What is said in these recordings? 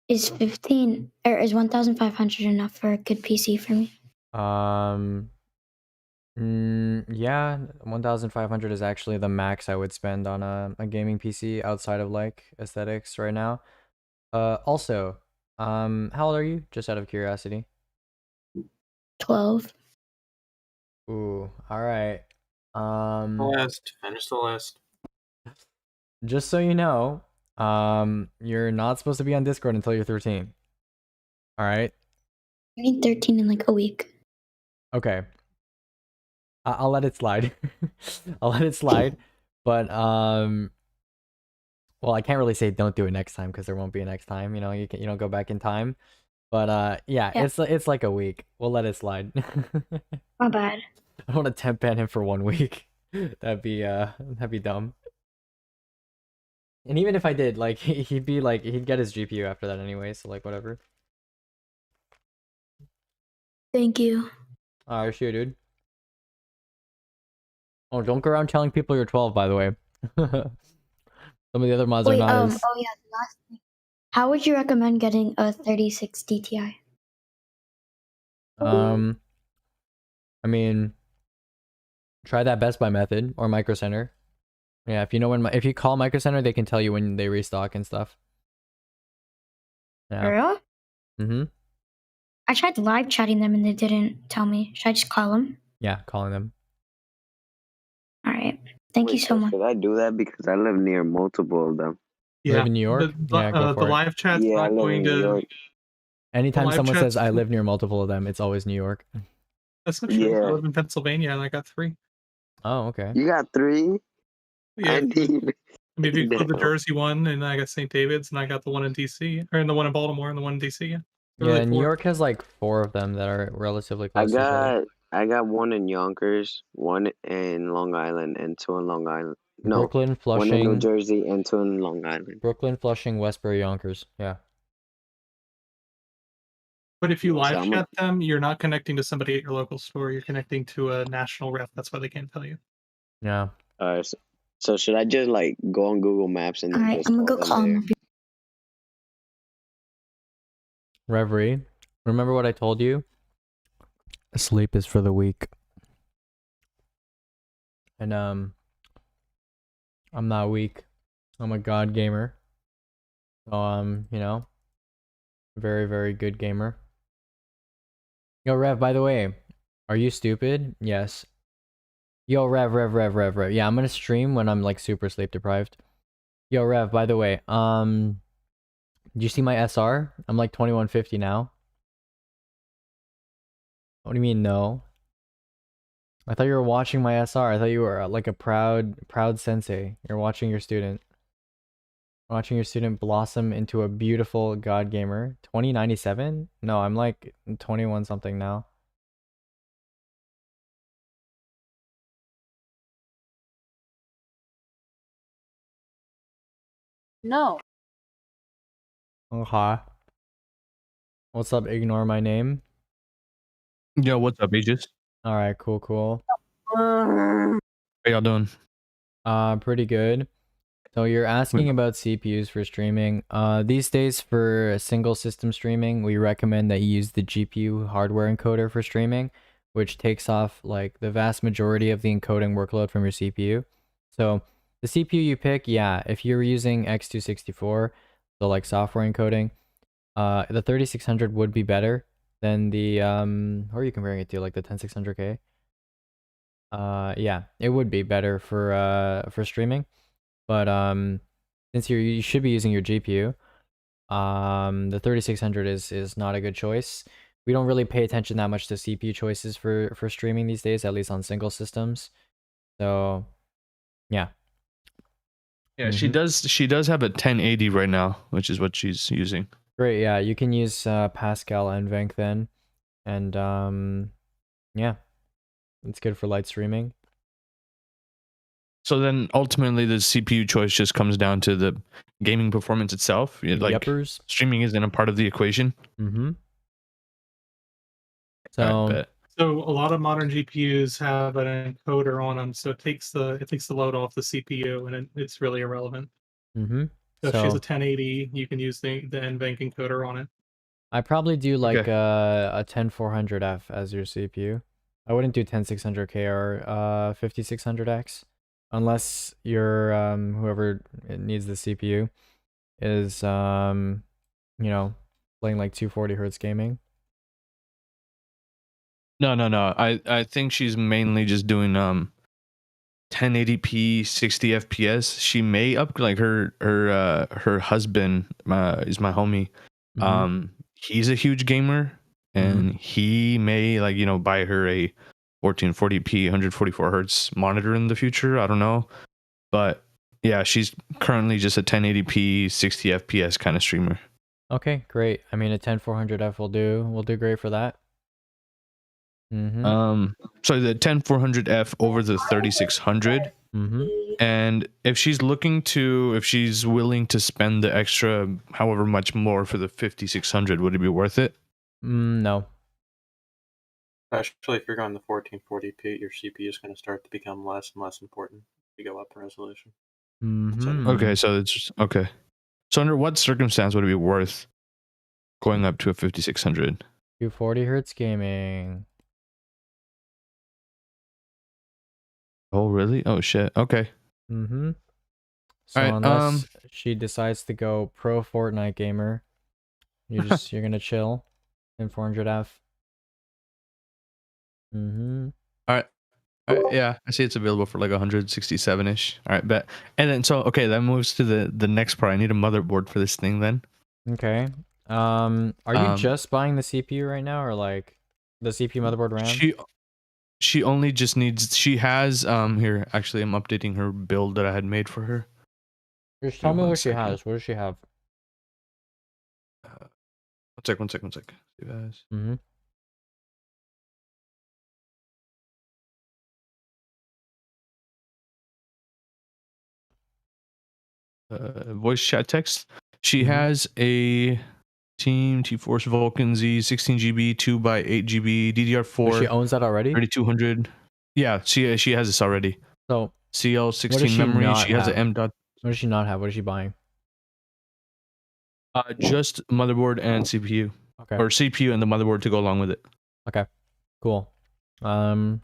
Is 15 or is 1,500 enough for a good PC for me? Yeah, 1,500 is actually the max I would spend on a gaming PC outside of like aesthetics right now. Also, how old are you? Just out of curiosity. 12. Ooh, all right. The list. Finish the list. Just so you know, you're not supposed to be on Discord until you're 13. All right. I need 13 in like a week. Okay. I'll let it slide. I'll let it slide. But well, I can't really say don't do it next time because there won't be a next time. You know, you don't go back in time. But yeah, Yeah. it's like a week. We'll let it slide. My bad. I don't want to temp ban him for 1 week. That'd be dumb. And even if I did, like he'd get his GPU after that anyway, so like whatever. Thank you. Sure, dude. Oh, don't go around telling people you're 12, by the way. Some of the other mods are not as... Oh yeah, the last thing. How would you recommend getting a 3060 Ti? I mean, try that Best Buy method or Micro Center. Yeah, if you know if you call Micro Center, they can tell you when they restock and stuff. Yeah. For real? Mm-hmm. I tried live chatting them and they didn't tell me. Should I just call them? Yeah, calling them. All right. Thank you so much. Should I do that because I live near multiple of them? You live in New York? Yeah, go for the it. live chat's Yeah, I not live going in New to. York. Anytime someone chat's- says I live near multiple of them, it's always New York. That's not true. Yeah. I live in Pennsylvania and I got 3. Oh, okay. You got 3? Yeah. I need... I mean, if you include the No. Jersey one, and I got St. David's, and I got the one in DC, or the one in Baltimore, and the one in DC. Yeah, Yeah, like New 4. York has like 4 of them that are relatively I close to each other. got one in Yonkers, one in Long Island, and 2 in Long Island. No, Brooklyn, Flushing, 1 in New Jersey, and 2 in Long Island. Brooklyn, Flushing, Westbury, Yonkers. Yeah. But if you So live I'm chat them, you're not connecting to somebody at your local store. You're connecting to a national rep. That's why they can't tell you. Yeah. So should I just like go on Google Maps and All then right, just I'm gonna call go them call there? them. Reverie, remember what I told you? Sleep is for the weak. And I'm not weak. I'm a god gamer. So you know, very, very good gamer. Yo, Rev, by the way, are you stupid? Yes. Yo, Rev. Yeah, I'm gonna stream when I'm like super sleep deprived. Yo, Rev, by the way, did you see my SR? I'm like 2150 now. What do you mean no? I thought you were watching my SR. I thought you were like a proud sensei. You're watching your student. Watching your student blossom into a beautiful god gamer. 2097? No, I'm like 21 something now. No. Okay. What's up, ignore my name? Yo, what's up, Aegis? Alright, cool. How y'all doing? Pretty good. So you're asking about CPUs for streaming. These days for single system streaming, we recommend that you use the GPU hardware encoder for streaming, which takes off like the vast majority of the encoding workload from your CPU. So the CPU you pick, yeah, if you're using X264, so like software encoding, the 3600 would be better than the who are you comparing it to, like the 10600K? Yeah, it would be better for streaming. But since you should be using your GPU, the 3600 is not a good choice. We don't really pay attention that much to CPU choices for streaming these days, at least on single systems. So, yeah. Yeah, she does have a 1080 right now, which is what she's using. Great, yeah, you can use Pascal NVENC then, and yeah, it's good for light streaming. So then ultimately the CPU choice just comes down to the gaming performance itself. Like Yuppers. Streaming isn't a part of the equation. Mm-hmm. So So a lot of modern GPUs have an encoder on them, so it takes the load off the CPU, and it's really irrelevant. Mm-hmm. So if she's a So 1080, you can use the NVENC encoder on it. I probably do like Okay. a 10400F as your CPU. I wouldn't do 10600K or 5600X unless your whoever needs the CPU is you know, playing like 240 hertz gaming. No. I think she's mainly just doing 1080p 60 FPS. She may up like her husband is my homie. Mhm. He's a huge gamer and he may like, you know, buy her a 1440p 144 hertz monitor in the future. I don't know. But yeah, she's currently just a 1080p 60 FPS kind of streamer. Okay, great. I mean, a 10400F will do. Will do great for that. So the 10400F over the 3600. And if she's willing to spend the extra however much more for the 5600, would it be worth it? No. Especially if you're going the 1440p, your CPU is going to start to become less and less important. You go up in resolution. Okay, so it's just, okay. So under what circumstance would it be worth going up to a 5600? 240 hertz gaming. Oh really? Oh shit. Okay. So Alright, unless she decides to go pro Fortnite gamer, you're gonna chill in 400F. Yeah, I see it's available for like 167-ish. All right, bet. And then so okay, that moves to the next part. I need a motherboard for this thing then. Okay. Are you just buying the CPU right now, or like the CPU, motherboard, RAM? She only just needs. She has here. Actually, I'm updating her build that I had made for her. Just tell me one what she second. has. What does she have? One sec. See guys. Voice chat text. She has a Team T-Force Vulcan Z 16GB 2x8GB DDR4. She owns that already. 3200. Yeah, she has this already. So CL16 memory. She has an M. What does she not have? What is she buying? Just motherboard and CPU. Okay. Or CPU and the motherboard to go along with it. Okay. Cool. And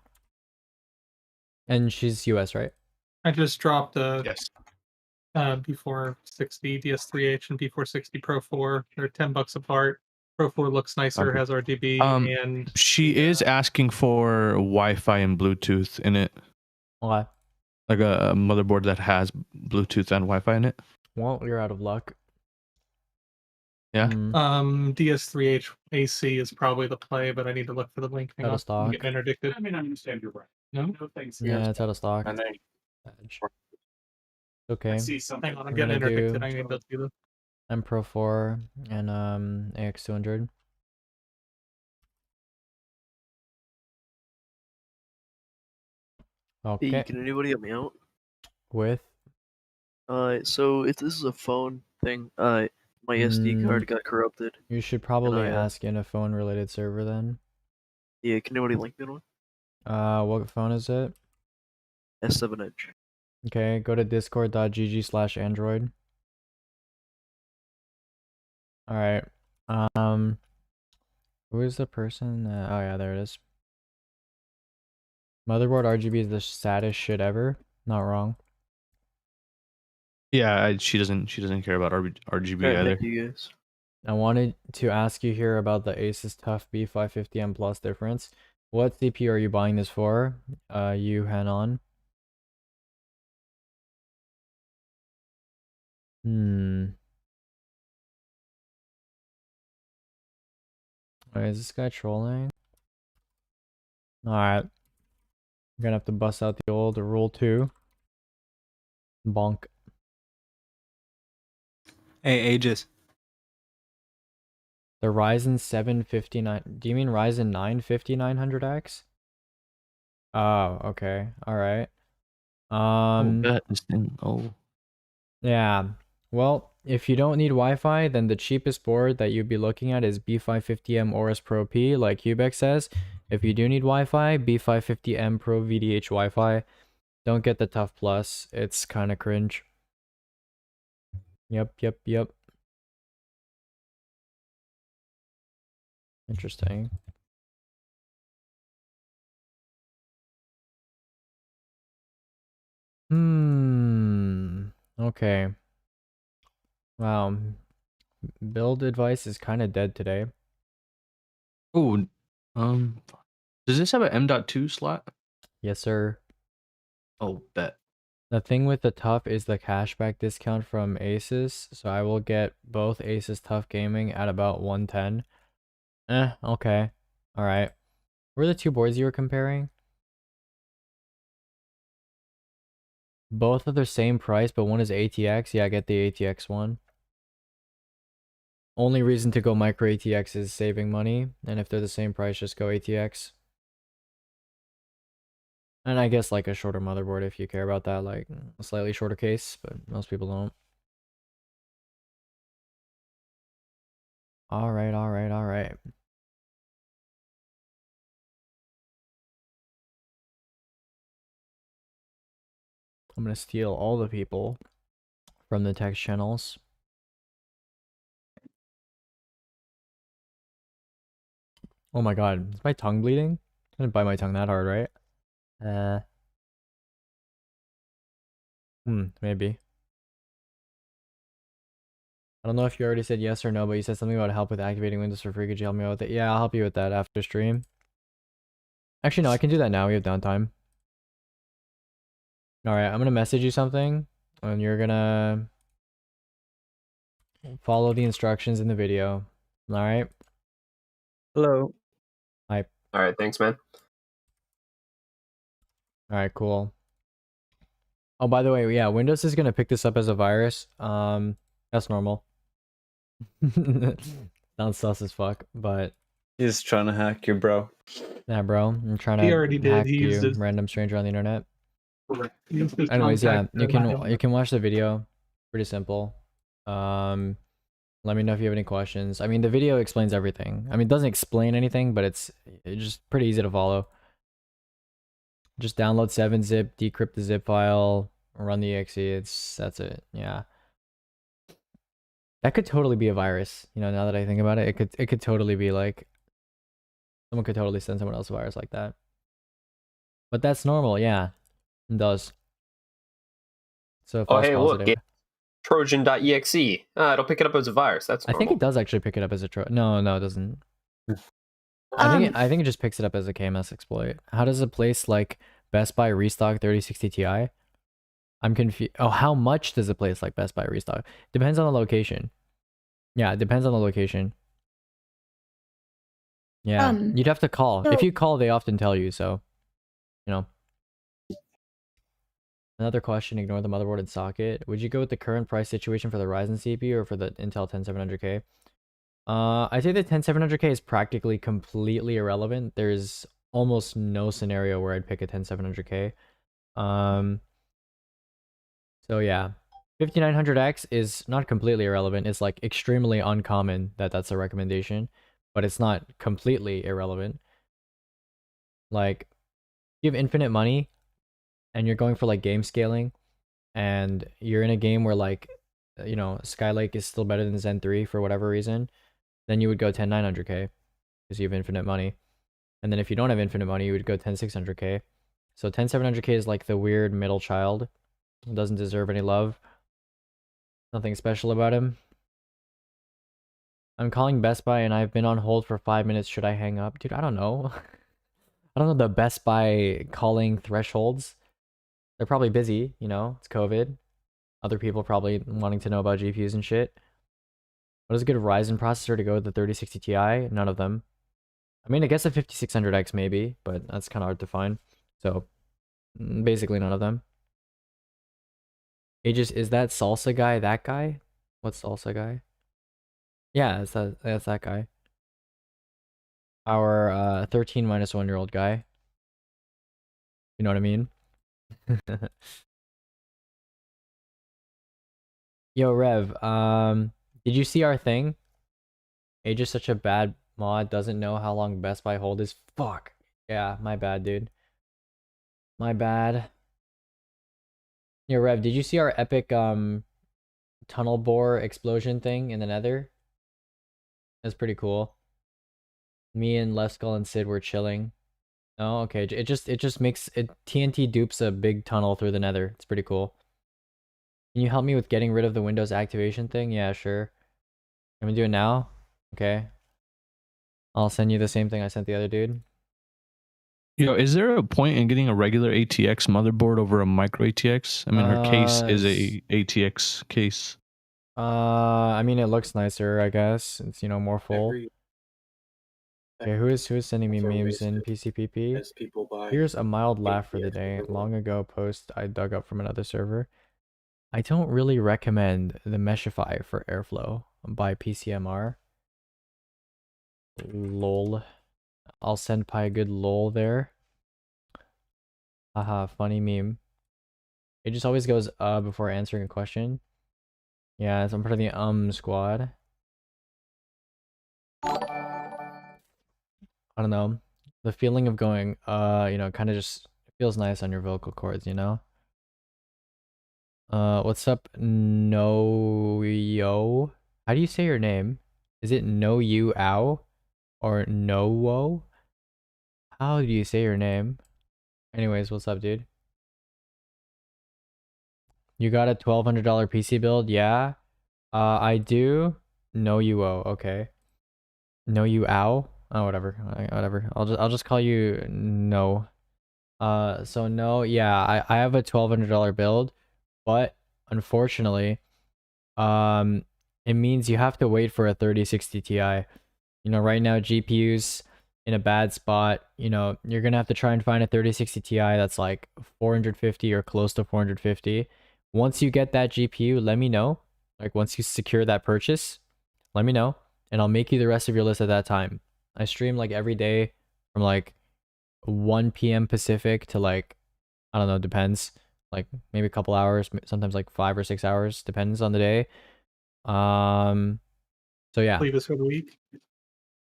she's US, right? I just dropped a Yes. B460 DS3H and B460 Pro 4. They're $10 apart. Pro 4 looks nicer, Okay. has RGB, and she is asking for Wi-Fi and Bluetooth in it. Okay. Like a motherboard that has Bluetooth and Wi-Fi in it. Well, you're out of luck. Yeah. DS3H AC is probably the play, but I need to look for the link. Hang Out of on, I'm stock. getting interdicted. I mean, I understand you're right. No? No thanks. Yeah, it's out of stock. And then Okay. I see something. Hang on, I'm We're getting gonna interdicted. do- I need to do this. I'm Pro 4 and AX200. Okay. Hey, can anybody help me out? With So if this is a phone thing, my SD card got corrupted. you should probably I, ask in a phone related server then. Yeah, can anybody link me to one? What phone is it? S7 Edge. Okay, go to discord.gg/android. Alright. Who is the person? Oh yeah, there it is. Motherboard RGB is the saddest shit ever. Not wrong. Yeah, she doesn't care about RGB Alright, either. thank you guys. I wanted to ask you here about the Asus TUF B550M Plus difference. What CPU are you buying this for? You Hanon. Wait, is this guy trolling? Alright. I'm gonna have to bust out the old Rule 2. Bonk. Hey, Aegis. The Ryzen 7 59. Do you mean Ryzen 9 5900X? Oh, okay. Alright. This thing. Oh. Yeah. Well, if you don't need Wi-Fi, then the cheapest board that you'd be looking at is B550M Aorus Pro P, like Hubeck says. If you do need Wi-Fi, B550M Pro VDH Wi-Fi. Don't get the TUF Plus. It's kind of cringe. Yep. Interesting. Okay. Wow. Build advice is kind of dead today. Oh, does this have an M.2 slot? Yes, sir. Oh, bet. The thing with the tough is the cashback discount from Asus, so I will get both Asus Tough Gaming at about 110. Okay. Alright. Were the two boards you were comparing? Both are the same price, but one is ATX. Yeah, get the ATX one. Only reason to go micro ATX is saving money, and if they're the same price, just go ATX. And I guess like a shorter motherboard if you care about that, like a slightly shorter case, but most people don't. Alright. I'm gonna steal all the people from the text channels. Oh my god, is my tongue bleeding? I didn't bite my tongue that hard, right? Maybe. I don't know if you already said yes or no, but you said something about help with activating Windows for free. Could you help me out with it? Yeah, I'll help you with that after stream. Actually, no, I can do that now. We have downtime. Alright, I'm gonna message you something, and you're gonna follow the instructions in the video. Alright? Hello. Hi. All right, thanks, man. Alright, cool. Oh, by the way, yeah, Windows is gonna pick this up as a virus. That's normal. Sounds sus as fuck, but He's trying to hack you, bro. yeah, bro. I'm trying He to already did. hack He used you, his- random stranger on the internet. He used his Anyways, yeah, contact you to lie can watch the video. Pretty simple. Let me know if you have any questions. I mean, the video explains everything. I mean, it doesn't explain anything, but it's just pretty easy to follow. Just download 7-zip, decrypt the zip file, run the exe. That's it. Yeah. That could totally be a virus. You know, now that I think about it, it could totally be like someone could totally send someone else a virus like that. But that's normal, yeah. It does. So Oh, false hey, positive. look, Trojan.exe. It'll pick it up as a virus. That's I normal. think it does actually pick it up as a No, it doesn't. I think it just picks it up as a KMS exploit. How does a place like Best Buy restock 3060 Ti? I'm confused. Oh, how much does a place like Best Buy restock? Depends on the location. Yeah, it depends on the location. Yeah, you'd have to call. If so- you call, they often tell you, so, you know. Another question, ignore the motherboard and socket. Would you go with the current price situation for the Ryzen CPU or for the Intel 10700K? I'd say the 10700K is practically completely irrelevant. There's almost no scenario where I'd pick a 10700K. So yeah, 5900X is not completely irrelevant. It's like extremely uncommon that that's a recommendation, but it's not completely irrelevant. Like, you have infinite money and you're going for like game scaling and you're in a game where like, you know, Skylake is still better than Zen 3 for whatever reason, then you would go 10900K because you have infinite money. And then if you don't have infinite money, you would go 10600K. So 10700K is like the weird middle child. Doesn't deserve any love. Nothing special about him. I'm calling Best Buy and I've been on hold for 5 minutes. Should I hang up? Dude, I don't know. I don't know the Best Buy calling thresholds. They're probably busy, you know, it's COVID. Other people probably wanting to know about GPUs and shit. What is a good Ryzen processor to go with the 3060 Ti? None of them. I mean, I guess a 5600X maybe, but that's kind of hard to find. So, basically none of them. Aegis, is that Salsa guy that guy? What's Salsa guy? Yeah, that's that guy. Our 13 minus 1-year-old guy. You know what I mean? Yo, Rev, did you see our thing? Aegis such a bad mod, doesn't know how long Best Buy hold is. Fuck. Yeah, my bad, dude. My bad. Yo, Rev, did you see our epic tunnel bore explosion thing in the Nether. That's pretty cool. Me and Leskull and Sid were chilling. Oh, okay. It just makes it TNT dupes a big tunnel through the Nether. It's pretty cool. Can you help me with getting rid of the Windows activation thing? Yeah, sure. Can we do it now? Okay. I'll send you the same thing I sent the other dude. Is there a point in getting a regular ATX motherboard over a micro ATX? I mean, her case is a ATX case. I mean, it looks nicer, I guess. It's, more full. Okay, who is sending me memes in PCPP? As people buy. Here's a mild laugh for the ATX day. motherboard. Long ago post I dug up from another server. I don't really recommend the Meshify for Airflow by PCMR. Lol. I'll send Pi a good lol there. Haha, funny meme. It just always goes before answering a question. Yeah, so I'm part of the squad. I don't know. The feeling of going kind of just feels nice on your vocal cords, What's up, No Yo? How do you say your name? Is it No You Ow or No Wo? How do you say your name? Anyways, what's up, dude? You got a $1,200 PC build? Yeah. I do. No you owe. Okay. No you ow. Oh, whatever. Whatever. I'll just call you No. So no, yeah, I have a $1,200 build, but unfortunately, it means you have to wait for a 3060 Ti. Right now GPUs in a bad spot. You're gonna have to try and find a 3060 Ti that's like 450 or close to 450. Once you get that GPU, let me know. Like once you secure that purchase, let me know, and I'll make you the rest of your list at that time. I stream like every day from like 1 p.m. Pacific to like, I don't know, depends. Like maybe a couple hours, sometimes like 5 or 6 hours, depends on the day. So yeah. Leave this for the week.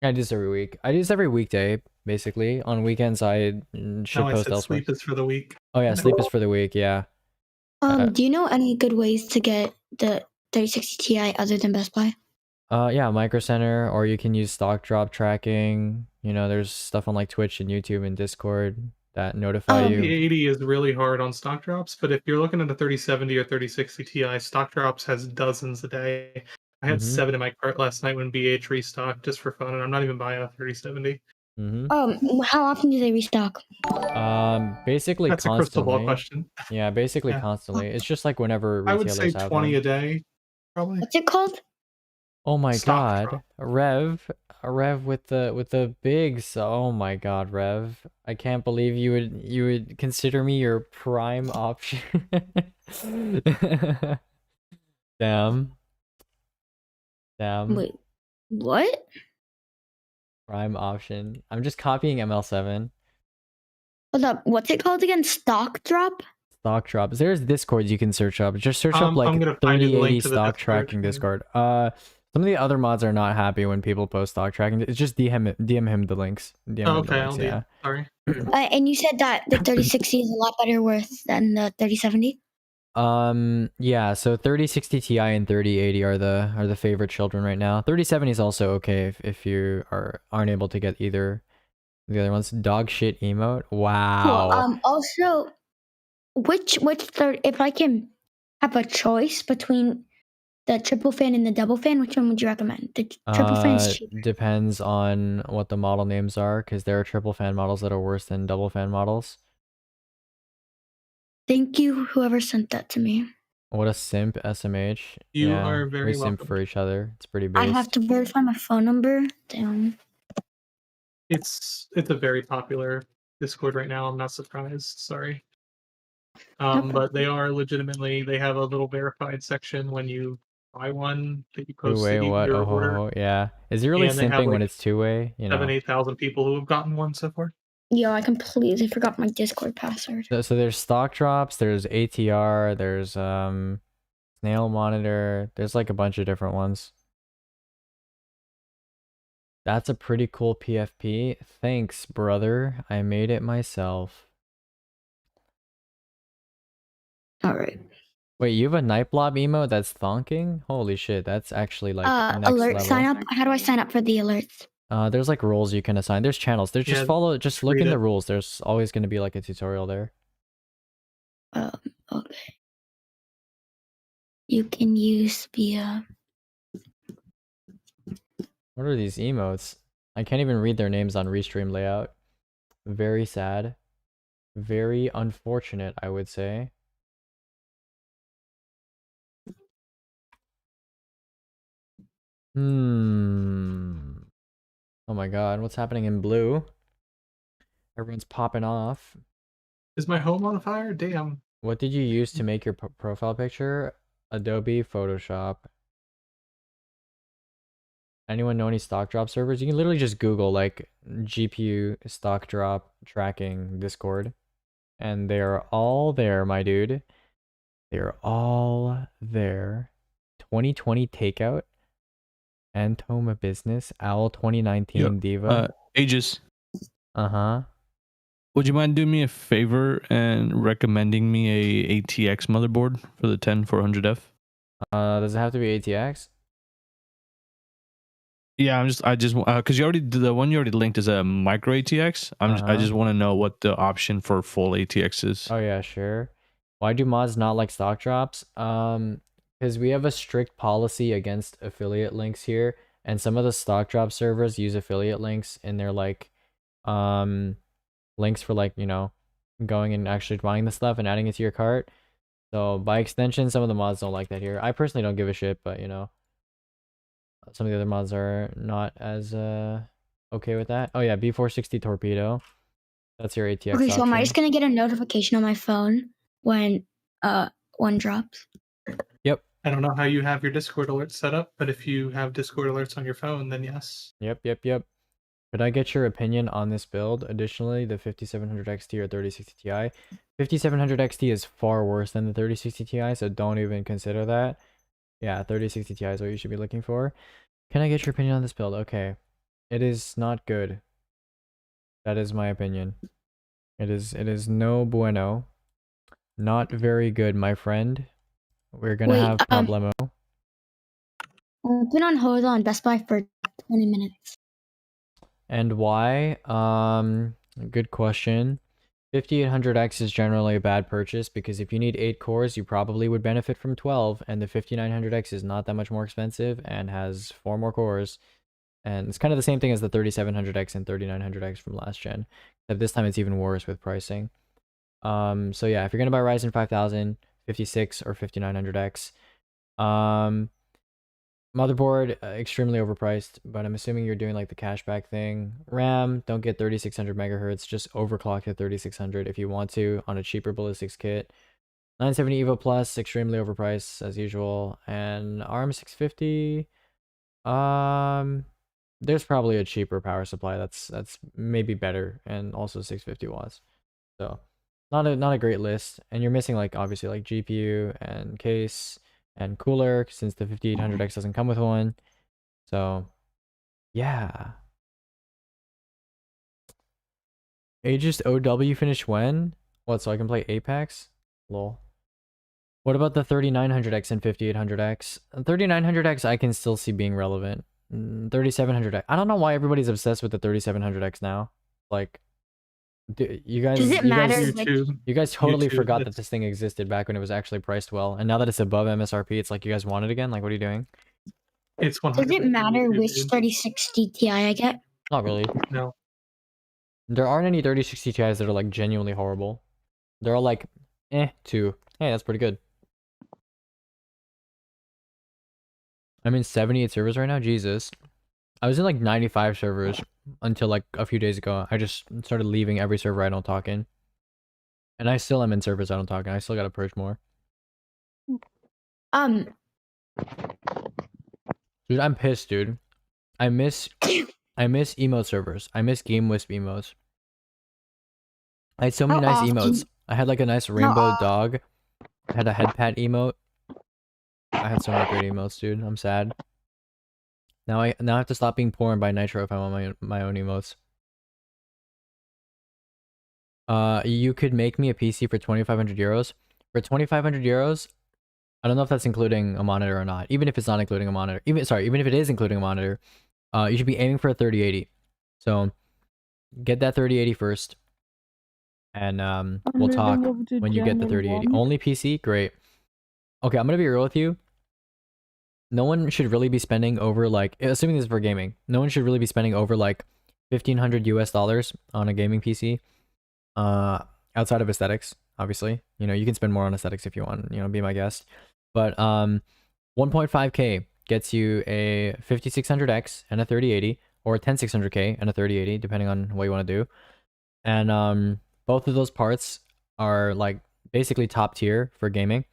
I do this every week. I do this every weekday, basically. On weekends, I should No, I post said elsewhere. sleep is for the week. Oh yeah, sleep is for the week. Yeah. Do you know any good ways to get the 3060 Ti other than Best Buy? Yeah, Micro Center, or you can use stock drop tracking. There's stuff on like Twitch and YouTube and Discord that notify you. The 80 is really hard on stock drops, but if you're looking at a 3070 or 3060 Ti, stock drops has dozens a day. I had 7 in my cart last night when BH restocked just for fun, and I'm not even buying a 3070. How often do they restock? Basically That's constantly. a crystal ball question. Yeah, basically Yeah. constantly. It's just like whenever I retailers would say have 20 them. a day, probably. What's it called? Oh my Stock god, drop. Rev with the bigs. Oh my god, Rev. I can't believe you would consider me your prime option. Damn. Wait, what? Prime option. I'm just copying ML7. Hold up, what's it called again? Stock drop? Stock drop. There's Discords you can search up. Just search up I'm like gonna find you the 3080 link to the stock Discord. tracking Discord. Some of the other mods are not happy when people post stock tracking. It's just DM him the links. DM him Okay, the I'll links, do. yeah. Sorry. And you said that the 3060 is a lot better worth than the 3070? Yeah, so 3060 Ti and 3080 are the favorite children right now. 3070 is also okay if you aren't able to get either the other ones. Dog shit emote. Wow. Cool. Also, which third? If I can have a choice between the triple fan and the double fan, which one would you recommend? The triple fan's cheaper. Depends on what the model names are, because there are triple fan models that are worse than double fan models. Thank you, whoever sent that to me. What a simp, SMH. You Yeah, are very we simp welcome. for each other. It's pretty I based. have to verify my phone number. Damn. It's a very popular Discord right now. I'm not surprised. Sorry. problem. But they are legitimately. They have a little verified section when you buy one that you post Two-way, what? your Oh, order. yeah. Is it really And they have, simping when like, it's two-way? 7,000-8,000 people who have gotten one so far. Yo, I completely forgot my Discord password. So there's stock drops, there's ATR, there's snail monitor, there's like a bunch of different ones. That's a pretty cool PFP. Thanks, brother. I made it myself. All right. Wait, you have a Nightblob emote that's thonking? Holy shit, that's actually like next alert level. sign up. How do I sign up for the alerts? There's like roles you can assign. There's channels. There's just Yeah, just look read in the it. rules. There's always going to be like a tutorial there. Okay. You can use via. What are these emotes? I can't even read their names on Restream layout. Very sad. Very unfortunate, I would say. Oh my god, what's happening in blue? Everyone's popping off. Is my home on fire? Damn. What did you use to make your profile picture? Adobe Photoshop. Anyone know any stock drop servers? You can literally just Google like GPU stock drop tracking Discord. And they're all there, my dude. They're all there. 2020 Takeout. Antoma Business. Owl 2019 Diva. Aegis, Uh-huh. would you mind doing me a favor and recommending me a ATX motherboard for the 10400F? Does it have to be ATX? Yeah, I just because the one you already linked is a micro ATX. I just want to know what the option for full ATX is. Oh yeah, sure. Why do mods not like stock drops? Because we have a strict policy against affiliate links here, and some of the stock drop servers use affiliate links in their like links for like, you know, going and actually buying the stuff and adding it to your cart. So by extension, some of the mods don't like that here. I personally don't give a shit, but you know, some of the other mods are not as okay with that. Oh yeah, B460 Torpedo. That's your ATX Okay, so am I option. just gonna get a notification on my phone when one drops? Yep. I don't know how you have your Discord alerts set up, but if you have Discord alerts on your phone, then yes. Yep. Could I get your opinion on this build? Additionally, the 5700 XT or 3060 Ti. 5700 XT is far worse than the 3060 Ti, so don't even consider that. Yeah, 3060 Ti is what you should be looking for. Can I get your opinion on this build? Okay. It is not good. That is my opinion. It is no bueno. Not very good, my friend. We're gonna have problemo. I've been on hold on Best Buy for 20 minutes. And why? Good question. 5800X is generally a bad purchase because if you need 8 cores, you probably would benefit from 12, and the 5900X is not that much more expensive and has 4 more cores. And it's kind of the same thing as the 3700X and 3900X from last gen, except this time it's even worse with pricing. So yeah, if you're gonna buy Ryzen 5000, 56 or 5900X, motherboard extremely overpriced, but I'm assuming you're doing like the cashback thing. RAM, don't get 3600 megahertz, just overclock to 3600 if you want to on a cheaper ballistics kit. 970 Evo Plus, extremely overpriced as usual, and ARM 650. There's probably a cheaper power supply that's maybe better, and also 650 watts. So not a great list, and you're missing like obviously like GPU and case and cooler since the 5800X doesn't come with one. So yeah. Aegis OW finish when? What, so I can play Apex? Lol. What about the 3900X and 5800X? 3900X I can still see being relevant. 3700X. I don't know why everybody's obsessed with the 3700X now. Like, you guys, Does it matter? you guys totally YouTube, forgot that this thing existed back when it was actually priced well, and now that it's above MSRP, it's like you guys want it again. Like, what are you doing? It's 100%. Does it matter YouTube, which dude. 3060 Ti I get? Not really. No. There aren't any 3060 Ti's that are like genuinely horrible. They're all like, too. Hey, that's pretty good. I'm in 78 servers right now. Jesus. I was in like 95 servers until like a few days ago. I just started leaving every server I don't talk in. And I still am in servers I don't talk in. I still gotta purge more. Dude, I'm pissed, dude. I miss emote servers. I miss Game Wisp emotes. I had so many nice emotes. I had like a nice rainbow dog. I had a head pat emote. I had so many great emotes, dude. I'm sad. Now I have to stop being poor and buy Nitro if I want my own emotes. You could make me a PC for 2,500 euros. For 2,500 euros, I don't know if that's including a monitor or not. Even if it's not including a monitor, even if it is including a monitor, you should be aiming for a 3080. So get that 3080 first, and we'll talk when you get the 3080. Only PC, great. Okay, I'm gonna be real with you. No one should really be spending over, like, assuming this is for gaming, no one should really be spending over like $1,500 on a gaming PC. Outside of aesthetics, obviously. You know, you can spend more on aesthetics if you want, you know, be my guest. But 1.5K gets you a 5600X and a 3080, or a 10600K and a 3080, depending on what you want to do. And both of those parts are like basically top tier for gaming.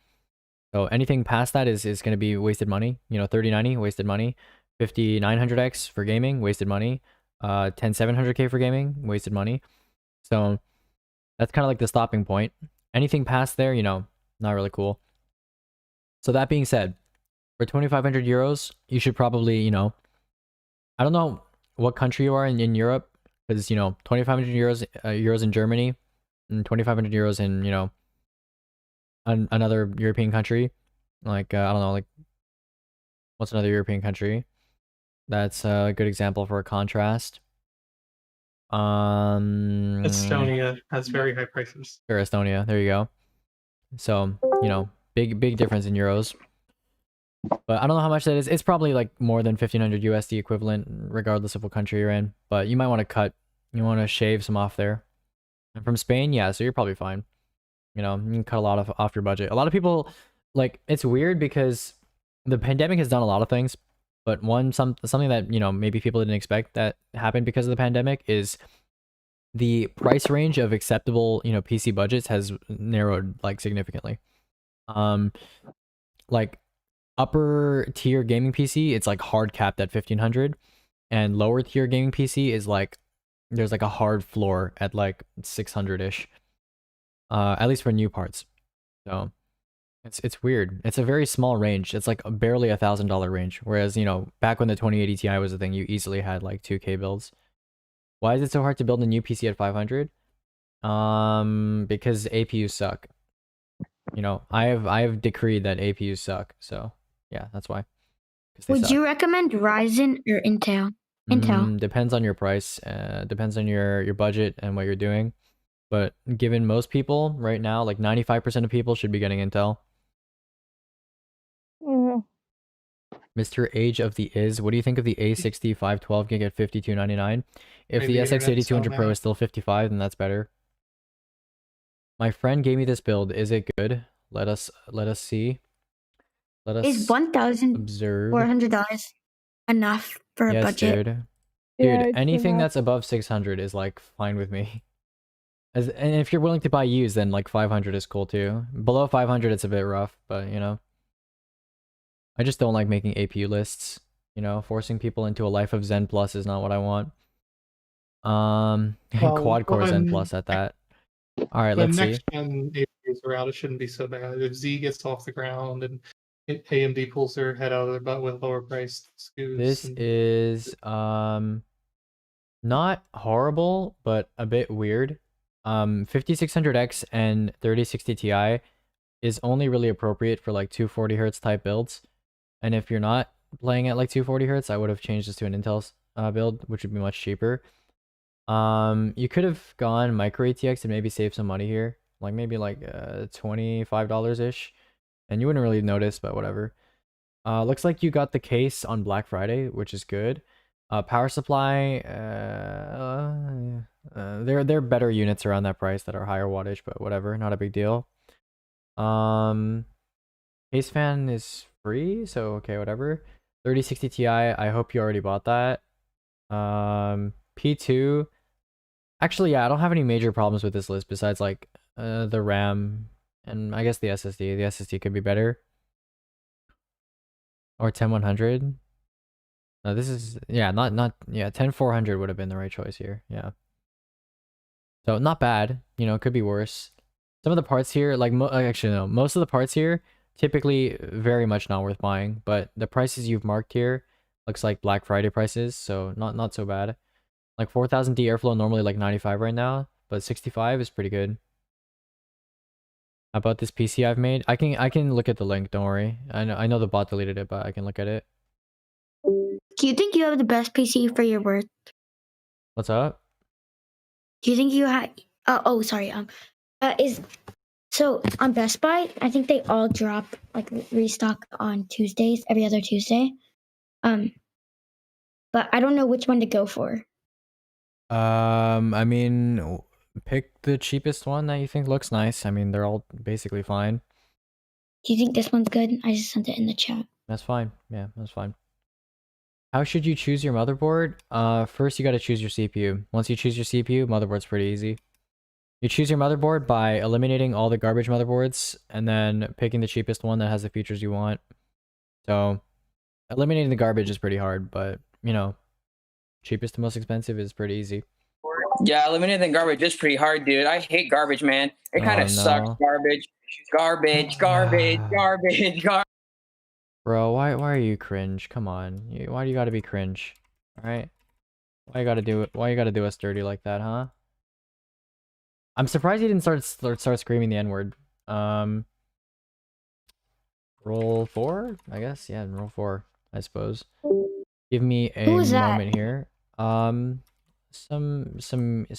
So anything past that is going to be wasted money. You know, 3090, wasted money. 5900X for gaming, wasted money. 10700K for gaming, wasted money. So that's kind of like the stopping point. Anything past there, you know, not really cool. So that being said, for 2,500 euros, you should probably, you know, I don't know what country you are in Europe, because, you know, 2,500 euros in Germany, and 2,500 euros in, you know, another European country. Like, I don't know, like, what's another European country? That's a good example for a contrast. Estonia has very high prices. Or Estonia, there you go. So, you know, big difference in euros. But I don't know how much that is. It's probably like more than 1,500 USD equivalent, regardless of what country you're in. But you might want to shave some off there. And from Spain, yeah, so you're probably fine. You know, you can cut a lot off your budget. A lot of people, like, it's weird because the pandemic has done a lot of things. But something that, you know, maybe people didn't expect that happened because of the pandemic is the price range of acceptable, you know, PC budgets has narrowed like significantly. Like upper tier gaming PC, it's like hard capped at 1,500, and lower tier gaming PC is like there's like a hard floor at like 600-ish. At least for new parts. So it's weird. It's a very small range. It's like barely $1,000 range. Whereas, you know, back when the 2080 Ti was a thing, you easily had like 2K builds. Why is it so hard to build a new PC at 500? Because APUs suck. You know, I have decreed that APUs suck. So yeah, that's why. Would you recommend Ryzen or Intel? Intel. Depends on your price. Depends on your budget and what you're doing. But given most people right now, like 95% of people should be getting Intel. Mr. Age of the Is, what do you think of the A60 512 gig at $52.99? If Maybe the internet's SX8200 so Pro bad. is still 55, then that's better. My friend gave me this build. Is it good? Let us see. Let us Is observe. $1,400 enough for a Yes, budget? dude. Yeah, Dude, it's anything enough. that's above 600 is like fine with me. And if you're willing to buy used, then like 500 is cool too. Below 500, it's a bit rough, but you know. I just don't like making APU lists. You know, forcing people into a life of Zen Plus is not what I want. Quad core Zen Plus at that. All right, When let's see. next gen APUs are out, it shouldn't be so bad. If Z gets off the ground and AMD pulls their head out of their butt with lower priced SKUs. This is not horrible, but a bit weird. 5600X and 3060 Ti is only really appropriate for like 240 Hz type builds. And if you're not playing at like 240 Hz, I would have changed this to an Intel build, which would be much cheaper. You could have gone micro ATX and maybe save some money here, like maybe like $25 ish, and you wouldn't really notice, but whatever. Looks like you got the case on Black Friday, which is good. Power supply, there are better units around that price that are higher wattage, but whatever, not a big deal. Case fan is free, so okay, whatever. 3060 Ti, I hope you already bought that. P2, actually, yeah, I don't have any major problems with this list besides like the RAM and I guess the SSD. The SSD could be better. Or 10100. No, this is, yeah, yeah, 10400 would have been the right choice here. Yeah. So not bad, you know, it could be worse. Some of the parts here, like, actually no, most of the parts here, typically very much not worth buying, but the prices you've marked here looks like Black Friday prices, so not so bad. Like 4000D airflow normally like 95 right now, but 65 is pretty good. about this PC I've made. I can look at the link. Don't worry. I know the bot deleted it, but I can look at it. Do you think you have the best PC for your worth? What's up? Do you think you had? Oh, sorry. Is so on Best Buy. I think they all drop like restock on Tuesdays, every other Tuesday. But I don't know which one to go for. I mean, pick the cheapest one that you think looks nice. I mean, they're all basically fine. Do you think this one's good? I just sent it in the chat. That's fine. Yeah, that's fine. How should you choose your motherboard? First you got to choose your CPU. Once you choose your CPU, motherboard's pretty easy. You choose your motherboard by eliminating all the garbage motherboards and then picking the cheapest one that has the features you want. So, eliminating the garbage is pretty hard, but, you know, cheapest to most expensive is pretty easy. Yeah, eliminating garbage is pretty hard, dude. I hate garbage, man. It kind of sucks. Garbage. Bro, why are you cringe? Come on. Why do you gotta be cringe? Alright? Why you gotta do us dirty like that, huh? I'm surprised he didn't start screaming the N-word. Roll 4? I guess? Yeah, roll 4, I suppose. Give me a moment here. Some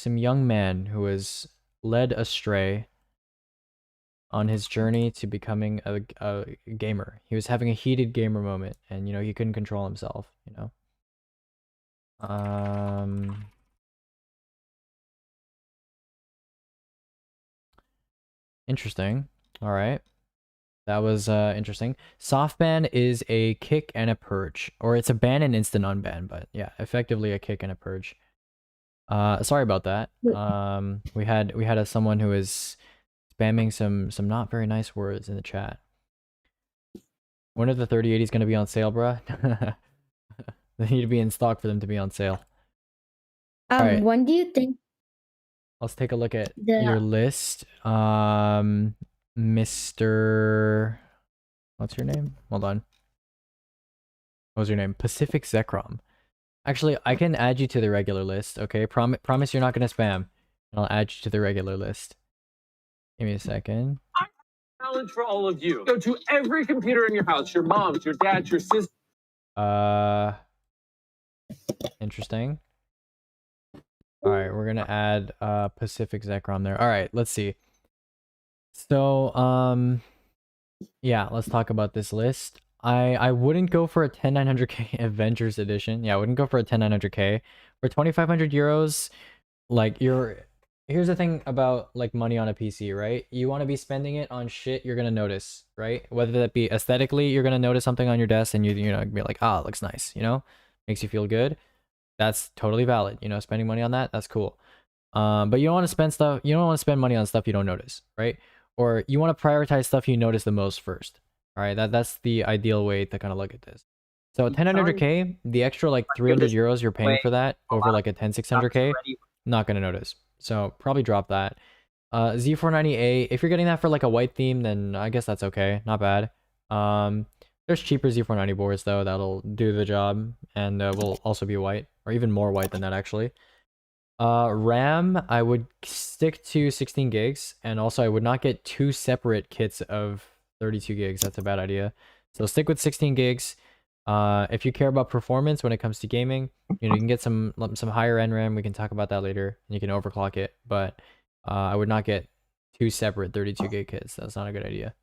young man who was led astray on his journey to becoming a gamer. He was having a heated gamer moment, and you know, he couldn't control himself, you know. Interesting. All right. That was interesting. Soft ban is a kick and a purge, or it's a ban and instant unban, but yeah, effectively a kick and a purge. Sorry about that. We had someone who was spamming some not very nice words in the chat. When are the 3080s going to be on sale, bruh? They need to be in stock for them to be on sale. Right. When do you think? Let's take a look at your list. Mr. What's your name? Hold on. What was your name? Pacific Zekrom. Actually, I can add you to the regular list, okay? Promise you're not going to spam. And I'll add you to the regular list. Give me a second. Challenge for all of you. Go to every computer in your house, your mom's, your dad's, your sister. Interesting. Alright, we're gonna add Pacific Zekrom there. Alright, let's see. So, yeah, let's talk about this list. I wouldn't go for a 10900K Avengers Edition. Yeah, I wouldn't go for a 10900K. For 2500 euros, like, here's the thing about like money on a PC, right? You want to be spending it on shit you're gonna notice, right? Whether that be aesthetically, you're gonna notice something on your desk and you know, be like, ah, it looks nice, you know? Makes you feel good. That's totally valid, you know, spending money on that, that's cool. But you don't want to spend money on stuff you don't notice, right? Or you want to prioritize stuff you notice the most first. All right, that's the ideal way to kind of look at this. So 10900K, the extra like 300 euros you're paying for that over like a 10600K, not gonna notice. So probably drop that. Z490A, if you're getting that for like a white theme, then I guess that's okay, not bad. There's cheaper Z490 boards though that'll do the job and will also be white, or even more white than that actually. RAM, I would stick to 16 gigs, and also I would not get two separate kits of 32 gigs. That's a bad idea. So stick with 16 gigs. If you care about performance when it comes to gaming, you know, you can get some higher end RAM. We can talk about that later, and you can overclock it. But I would not get two separate 32 gig kits. That's not a good idea.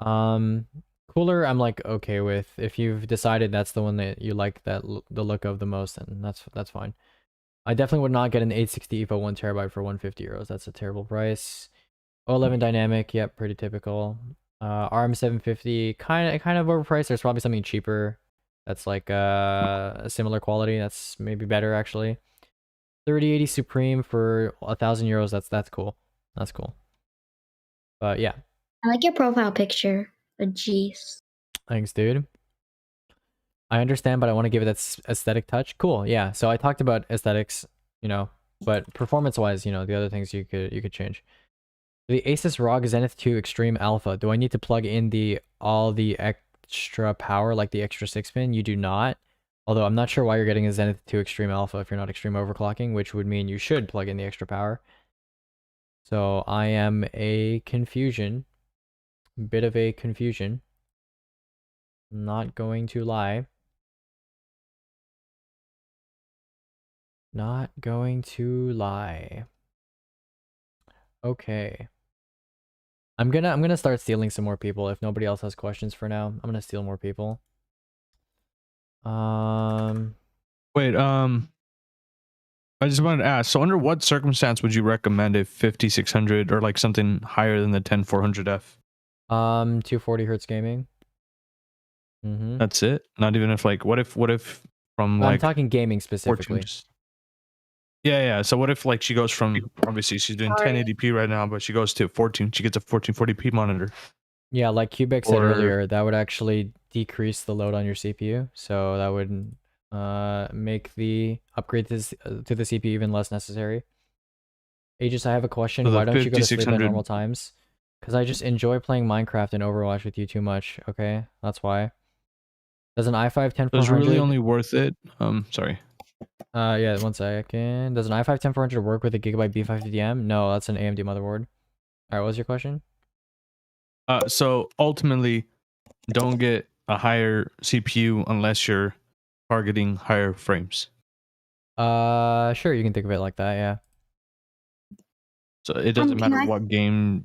Cooler, I'm like okay with. If you've decided that's the one that you like the look of the most, then that's fine. I definitely would not get an 860 EVO 1TB for 150 euros. That's a terrible price. O11 dynamic, yep, pretty typical. RM750, kind of overpriced. There's probably something cheaper that's like a similar quality. That's maybe better actually. 3080 Supreme for 1,000 euros. That's cool. That's cool. But yeah. I like your profile picture. Jeez. Thanks, dude. I understand, but I want to give it that aesthetic touch. Cool, yeah. So I talked about aesthetics, you know, but performance-wise, you know, the other things you could change. The Asus ROG Zenith 2 Extreme Alpha. Do I need to plug in all the extra power, like the extra 6-pin? You do not. Although I'm not sure why you're getting a Zenith 2 Extreme Alpha if you're not extreme overclocking, which would mean you should plug in the extra power. So I am a bit of a confusion. Not going to lie. Not going to lie. Okay. I'm gonna start stealing some more people if nobody else has questions for now. I'm gonna steal more people. Wait, I just wanted to ask, so under what circumstance would you recommend a 5600 or like something higher than the 10400F? 240 hertz gaming. That's it? Not even if like what if from like I'm talking gaming specifically. 14 yeah. So what if like she goes from, obviously she's doing 1080p right now, but she goes to 14, she gets a 1440p monitor. Yeah, like Cubic said earlier, that would actually decrease the load on your CPU, so that would make the upgrade to the CPU even less necessary. Aegis, I have a question. So why don't you go to sleep at 5600 normal times? Because I just enjoy playing Minecraft and Overwatch with you too much, okay? That's why. Does an i5 10400... It's really only worth it. Sorry. Yeah, 1 second. Does an i5 10400 work with a Gigabyte B550M? No, that's an AMD motherboard. Alright, what was your question? So ultimately, don't get a higher CPU unless you're targeting higher frames. Sure, you can think of it like that, yeah. So it doesn't matter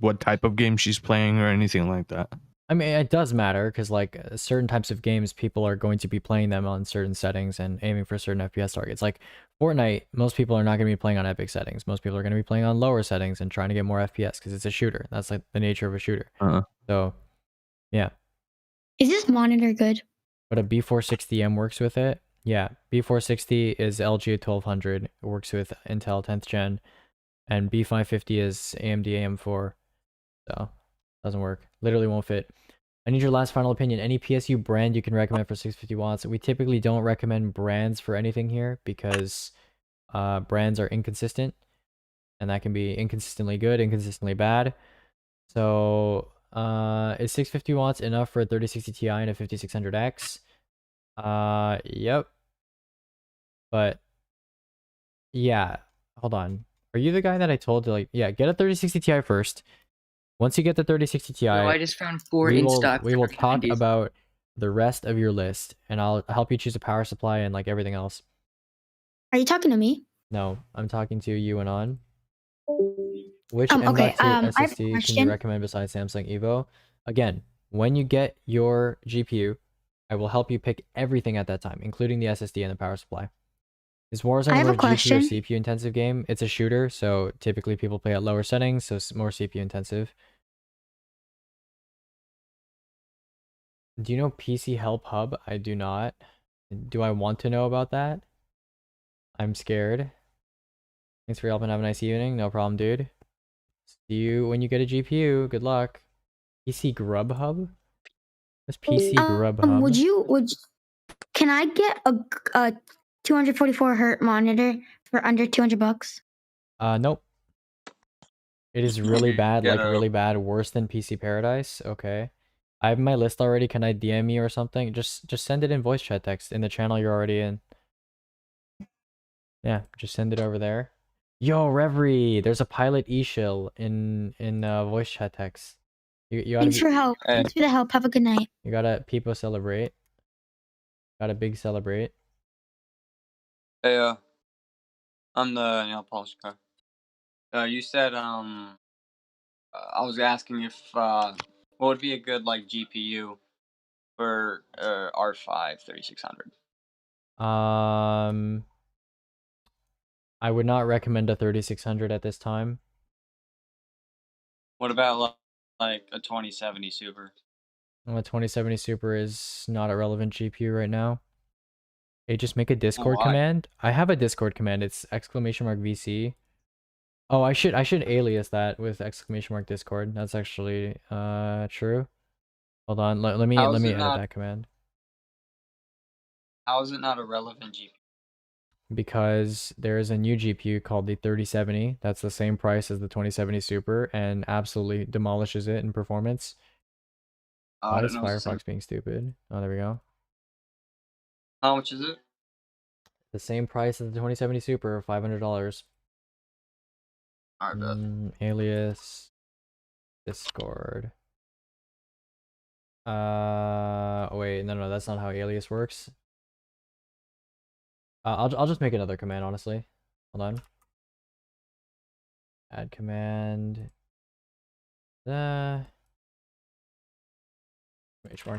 what type of game she's playing or anything like that. I mean, it does matter because like certain types of games, people are going to be playing them on certain settings and aiming for certain FPS targets. Like Fortnite, most people are not going to be playing on epic settings. Most people are going to be playing on lower settings and trying to get more FPS because it's a shooter. That's like the nature of a shooter. So, yeah. Is this monitor good? But a B460M works with it. Yeah, B460 is LG 1200. It works with Intel 10th gen, and B550 is AMD AM4. So doesn't work. Literally won't fit. I need your last final opinion. Any PSU brand you can recommend for 650 watts? We typically don't recommend brands for anything here because brands are inconsistent, and that can be inconsistently good, inconsistently bad. So is 650 watts enough for a 3060 Ti and a 5600X? Yep. But yeah, hold on. Are you the guy that I told to like, yeah, get a 3060 Ti first. Once you get the 3060 Ti, I just found 4 in stock. We will talk about the rest of your list, and I'll help you choose a power supply and like everything else. Are you talking to me? No, I'm talking to you and on. Which okay, M.2 SSD can you recommend besides Samsung Evo? Again, when you get your GPU, I will help you pick everything at that time, including the SSD and the power supply. Is Warzone a more GPU or CPU intensive game? It's a shooter, so typically people play at lower settings, so it's more CPU intensive. Do you know PC Help Hub? I do not. Do I want to know about that? I'm scared. Thanks for your help and have a nice evening. No problem, dude. See you when you get a GPU. Good luck. PC Grubhub? What's PC Grubhub? Can I get a 244 hertz monitor for under $200? Nope. It is really bad, like really bad, worse than PC Paradise. Okay. I have my list already. Can I DM you or something? Just send it in voice chat text in the channel you're already in. Yeah, just send it over there. Yo, Reverie, there's a pilot e-shill in voice chat text. You gotta Thanks for help. Thanks for the help. Have a good night. You gotta people celebrate. Got a big celebrate. Hey, I'm the nail polish guy. You said I was asking if what would be a good like GPU for R5 3600. I would not recommend a 3600 at this time. What about like a 2070 Super? A 2070 Super is not a relevant GPU right now. Hey, just make a Discord command. I have a Discord command. It's !VC. Oh, I should alias that with !Discord. That's actually true. Hold on. Let me edit that command. How is it not a relevant GPU? Because there is a new GPU called the 3070 that's the same price as the 2070 Super and absolutely demolishes it in performance. Why is Firefox being stupid? Oh, there we go. How much is it? The same price as the 2070 Super, $500. Alright, bet. Alias Discord. Wait, no, that's not how alias works. I'll just make another command, honestly. Hold on. Add command. Mark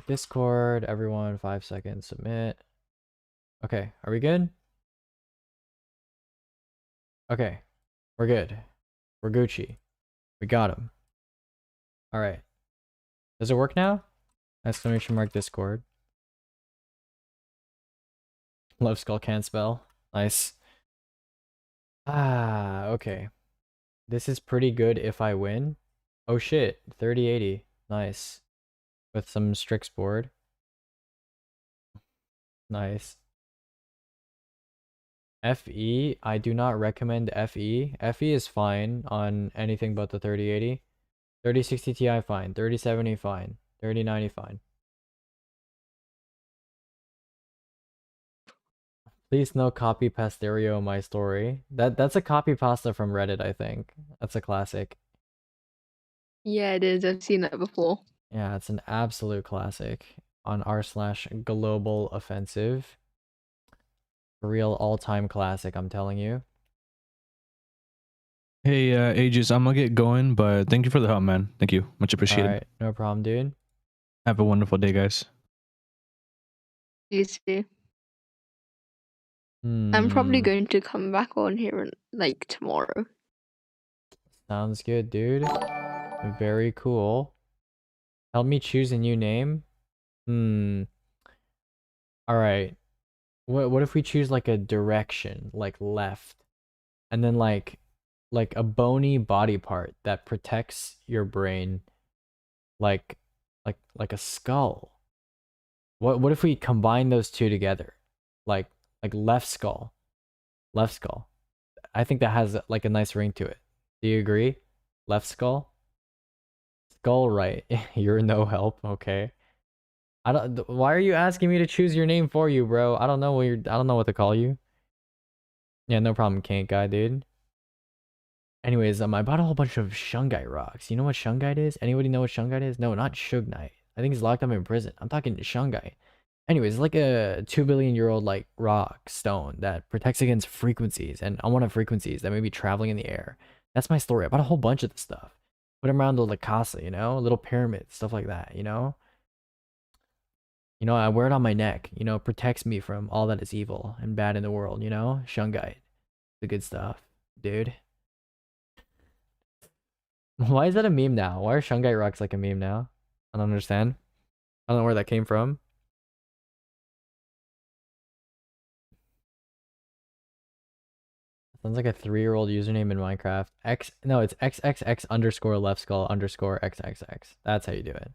Discord. Everyone, 5 seconds. Submit. Okay, are we good? Okay, we're good. We're Gucci. We got him. All right. Does it work now? Exclamation mark Discord. Love Skull can't spell. Nice. Okay. This is pretty good if I win. Oh shit, 3080. Nice. With some Strix board. Nice. FE, I do not recommend FE. FE is fine on anything but the 3080. 3060 Ti fine. 3070 fine. 3090 fine. Please no copy pasterio my story. That's a copy pasta from Reddit, I think. That's a classic. Yeah, it is. I've seen that before. Yeah, it's an absolute classic on r/global offensive. Real all-time classic, I'm telling you. Hey, Aegis, I'm gonna get going, but thank you for the help, man. Thank you. Much appreciated. Alright, no problem, dude. Have a wonderful day, guys. You see. I'm probably Hmm. going to come back on here like tomorrow. Sounds good, dude. Very cool. Help me choose a new name. Alright. What if we choose like a direction, like left, and then like a bony body part that protects your brain, like a skull. What if we combine those two together, like left skull, left skull. I think that has like a nice ring to it. Do you agree? Left skull, skull right. You're no help. Okay. I don't. Why are you asking me to choose your name for you, bro? I don't know what I don't know what to call you. Yeah, no problem, Kank guy, dude. Anyways, I bought a whole bunch of Shungite rocks. You know what Shungite is? Anybody know what Shungite is? No, not Shugnite. I think he's locked up in prison. I'm talking Shungite. Anyways, it's like a 2 billion year old like rock stone that protects against frequencies and unwanted frequencies that may be traveling in the air. That's my story. I bought a whole bunch of this stuff. Put them around the casa, you know, little pyramids, stuff like that, you know. You know, I wear it on my neck. You know, it protects me from all that is evil and bad in the world. You know, Shungite, the good stuff, dude. Why is that a meme now? Why are Shungite rocks like a meme now? I don't understand. I don't know where that came from. Sounds like a 3-year-old username in Minecraft. No, it's XXX underscore left skull underscore XXX. That's how you do it.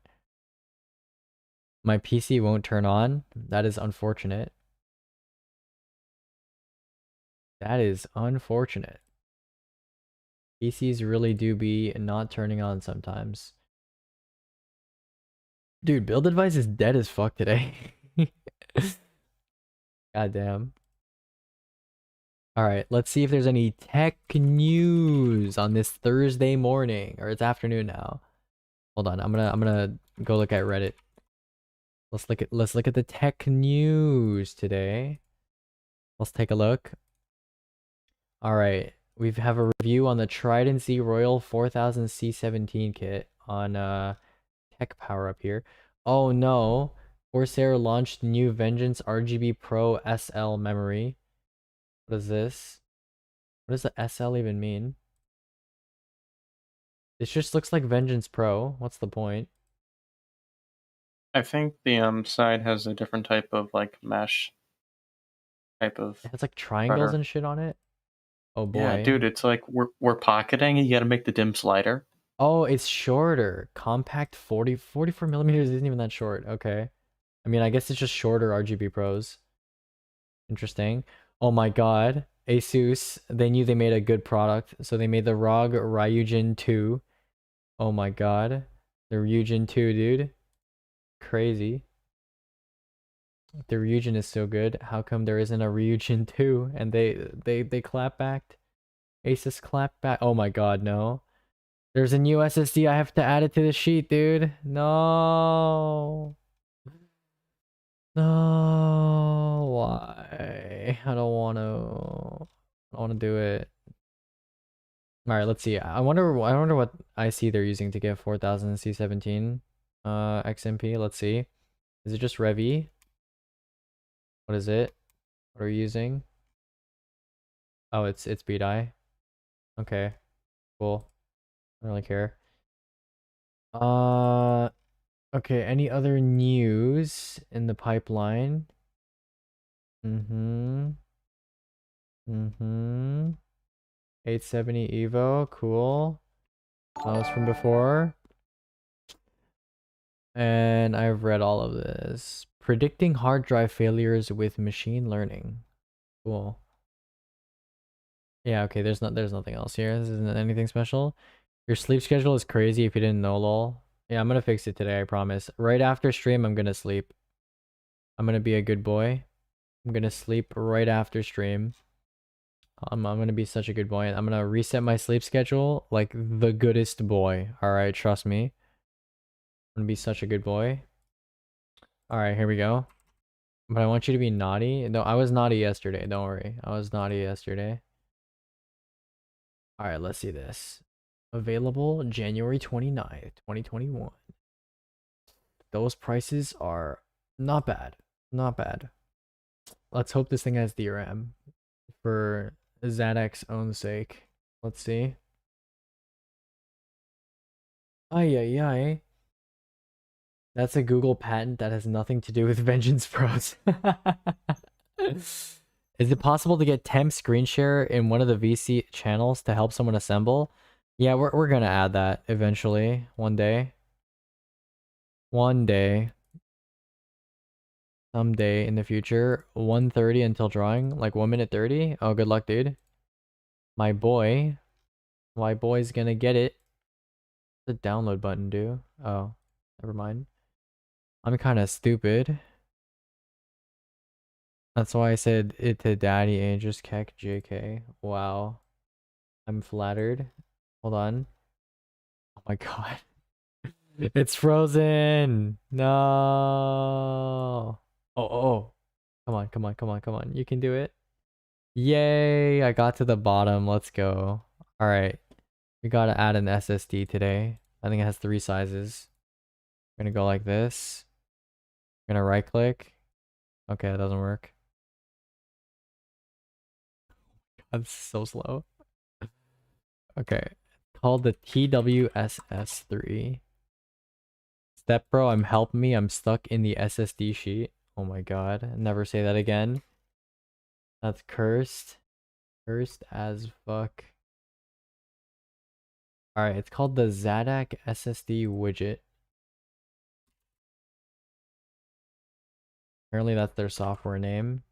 My PC won't turn on. That is unfortunate. That is unfortunate. PCs really do be not turning on sometimes. Dude, build advice is dead as fuck today. Goddamn. Alright, let's see if there's any tech news on this Thursday morning. Or it's afternoon now. Hold on, I'm gonna go look at Reddit. Let's look at the tech news today. Let's take a look. Alright, we have a review on the Trident Z Royal 4000 C17 kit on Tech Power up here. Oh no, Corsair launched new Vengeance RGB Pro SL memory. What is this? What does the SL even mean? This just looks like Vengeance Pro. What's the point? I think the side has a different type of like mesh type of. It has like triangles rudder. and shit on it. Oh boy. Yeah, dude, it's like we're pocketing. You got to make the dim slider. Oh, it's shorter. Compact 44 millimeters isn't even that short. Okay. I mean, I guess it's just shorter RGB Pros. Interesting. Oh my god. Asus, they knew they made a good product. So they made the ROG Ryujin 2. Oh my god. The Ryujin 2, dude. Crazy. The Ryujin is so good. How come there isn't a Ryujin 2? And they clap backed? Asus clapback. Oh my god, no. There's a new SSD. I have to add it to the sheet, dude. No. No. Why? I don't want to. I want to do it. All right, let's see. I wonder what IC they're using to get 4000 C17 XMP. Let's see. Is it just Revi? What is it? What are you using? Oh, it's BDI. Okay. Cool. I don't really care. Okay, any other news in the pipeline? Mm-hmm. 870 Evo, cool. That was from before. And I've read all of this. Predicting hard drive failures with machine learning. Cool. Yeah, okay, there's nothing else here. This isn't anything special. Your sleep schedule is crazy if you didn't know, lol. Yeah, I'm gonna fix it today, I promise. Right after stream, I'm gonna sleep. I'm gonna be a good boy. I'm gonna sleep right after stream. I'm gonna be such a good boy. I'm gonna reset my sleep schedule like the goodest boy. Alright, trust me. I'm gonna be such a good boy. Alright, here we go. But I want you to be naughty. No, I was naughty yesterday. Don't worry. I was naughty yesterday. Alright, let's see this. Available January 29th, 2021. Those prices are not bad. Not bad. Let's hope this thing has DRAM. For Zadak's own sake. Let's see. Ay ay ay. That's a Google patent that has nothing to do with Vengeance Pros. Is it possible to get temp screen share in one of the VC channels to help someone assemble? Yeah, we're gonna add that eventually, one day. One day. Someday in the future. 1:30 until drawing, like 1 minute 30. Oh, good luck, dude. My boy's gonna get it. The download button do. Oh, never mind. I'm kind of stupid. That's why I said it to Daddy Aegis Keck JK. Wow. I'm flattered. Hold on. Oh my god. It's frozen. No. Oh. Come on. You can do it. Yay. I got to the bottom. Let's go. All right. We got to add an SSD today. I think it has 3 sizes. I'm going to go like this. I'm going to right click. Okay, that doesn't work. That's so slow. Okay. Called the TWSS3. Step bro, help me. I'm stuck in the SSD sheet. Oh my god. Never say that again. That's cursed. Cursed as fuck. Alright, it's called the Zadak SSD widget. Apparently that's their software name.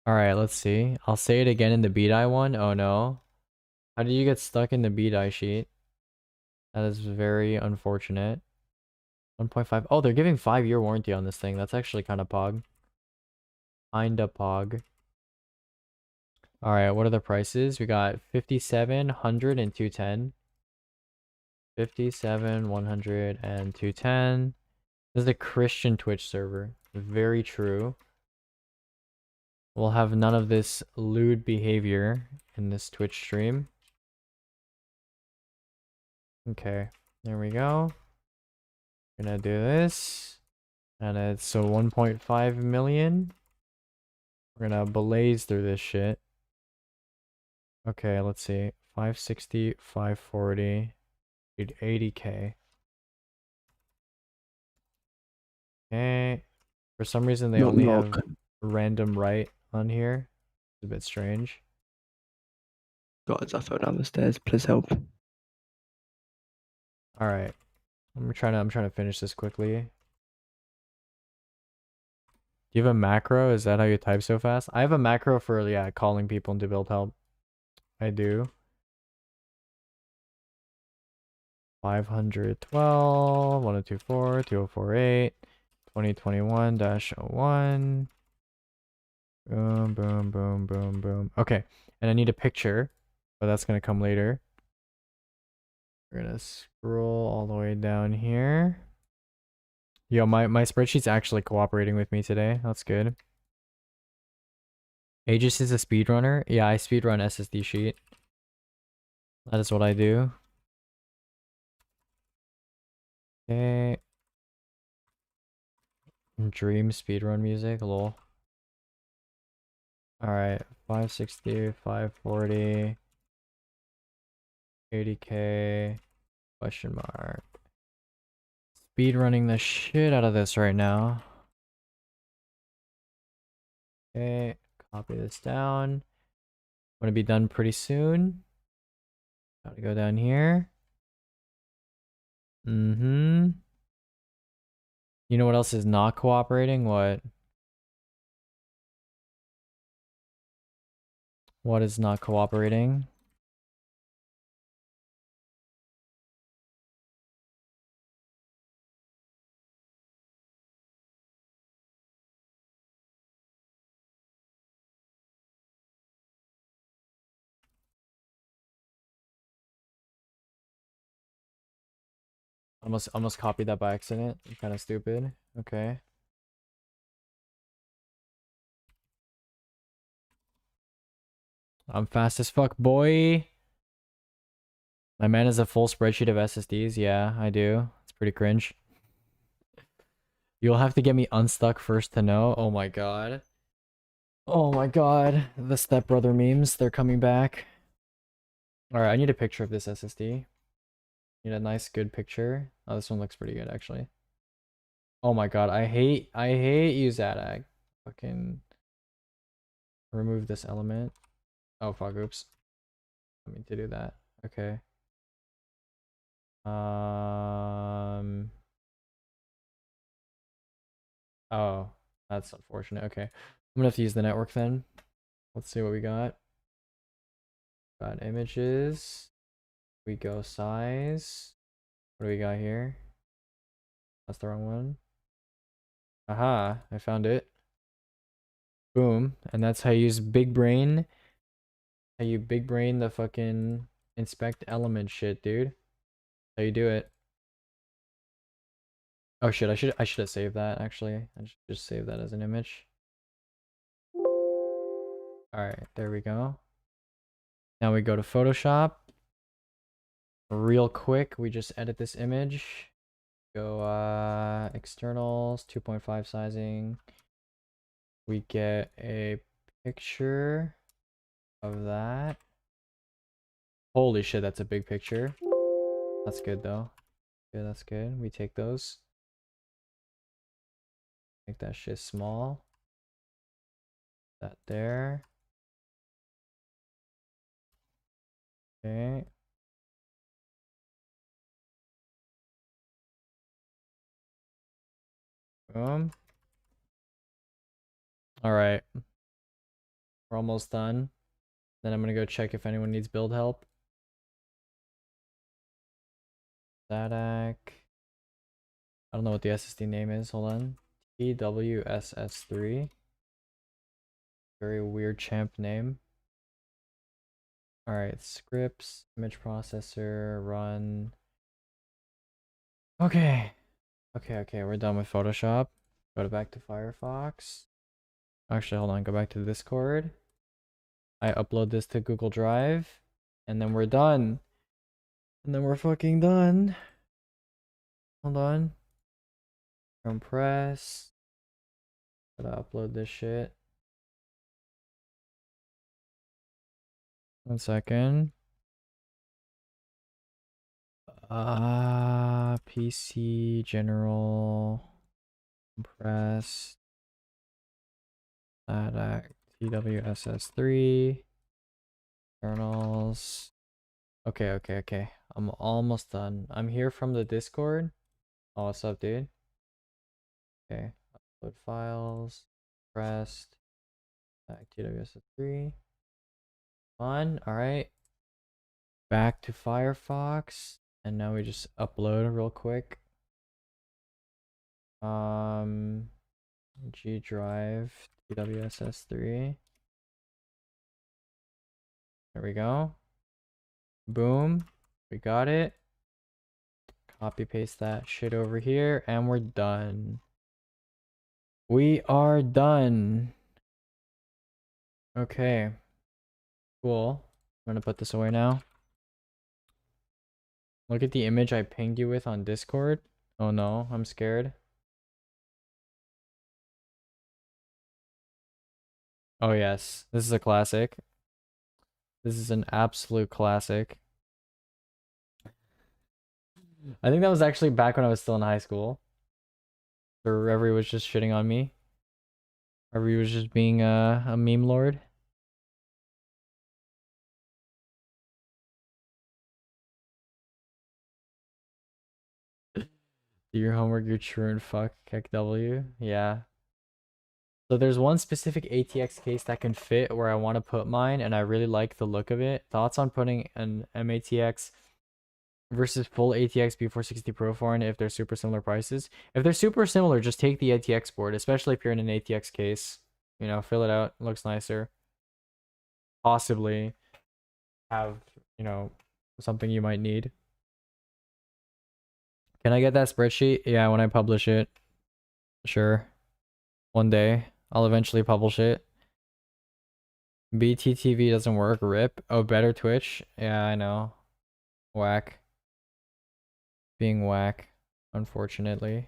Alright, let's see. I'll say it again in the BDI one. Oh no. How did you get stuck in the BDI sheet? That is very unfortunate. 1.5. Oh, they're giving 5-year warranty on this thing. That's actually kind of pog. Kinda pog. Alright, what are the prices? We got 57, 100, and 210. 57, 100, and 210. This is a Christian Twitch server. Very true. We'll have none of this lewd behavior in this Twitch stream. Okay, there we go. Gonna do this. And it's so 1.5 million. We're gonna blaze through this shit. Okay, let's see. 560, 540, 80k. Okay. For some reason they only have random right on here. It's a bit strange. Guys, I fell down the stairs. Please help. Alright. I'm trying to finish this quickly. Do you have a macro? Is that how you type so fast? I have a macro for, yeah, calling people into build help. I do. 512, 1024, 2021-01. Boom, boom, boom, boom, boom. Okay, and I need a picture, but that's gonna come later. We're gonna scroll all the way down here. Yo, my spreadsheet's actually cooperating with me today. That's good. Aegis is a speedrunner. Yeah, I speedrun SSD sheet. That is what I do. Okay. Dream speedrun music, lol. Alright, 560, 540, 80k, question mark. Speedrunning the shit out of this right now. Okay, copy this down. I'm gonna be done pretty soon. Gotta go down here. You know what else is not cooperating? What? What is not cooperating? Almost copied that by accident. Kind of stupid. Okay. I'm fast as fuck, boy. My man has a full spreadsheet of SSDs. Yeah, I do. It's pretty cringe. You'll have to get me unstuck first to know. Oh my god. Oh my god. The stepbrother memes, they're coming back. Alright, I need a picture of this SSD. Need a nice good picture. Oh, this one looks pretty good actually. Oh my god, I hate you, Zadak. Fucking remove this element. Oh fuck, oops. I mean to do that. Okay. Oh, that's unfortunate. Okay. I'm gonna have to use the network then. Let's see what we got. Got images. We go size. What do we got here? That's the wrong one. Aha, I found it. Boom. And that's how you use big brain. How you big brain the fucking inspect element shit, dude. How you do it. Oh shit, I should have saved that actually. I should just save that as an image. Alright, there we go. Now we go to Photoshop. Real quick, we just edit this image. Go externals, 2.5 sizing. We get a picture of that. Holy shit, that's a big picture. That's good though. Yeah, that's good. We take those. Make that shit small. That there. Okay. Boom. Alright. We're almost done. Then I'm gonna go check if anyone needs build help. Zadak. I don't know what the SSD name is. Hold on. TWSS3. Very weird champ name. Alright, scripts, image processor, run. Okay. Okay, we're done with Photoshop. Go back to Firefox. Actually, hold on, go back to Discord. I upload this to Google Drive. And then we're done. And then we're fucking done. Hold on. Compress. Gotta upload this shit. 1 second. PC general compress TWSS3 journals. Okay. I'm almost done. I'm here from the Discord. Oh, what's up, dude? Okay, upload files, pressed, TWSS3. Fun. All right. Back to Firefox, and now we just upload real quick. G Drive TWSS3. There we go. Boom. We got it. Copy paste that shit over here and we're done. We are done. Okay. Cool. I'm gonna put this away now. Look at the image I pinged you with on Discord. Oh no, I'm scared. Oh yes, this is a classic. This is an absolute classic. I think that was actually back when I was still in high school. Or Reverie was just shitting on me. Reverie was just being a meme lord. Do your homework, you're true and fuck, Keck W. Yeah. So there's one specific ATX case that can fit where I want to put mine, and I really like the look of it. Thoughts on putting an MATX versus full ATX B460 Pro foreign if they're super similar prices? If they're super similar, just take the ATX board, especially if you're in an ATX case. You know, fill it out, looks nicer. Possibly have, you know, something you might need. Can I get that spreadsheet? Yeah, when I publish it. Sure. One day. I'll eventually publish it. BTTV doesn't work. RIP. Oh, better Twitch? Yeah, I know. Whack. Being whack, unfortunately.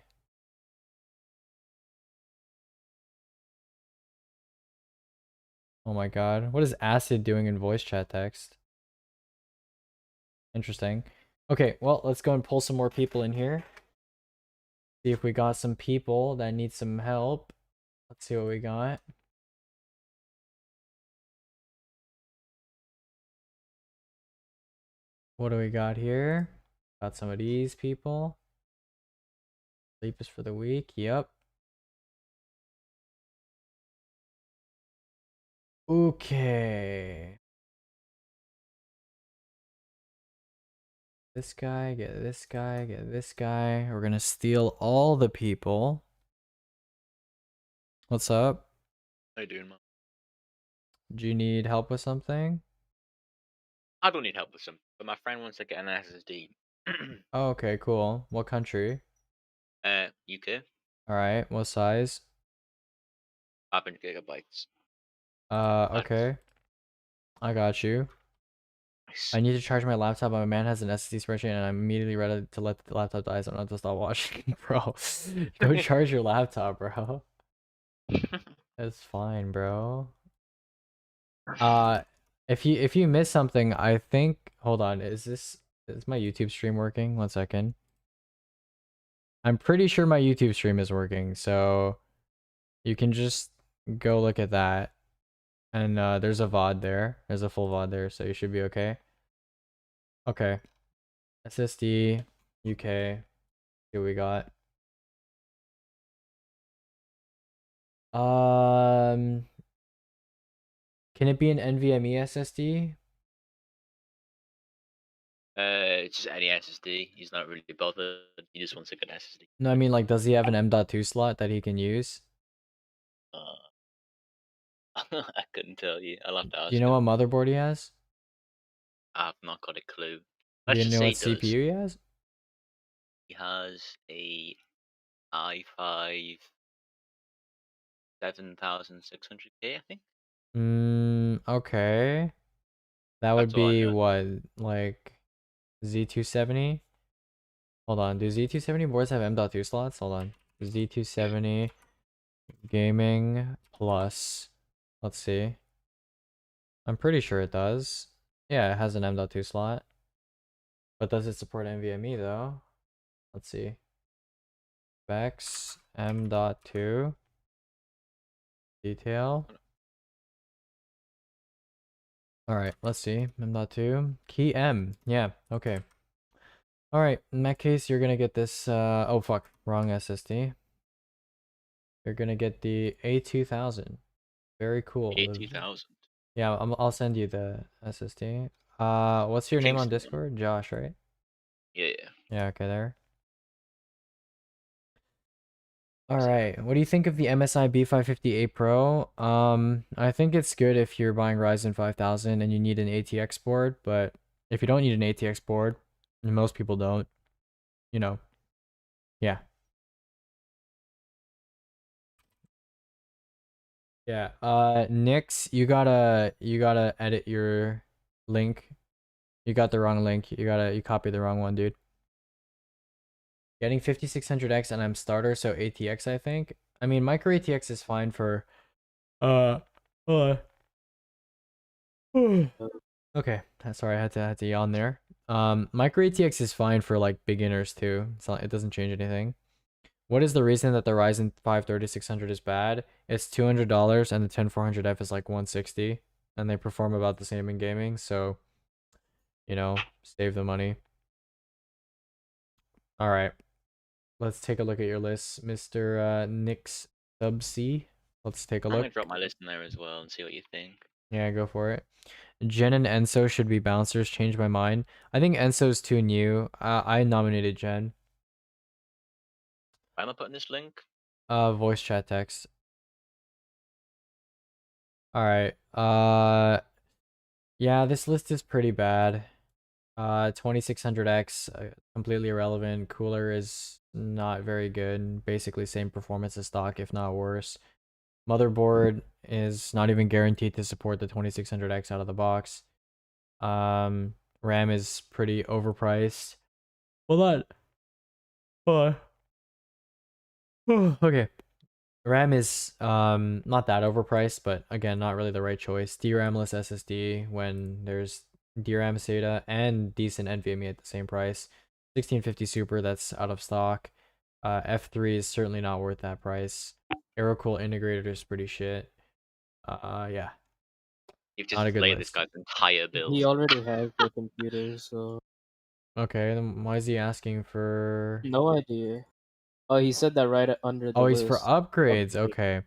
Oh my god. What is Acid doing in voice chat text? Interesting. Okay, well, let's go and pull some more people in here. See if we got some people that need some help. Let's see what we got. What do we got here? Got some of these people. Sleep is for the week. Yep. Okay. This guy, get this guy, get this guy. We're gonna steal all the people. What's up? How you doing, man? Do you need help with something? I don't need help with some, but my friend wants to get an SSD. Oh, okay, cool. What country? UK, Alright, what size? 500 gigabytes. Okay. I got you. Nice. I need to charge my laptop, but my man has an SSD spreadsheet and I'm immediately ready to let the laptop die, so I don't have to stop watching. Bro, go charge your laptop, bro. It's fine, bro. If you miss something, I think, hold on, is my YouTube stream working? 1 second. I'm pretty sure my YouTube stream is working, so you can just go look at that. And there's a VOD there. There's a full VOD there, so you should be okay. Okay. SSD, UK. See what we got. Can it be an NVMe SSD? It's just any SSD. He's not really bothered. He just wants a good SSD. No, I mean, like, does he have an M.2 slot that he can use? I couldn't tell you. I'll have to ask. Do you know what motherboard he has? I've not got a clue. Do Let's you just know say what he does. CPU he has? He has a i5 7600K, I think. Okay. That would That's all I be know. what, like Z270? Hold on, do Z270 boards have M.2 slots? Hold on. Z270 gaming plus. Let's see. I'm pretty sure it does. Yeah, it has an M.2 slot. But does it support NVMe though? Let's see. Specs M.2 detail. Alright, let's see. M.2 key M. Yeah, okay. Alright, in that case you're gonna get this oh fuck, wrong SSD. You're gonna get the A2000. Very cool. A2000. Yeah, I'll send you the SSD. What's your name on Discord? Josh, right? Yeah. Yeah, okay, there. All right, what do you think of the MSI B550A Pro? I think it's good if you're buying Ryzen 5000 and you need an ATX board, but if you don't need an ATX board, and most people don't, you know, yeah. Yeah, Nix, you gotta edit your link. You got the wrong link. You copied the wrong one, dude. Getting 5600X and I'm starter, so ATX I think. I mean, micro ATX is fine for okay, sorry, I had to yawn there. Micro ATX is fine for like beginners too. It doesn't change anything. What is the reason that the Ryzen 5 3600 is bad? It's $200 and the 10400F is like 160 and they perform about the same in gaming, so you know, save the money. All right. Let's take a look at your list, Mr. Nix Subsea. Let's take a I'm look. gonna drop my list in there as well and see what you think. Yeah, go for it. Jen and Enso should be bouncers. Change my mind. I think Enso's too new. I nominated Jen. Why am I putting this link? Voice chat text. All right. Yeah, this list is pretty bad. 2600X, completely irrelevant. Cooler is not very good. Basically same performance as stock, if not worse. Motherboard is not even guaranteed to support the 2600X out of the box. RAM is pretty overpriced. Hold on. Okay. RAM is not that overpriced, but again, not really the right choice. DRAM-less SSD when there's DRAM SATA and decent NVMe at the same price. 1650 Super, that's out of stock. F3 is certainly not worth that price. Aerocool integrator is pretty shit. Yeah. You've Not a just good laid this list. guy's entire build. He already has the computer, so Okay, then why is he asking for... no idea. Oh, he said that right under the Oh, list. he's for upgrades. Okay.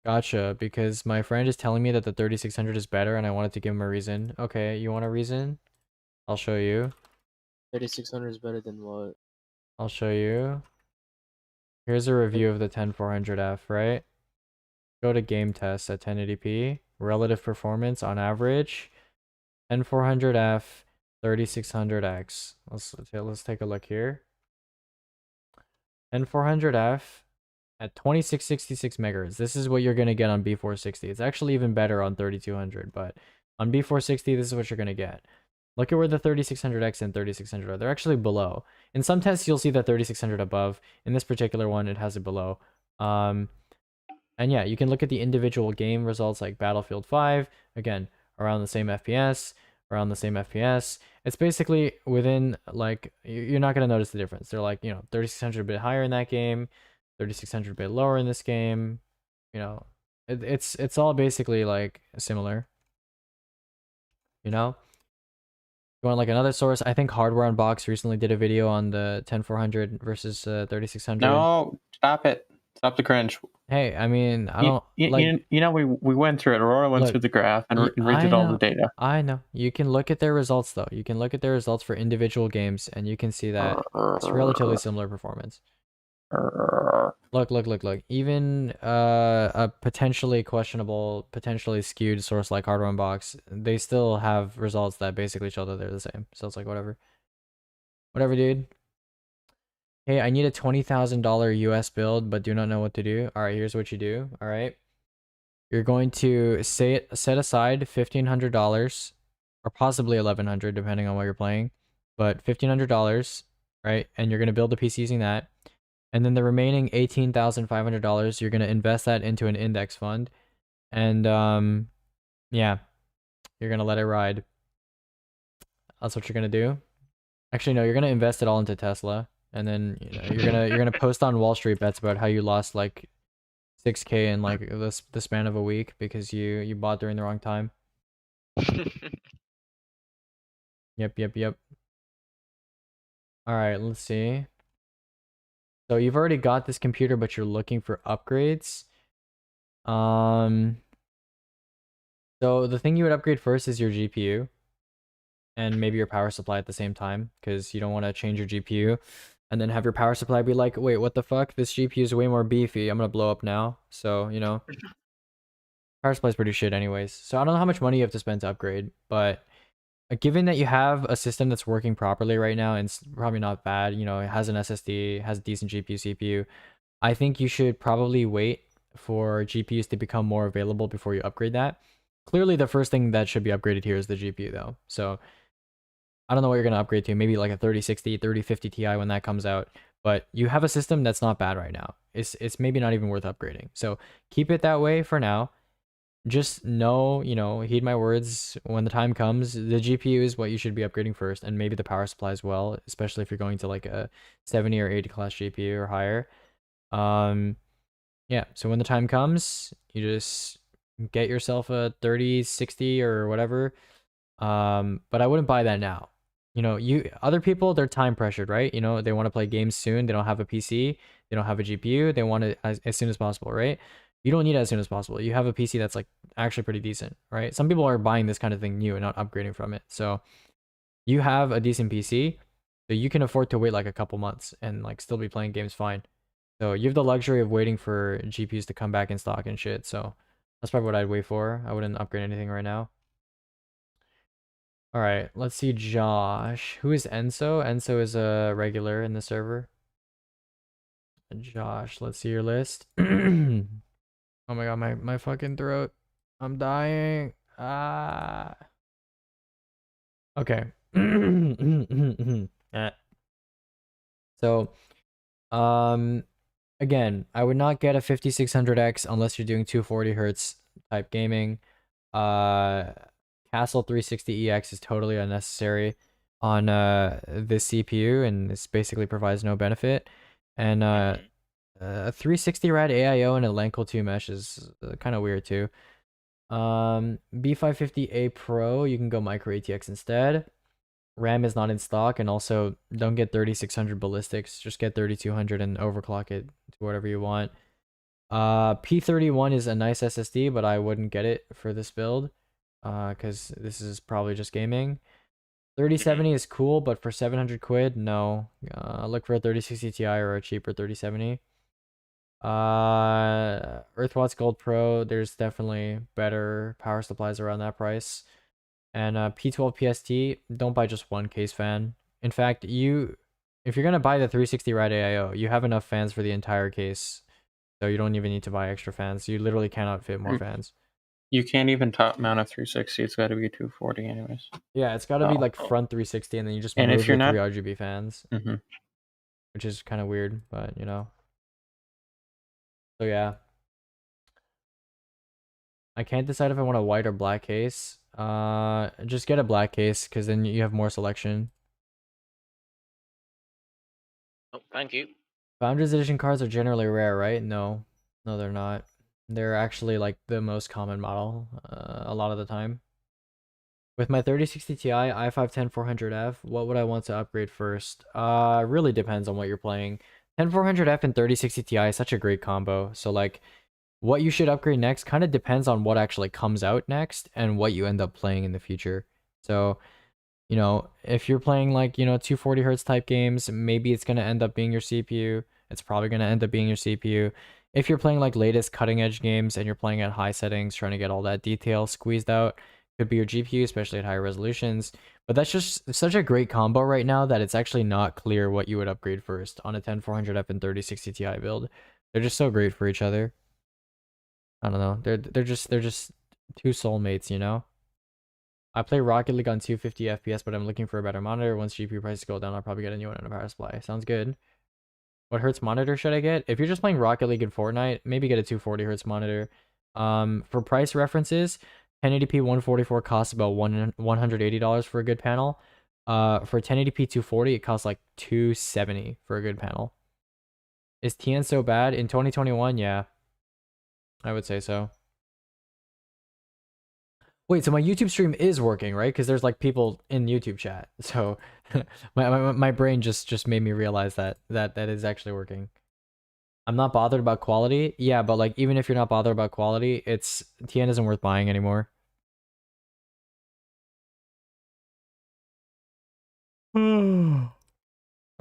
Gotcha, because my friend is telling me that the 3600 is better and I wanted to give him a reason. Okay, you want a reason? I'll show you. 3600 is better than what? I'll show you. Here's a review of the 10400F, right? Go to game tests at 1080p. Relative performance on average. 10400F, 3600X. Let's take a look here. 10400F at 2666 megahertz. This is what you're going to get on B460. It's actually even better on 3200, but on B460, this is what you're going to get. Look at where the 3600X and 3600 are. They're actually below. In some tests, you'll see the 3600 above. In this particular one, it has it below. And yeah, you can look at the individual game results like Battlefield 5. Again, around the same FPS, around the same FPS. It's basically within, like, you're not going to notice the difference. They're like, you know, 3600 a bit higher in that game, 3600 a bit lower in this game. You know, it's all basically like similar. You know? You want like another source? I think Hardware Unbox recently did a video on the 10400 versus 3600. No, stop it. Stop the cringe. Hey, I mean, I don't like. You know, we went through it. Aurora went Look, through the graph and I redid all know, the data. I know. You can look at their results though. You can look at their results for individual games, and you can see that it's relatively similar performance. Look. Even a potentially questionable, potentially skewed source like Hardware Unbox, they still have results that basically show that they're the same. So it's like whatever. Whatever, dude. Hey, I need a $20,000 US build, but do not know what to do. All right, here's what you do. All right. You're going to set aside $1,500 or possibly $1,100 depending on what you're playing, but $1,500, right? And you're going to build a PC using that. And then the remaining $18,500, you're going to invest that into an index fund. And yeah, you're going to let it ride. That's what you're going to do. Actually, no, you're going to invest it all into Tesla. And then you're gonna post on Wall Street Bets about how you lost like 6K in like the span of a week because you bought during the wrong time. Yep. All right, let's see. So you've already got this computer, but you're looking for upgrades. So the thing you would upgrade first is your GPU, and maybe your power supply at the same time because you don't want to change your GPU and then have your power supply be like, wait, what the fuck? This GPU is way more beefy. I'm gonna blow up now. So, you know, power supply is pretty shit anyways. So I don't know how much money you have to spend to upgrade, but given that you have a system that's working properly right now and it's probably not bad, you know, it has an SSD, has a decent GPU, CPU, I think you should probably wait for GPUs to become more available before you upgrade that. Clearly, the first thing that should be upgraded here is the GPU though. So I don't know what you're going to upgrade to, maybe like a 3060, 3050 Ti when that comes out, but you have a system that's not bad right now. It's maybe not even worth upgrading. So keep it that way for now. Just know, you know, heed my words, when the time comes, the GPU is what you should be upgrading first, and maybe the power supply as well, especially if you're going to like a 70 or 80 class GPU or higher. Yeah, so when the time comes, you just get yourself a 3060 or whatever. But I wouldn't buy that now. You know, other people, they're time pressured, right? You know, they want to play games soon. They don't have a PC. They don't have a GPU. They want it as soon as possible, right? You don't need it as soon as possible. You have a PC that's like actually pretty decent, right? Some people are buying this kind of thing new and not upgrading from it. So you have a decent PC, so you can afford to wait like a couple months and like still be playing games fine. So you have the luxury of waiting for GPUs to come back in stock and shit. So that's probably what I'd wait for. I wouldn't upgrade anything right now. All right, let's see Josh. Who is Enso? Enso is a regular in the server. Josh, let's see your list. Oh my god, my fucking throat. I'm dying. Ah. Okay. So, again, I would not get a 5600X unless you're doing 240 hertz type gaming. Castle 360EX is totally unnecessary on this CPU, and this basically provides no benefit. And a 360 rad AIO and a Lenkel 2 mesh is kind of weird too. B550A Pro, you can go micro ATX instead. RAM is not in stock, and also don't get 3600 ballistics, just get 3200 and overclock it to whatever you want. P31 is a nice SSD, but I wouldn't get it for this build because this is probably just gaming. 3070 is cool, but for 700 quid, no. Look for a 3060 Ti or a cheaper 3070. Earthwatts Gold Pro, there's definitely better power supplies around that price. And P12 PST, don't buy just one case fan. In fact, if you're gonna buy the 360 rad AIO, you have enough fans for the entire case, so you don't even need to buy extra fans. You literally cannot fit more fans. You can't even top mount a 360. It's got to be 240 anyways. Yeah, it's got to be like front 360, and then you just And move if you're the not 3 RGB fans, which is kind of weird, but you know. So yeah, I can't decide if I want a white or black case. Just get a black case because then you have more selection. Oh, thank you. Founders Edition cards are generally rare, right? No, they're not. They're actually like the most common model a lot of the time. With my 3060 Ti i5 10400F, what would I want to upgrade first? Really depends on what you're playing. 10400F and 3060 Ti is such a great combo. So like, what you should upgrade next kind of depends on what actually comes out next and what you end up playing in the future. So, you know, if you're playing like, you know, 240 hertz type games, maybe it's going to end up being your CPU. It's probably going to end up being your CPU. If you're playing like latest cutting edge games and you're playing at high settings, trying to get all that detail squeezed out, could be your GPU, especially at higher resolutions. But that's just such a great combo right now that it's actually not clear what you would upgrade first on a 10400F and 3060 Ti build. They're just so great for each other. I don't know. They're just two soulmates, you know. I play Rocket League on 250 FPS, but I'm looking for a better monitor. Once GPU prices go down, I'll probably get a new one and a power supply. Sounds good. What hertz monitor should I get? If you're just playing Rocket League and Fortnite, maybe get a 240 hertz monitor. For price references, 1080p 144 costs about $180 for a good panel. For 1080p 240, it costs like $270 for a good panel. Is TN so bad? In 2021, yeah. I would say so. Wait, so my YouTube stream is working, right? Because there's like people in YouTube chat. So my brain just made me realize that is actually working. I'm not bothered about quality. Yeah, but like even if you're not bothered about quality, TN isn't worth buying anymore.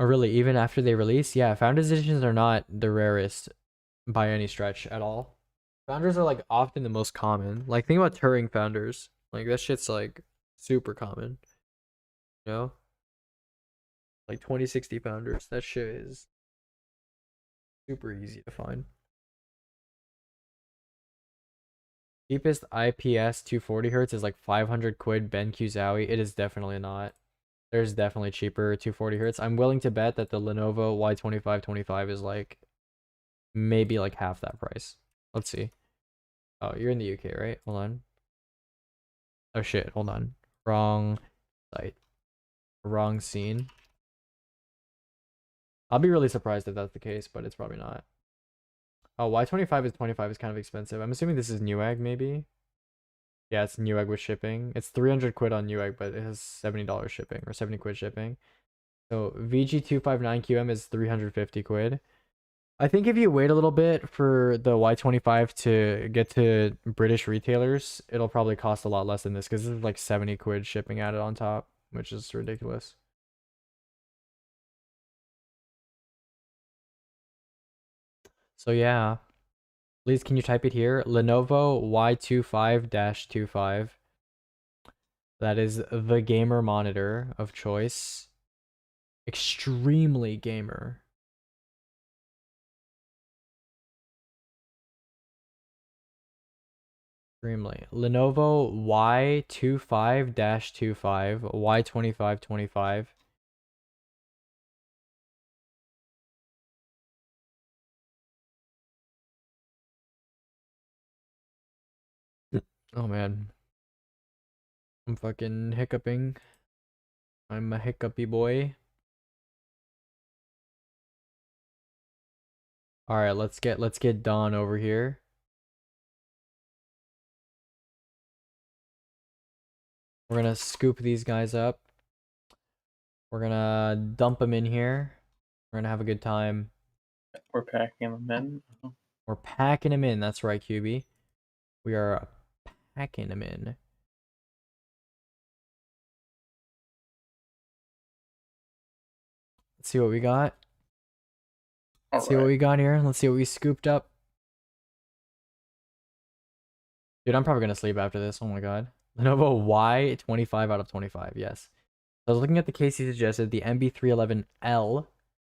Or really, even after they release, yeah, Founders editions are not the rarest by any stretch at all. Founders are like often the most common. Like think about Turing Founders. Like that shit's like super common. You know? Like 2060 Founders. That shit is super easy to find. Cheapest IPS 240 Hz is like 500 quid BenQ Zowie. It is definitely not. There's definitely cheaper 240 Hz. I'm willing to bet that the Lenovo Y2525 is like maybe like half that price. Let's see. Oh, you're in the UK, right? Hold on. Oh shit, hold on. Wrong site. Wrong scene. I'll be really surprised if that's the case, but it's probably not. Oh, Y25 is 25 is kind of expensive. I'm assuming this is Newegg, maybe? Yeah, it's Newegg with shipping. It's 300 quid on Newegg, but it has $70 shipping, or 70 quid shipping. So VG259QM is 350 quid. I think if you wait a little bit for the Y25 to get to British retailers, it'll probably cost a lot less than this, because this is like 70 quid shipping added on top, which is ridiculous. So yeah, please can you type it here? Lenovo Y25-25. That is the gamer monitor of choice. Extremely gamer. Extremely. Lenovo Y25-25, Y25-25. Oh man. I'm fucking hiccuping. I'm a hiccupy boy. Alright, let's get Don over here. We're gonna scoop these guys up. We're gonna dump them in here. We're gonna have a good time. We're packing them in. We're packing them in. That's right, QB. We are packing them in. Let's see what we got. Let's see what we got here. Let's see what we scooped up. Dude, I'm probably gonna sleep after this. Oh my god. Lenovo Y25 out of 25. Yes. I was looking at the case he suggested, the MB311L,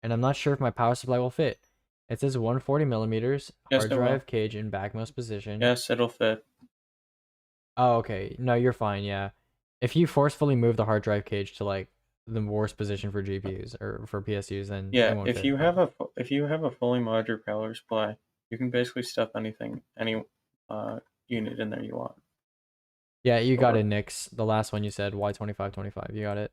and I'm not sure if my power supply will fit. It says 140 millimeters, Yes, hard it will. drive cage in backmost position. Yes, it'll fit. Oh, okay. No, you're fine. Yeah. If you forcefully move the hard drive cage to like the worst position for GPUs or for PSUs, then it Yeah, won't if fit. you have a fully modular power supply, you can basically stuff any unit in there you want. Yeah, you got it, Nix. The last one you said, Y2525. You got it.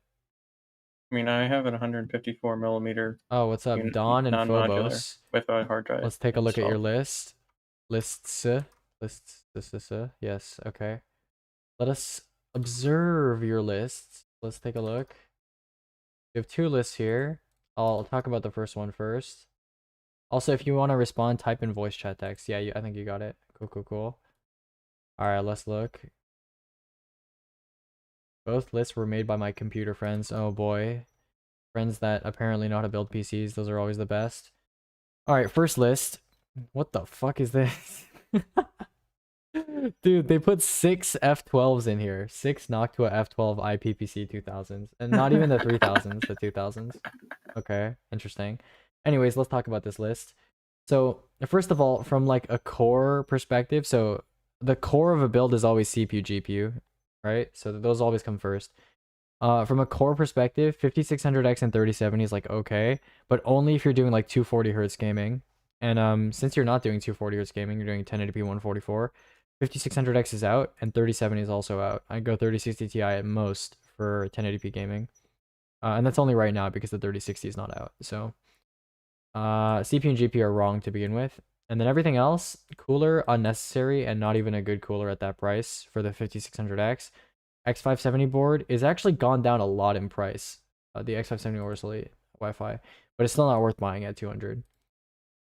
I mean, I have an 154 millimeter. Oh, what's up, Don and non-modular Phobos? with a hard drive. Let's take a look at your installed. list. Lists. Yes, okay. Let us observe your lists. Let's take a look. We have two lists here. I'll talk about the first one first. Also, if you want to respond, type in voice chat text. Yeah, I think you got it. Cool. Alright, let's look. Both lists were made by my computer friends. Oh boy. Friends that apparently know how to build PCs. Those are always the best. Alright, first list. What the fuck is this? Dude, they put 6 F12s in here. 6 Noctua F12 IPPC 2000s. And not even the 3000s, the 2000s. Okay, interesting. Anyways, let's talk about this list. So, first of all, from like a core perspective, so the core of a build is always CPU, GPU, right? So those always come first. From a core perspective, 5600X and 3070 is like okay, but only if you're doing like 240 Hz gaming. And since you're not doing 240 Hz gaming, you're doing 1080p 144. 5600X is out and 3070 is also out. I go 3060 Ti at most for 1080p gaming. And that's only right now because the 3060 is not out. So CPU and GPU are wrong to begin with. And then everything else, cooler, unnecessary, and not even a good cooler at that price for the 5600X. X570 board is actually gone down a lot in price. The X570 Aorus Elite Wi-Fi, but it's still not worth buying at 200.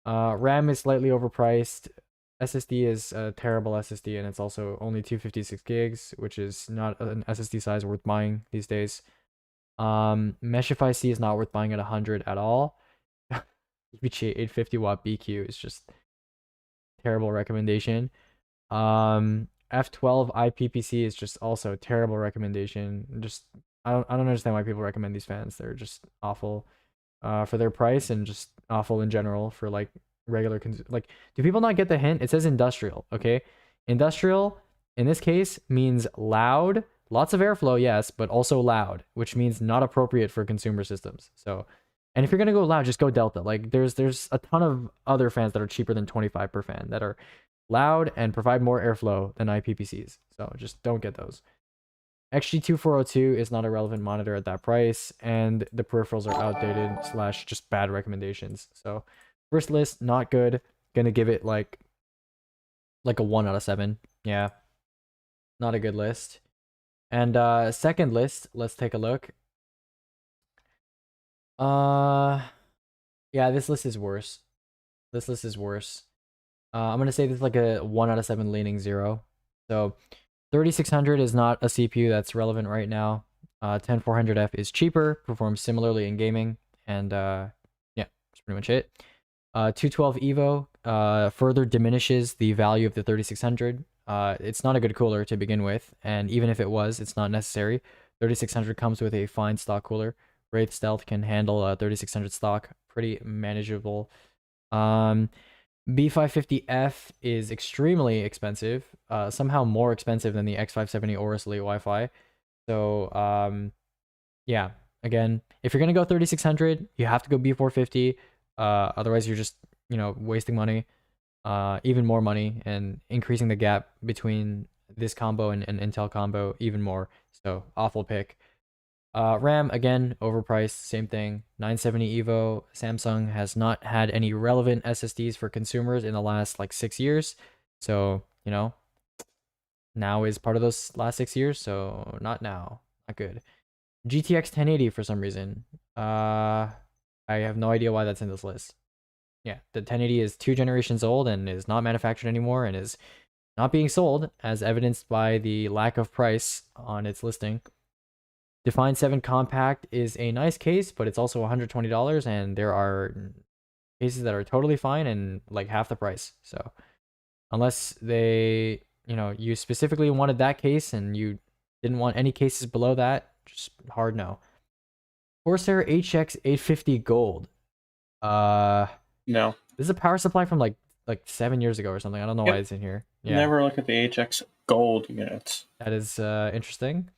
RAM is slightly overpriced. SSD is a terrible SSD, and it's also only 256 gigs, which is not an SSD size worth buying these days. Meshify C is not worth buying at 100 at all. EVGA 850 watt BQ is just terrible recommendation. F12 IPPC is just also a terrible recommendation. Just I don't understand why people recommend these fans. They're just awful for their price and just awful in general for like regular like, do people not get the hint? It says industrial, okay? Industrial in this case means loud, lots of airflow, yes, but also loud, which means not appropriate for consumer systems. So, and if you're gonna go loud, just go Delta. Like there's a ton of other fans that are cheaper than 25 per fan that are loud and provide more airflow than IPPCs. So just don't get those. XG2402 is not a relevant monitor at that price, and the peripherals are outdated / just bad recommendations. So first list, not good. Gonna give it like a 1 out of 7. Yeah, not a good list. And second list, let's take a look. Yeah, this list is worse. This list is worse. I'm gonna say this is like a 1 out of 7 leaning 0. So 3600 is not a CPU that's relevant right now. 10400F is cheaper, performs similarly in gaming, and yeah, that's pretty much it. 212 Evo further diminishes the value of the 3600. It's not a good cooler to begin with, and even if it was, it's not necessary. 3600 comes with a fine stock cooler. Wraith Stealth can handle 3600 stock, pretty manageable. B550F is extremely expensive, somehow more expensive than the X570 Aorus Elite Wi-Fi. So yeah, again, if you're gonna go 3600, you have to go B450. Otherwise you're just, you know, wasting money, even more money, and increasing the gap between this combo and Intel combo even more. So awful pick. RAM, again, overpriced, same thing. 970 Evo. Samsung has not had any relevant SSDs for consumers in the last like 6 years. So, you know, now is part of those last 6 years. So not now, not good. GTX 1080 for some reason. I have no idea why that's in this list. Yeah, the 1080 is 2 generations old and is not manufactured anymore and is not being sold, as evidenced by the lack of price on its listing. Define 7 Compact is a nice case, but it's also $120, and there are cases that are totally fine and like half the price. So unless they, you know, you specifically wanted that case and you didn't want any cases below that, just hard no. Corsair HX 850 Gold. No. This is a power supply from like 7 years ago or something. I don't know why it's in here. Yeah. Never look at the HX Gold units. That is interesting.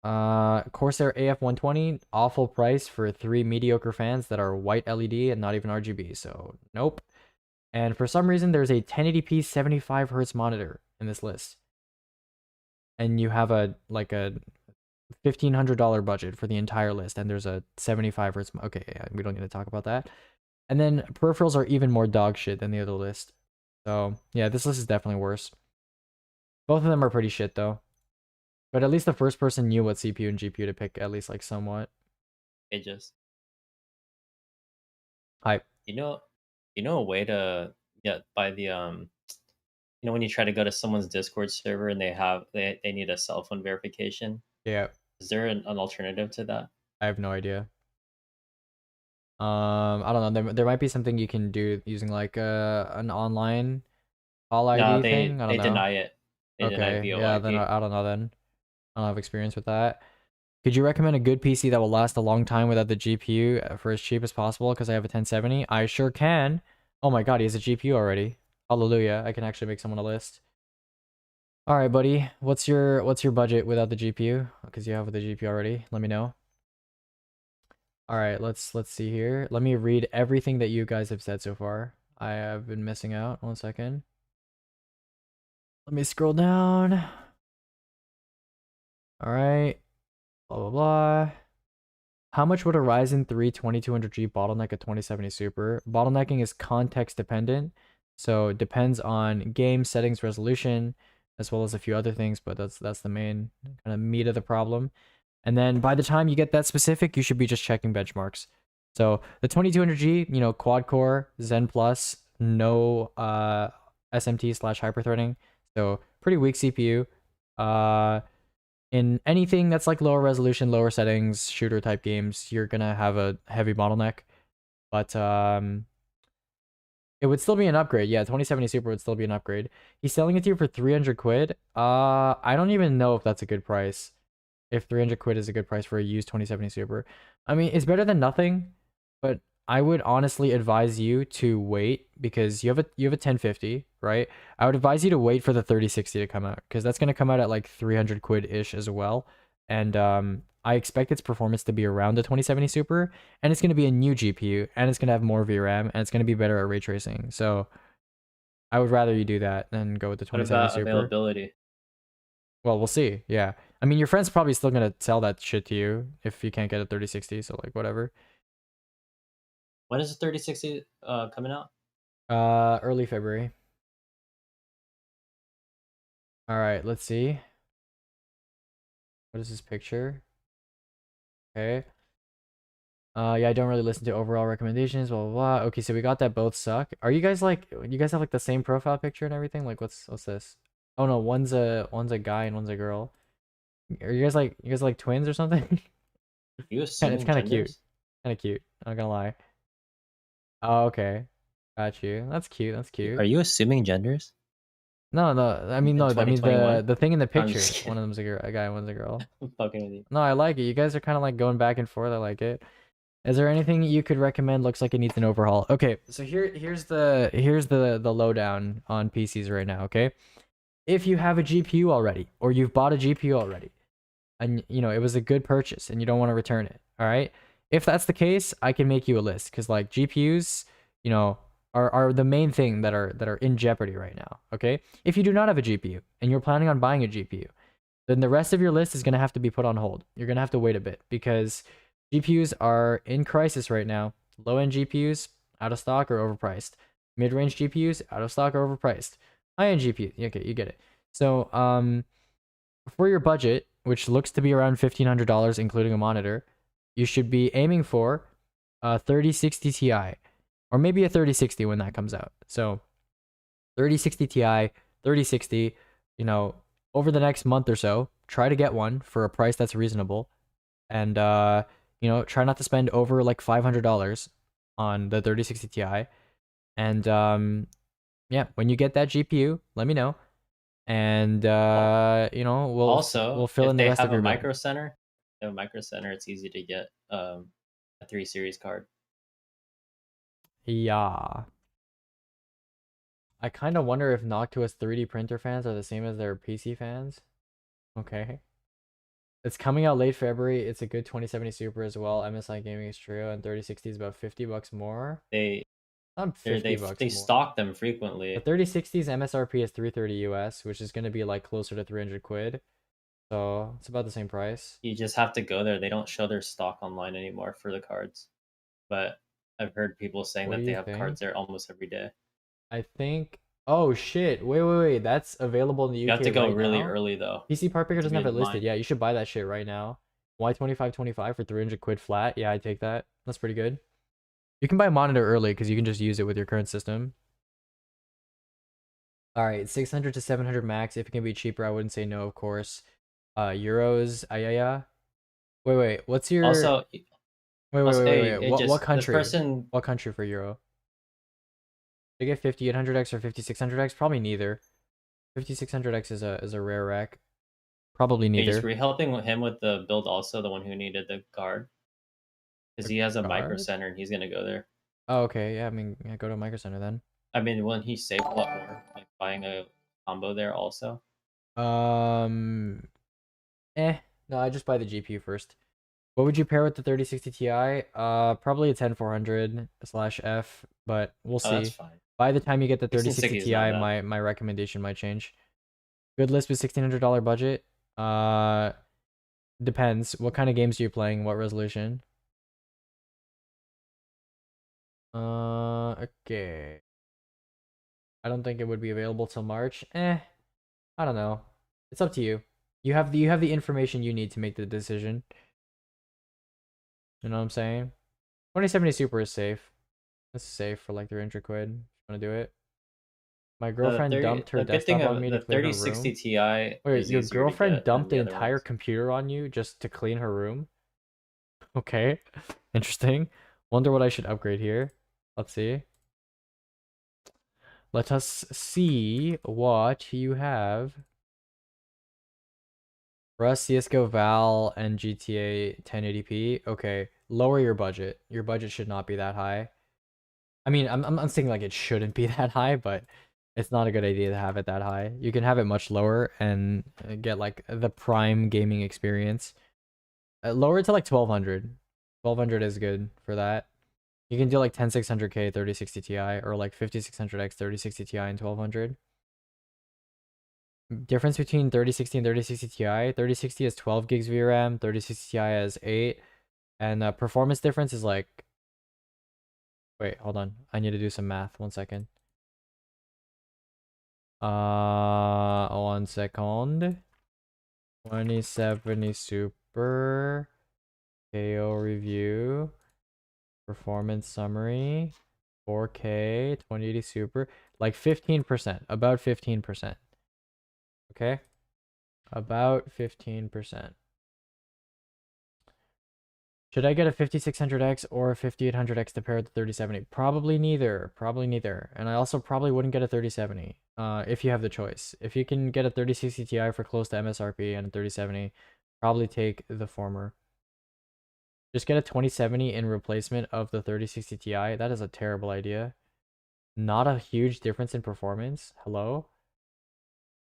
Corsair AF120, awful price for 3 mediocre fans that are white LED and not even RGB, so nope. And for some reason there's a 1080p 75Hz monitor in this list, and you have a $1,500 budget for the entire list, and there's a 75Hz. Okay, yeah, we don't need to talk about that. And then peripherals are even more dog shit than the other list. So yeah, this list is definitely worse. Both of them are pretty shit though. But at least the first person knew what CPU and GPU to pick, at least like somewhat. It just. Hype. You know a way to by the when you try to go to someone's Discord server and they need a cell phone verification. Yeah. Is there an alternative to that? I have no idea. I don't know. There might be something you can do using like an online call ID thing. I don't know. They deny it. They deny Okay. VoIP. Yeah. Then I don't know. Then I don't have experience with that. Could you recommend a good PC that will last a long time without the GPU for as cheap as possible? Because I have a 1070. I sure can. Oh my god, he has a GPU already. Hallelujah! I can actually make someone a list. All right, buddy. What's your budget without the GPU? Because you have the GPU already. Let me know. All right, let's see here. Let me read everything that you guys have said so far. I have been missing out. 1 second. Let me scroll down. All right. Blah blah blah. How much would a Ryzen 3 2200G bottleneck a 2070 Super? Bottlenecking is context dependent, so it depends on game settings, resolution, as well as a few other things, but that's the main kind of meat of the problem. And then by the time you get that specific, you should be just checking benchmarks. So the 2200G, quad core, Zen Plus, no SMT / hyperthreading, so pretty weak CPU. in anything that's like lower resolution, lower settings, shooter type games, you're gonna have a heavy bottleneck. But it would still be an upgrade. Yeah, 2070 Super would still be an upgrade. He's selling it to you for 300 quid. I don't even know if that's a good price. If 300 quid is a good price for a used 2070 Super. I mean, it's better than nothing, but I would honestly advise you to wait because you have a 1050, right? I would advise you to wait for the 3060 to come out because that's going to come out at like 300 quid ish as well. And I expect its performance to be around the 2070 Super, and it's going to be a new GPU, and it's going to have more VRAM, and it's going to be better at ray tracing. So I would rather you do that than go with the What 2070 about Super. availability? Well, we'll see. Yeah. I mean, your friend's probably still going to sell that shit to you if you can't get a 3060, so like whatever. When is the 3060 coming out? Early February. All right, let's see. What is this picture? Okay. Yeah, I don't really listen to overall recommendations, blah, blah, blah. Okay, so we got that both suck. Are you guys like, you guys have like the same profile picture and everything? Like, what's this? Oh no, one's a guy and one's a girl. Are you guys like twins or something? You It's assuming kind of cute. genders? Kind of cute. I'm not gonna lie. Oh, okay. Got you. That's cute. That's cute. Are you assuming genders? No, no. I mean, In no. I mean, 2021? the thing in the I'm picture. just One of them's a guy, one's a girl. I'm fucking with you. No, I like it. You guys are kind of like going back and forth. I like it. Is there anything you could recommend? Looks like it needs an overhaul. Okay, so here's the lowdown on PCs right now. Okay, if you have a GPU already, or you've bought a GPU already, and you know it was a good purchase, and you don't want to return it. All right. If that's the case, I can make you a list because like GPUs, you know, are the main thing that are in jeopardy right now. Okay. If you do not have a GPU and you're planning on buying a GPU, then the rest of your list is gonna have to be put on hold. You're gonna have to wait a bit because GPUs are in crisis right now. Low-end GPUs out of stock or overpriced. Mid-range GPUs out of stock or overpriced. High-end GPUs, okay, you get it. So for your budget, which looks to be around $1,500 including a monitor, you should be aiming for a 3060 Ti or maybe a 3060 when that comes out. So 3060 Ti, 3060, you know, over the next month or so, try to get one for a price that's reasonable. And you know, try not to spend over like $500 on the 3060 Ti. And yeah, when you get that GPU, let me know. And you know, we'll fill in the rest of your bill. Micro Center. They have a Micro Center. It's easy to get a 3 series card. Yeah. I kind of wonder if Noctua's 3D printer fans are the same as their PC fans. Okay. It's coming out late February. It's a good 2070 Super as well. MSI Gaming is Trio, and 3060 is about $50 more. Not $50 more. They stock them frequently. The 3060's MSRP is $330 US, which is going to be like closer to 300 quid. So it's about the same price. You just have to go there. They don't show their stock online anymore for the cards. But I've heard people saying What that do they you have think? cards there almost every day. I think. Oh shit! Wait! That's available in the UK. You have to go right really now? early though. PC Part Picker to doesn't have be it in listed. line. Yeah, you should buy that shit right now. Y2525 for 300 quid flat. Yeah, I'd take that. That's pretty good. You can buy a monitor early because you can just use it with your current system. All right, 600 to 700 max. If it can be cheaper, I wouldn't say no, of course. Euros. Yeah. Wait. What's your? Also, Wait. What country? person- What country for euro? Did you get 5800X or 5600X? Probably neither. 5600X is a rare rack. Probably neither. Were you helping him with the build also, the one who needed the card? Because he has a Micro card? Center and he's gonna go there. Oh, okay. Yeah, I mean, yeah, go to Micro Center then. I mean, when he saved a lot more, like buying a combo there also. No, I just buy the GPU first. What would you pair with the 3060 Ti? Probably a 10400/F, but we'll see. Oh, that's fine. By the time you get the 1660 3060 is Ti, not bad. my recommendation might change. Good list with $1,600 budget. Depends. What kind of games are you playing? What resolution? Okay. I don't think it would be available till March. I don't know. It's up to you. You have the information you need to make the decision. You know what I'm saying? 2070 Super is safe. It's safe for like 300 quid. Want to do it? My girlfriend dumped her the good thing desktop on of me the to clean her 3060 room. Ti Wait, is your easier to girlfriend get than dumped the the other entire ones. computer on you just to clean her room? Okay, interesting. Wonder what I should upgrade here. Let's see. Let us see what you have. Rust, CSGO, Val, and GTA 1080p. Okay, lower your budget. Your budget should not be that high. I mean, I'm saying like it shouldn't be that high, but it's not a good idea to have it that high. You can have it much lower and get like the prime gaming experience. Lower it to like 1200. 1200 is good for that. You can do like 10600K 3060 Ti or like 5600X 3060 Ti and 1200. Difference between 3060 and 3060 Ti. 3060 has 12 gigs VRAM, 3060 Ti has 8. And performance difference is like... Wait, hold on. I need to do some math. 1 second. 1 second. 2070 Super. KO review. Performance summary. 4K. 2080 Super. Like 15%. About 15%. Okay? About 15%. Should I get a 5600X or a 5800X to pair with the 3070? Probably neither. Probably neither. And I also probably wouldn't get a 3070 if you have the choice. If you can get a 3060 Ti for close to MSRP and a 3070, probably take the former. Just get a 2070 in replacement of the 3060 Ti. That is a terrible idea. Not a huge difference in performance. Hello?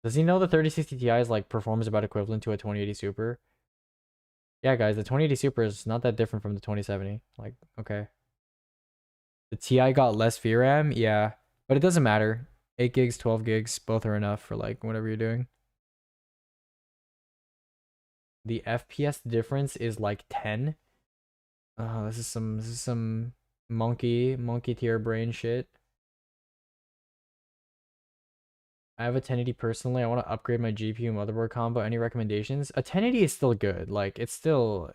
Does he know the 3060 Ti is like performs about equivalent to a 2080 Super? Yeah, guys, the 2080 Super is not that different from the 2070. Like, okay. The Ti got less VRAM, yeah. But it doesn't matter. 8 gigs, 12 gigs, both are enough for like whatever you're doing. The FPS difference is like 10. This is some monkey tier brain shit. I have a 1080 personally. I want to upgrade my GPU motherboard combo. Any recommendations? A 1080 is still good. Like it's still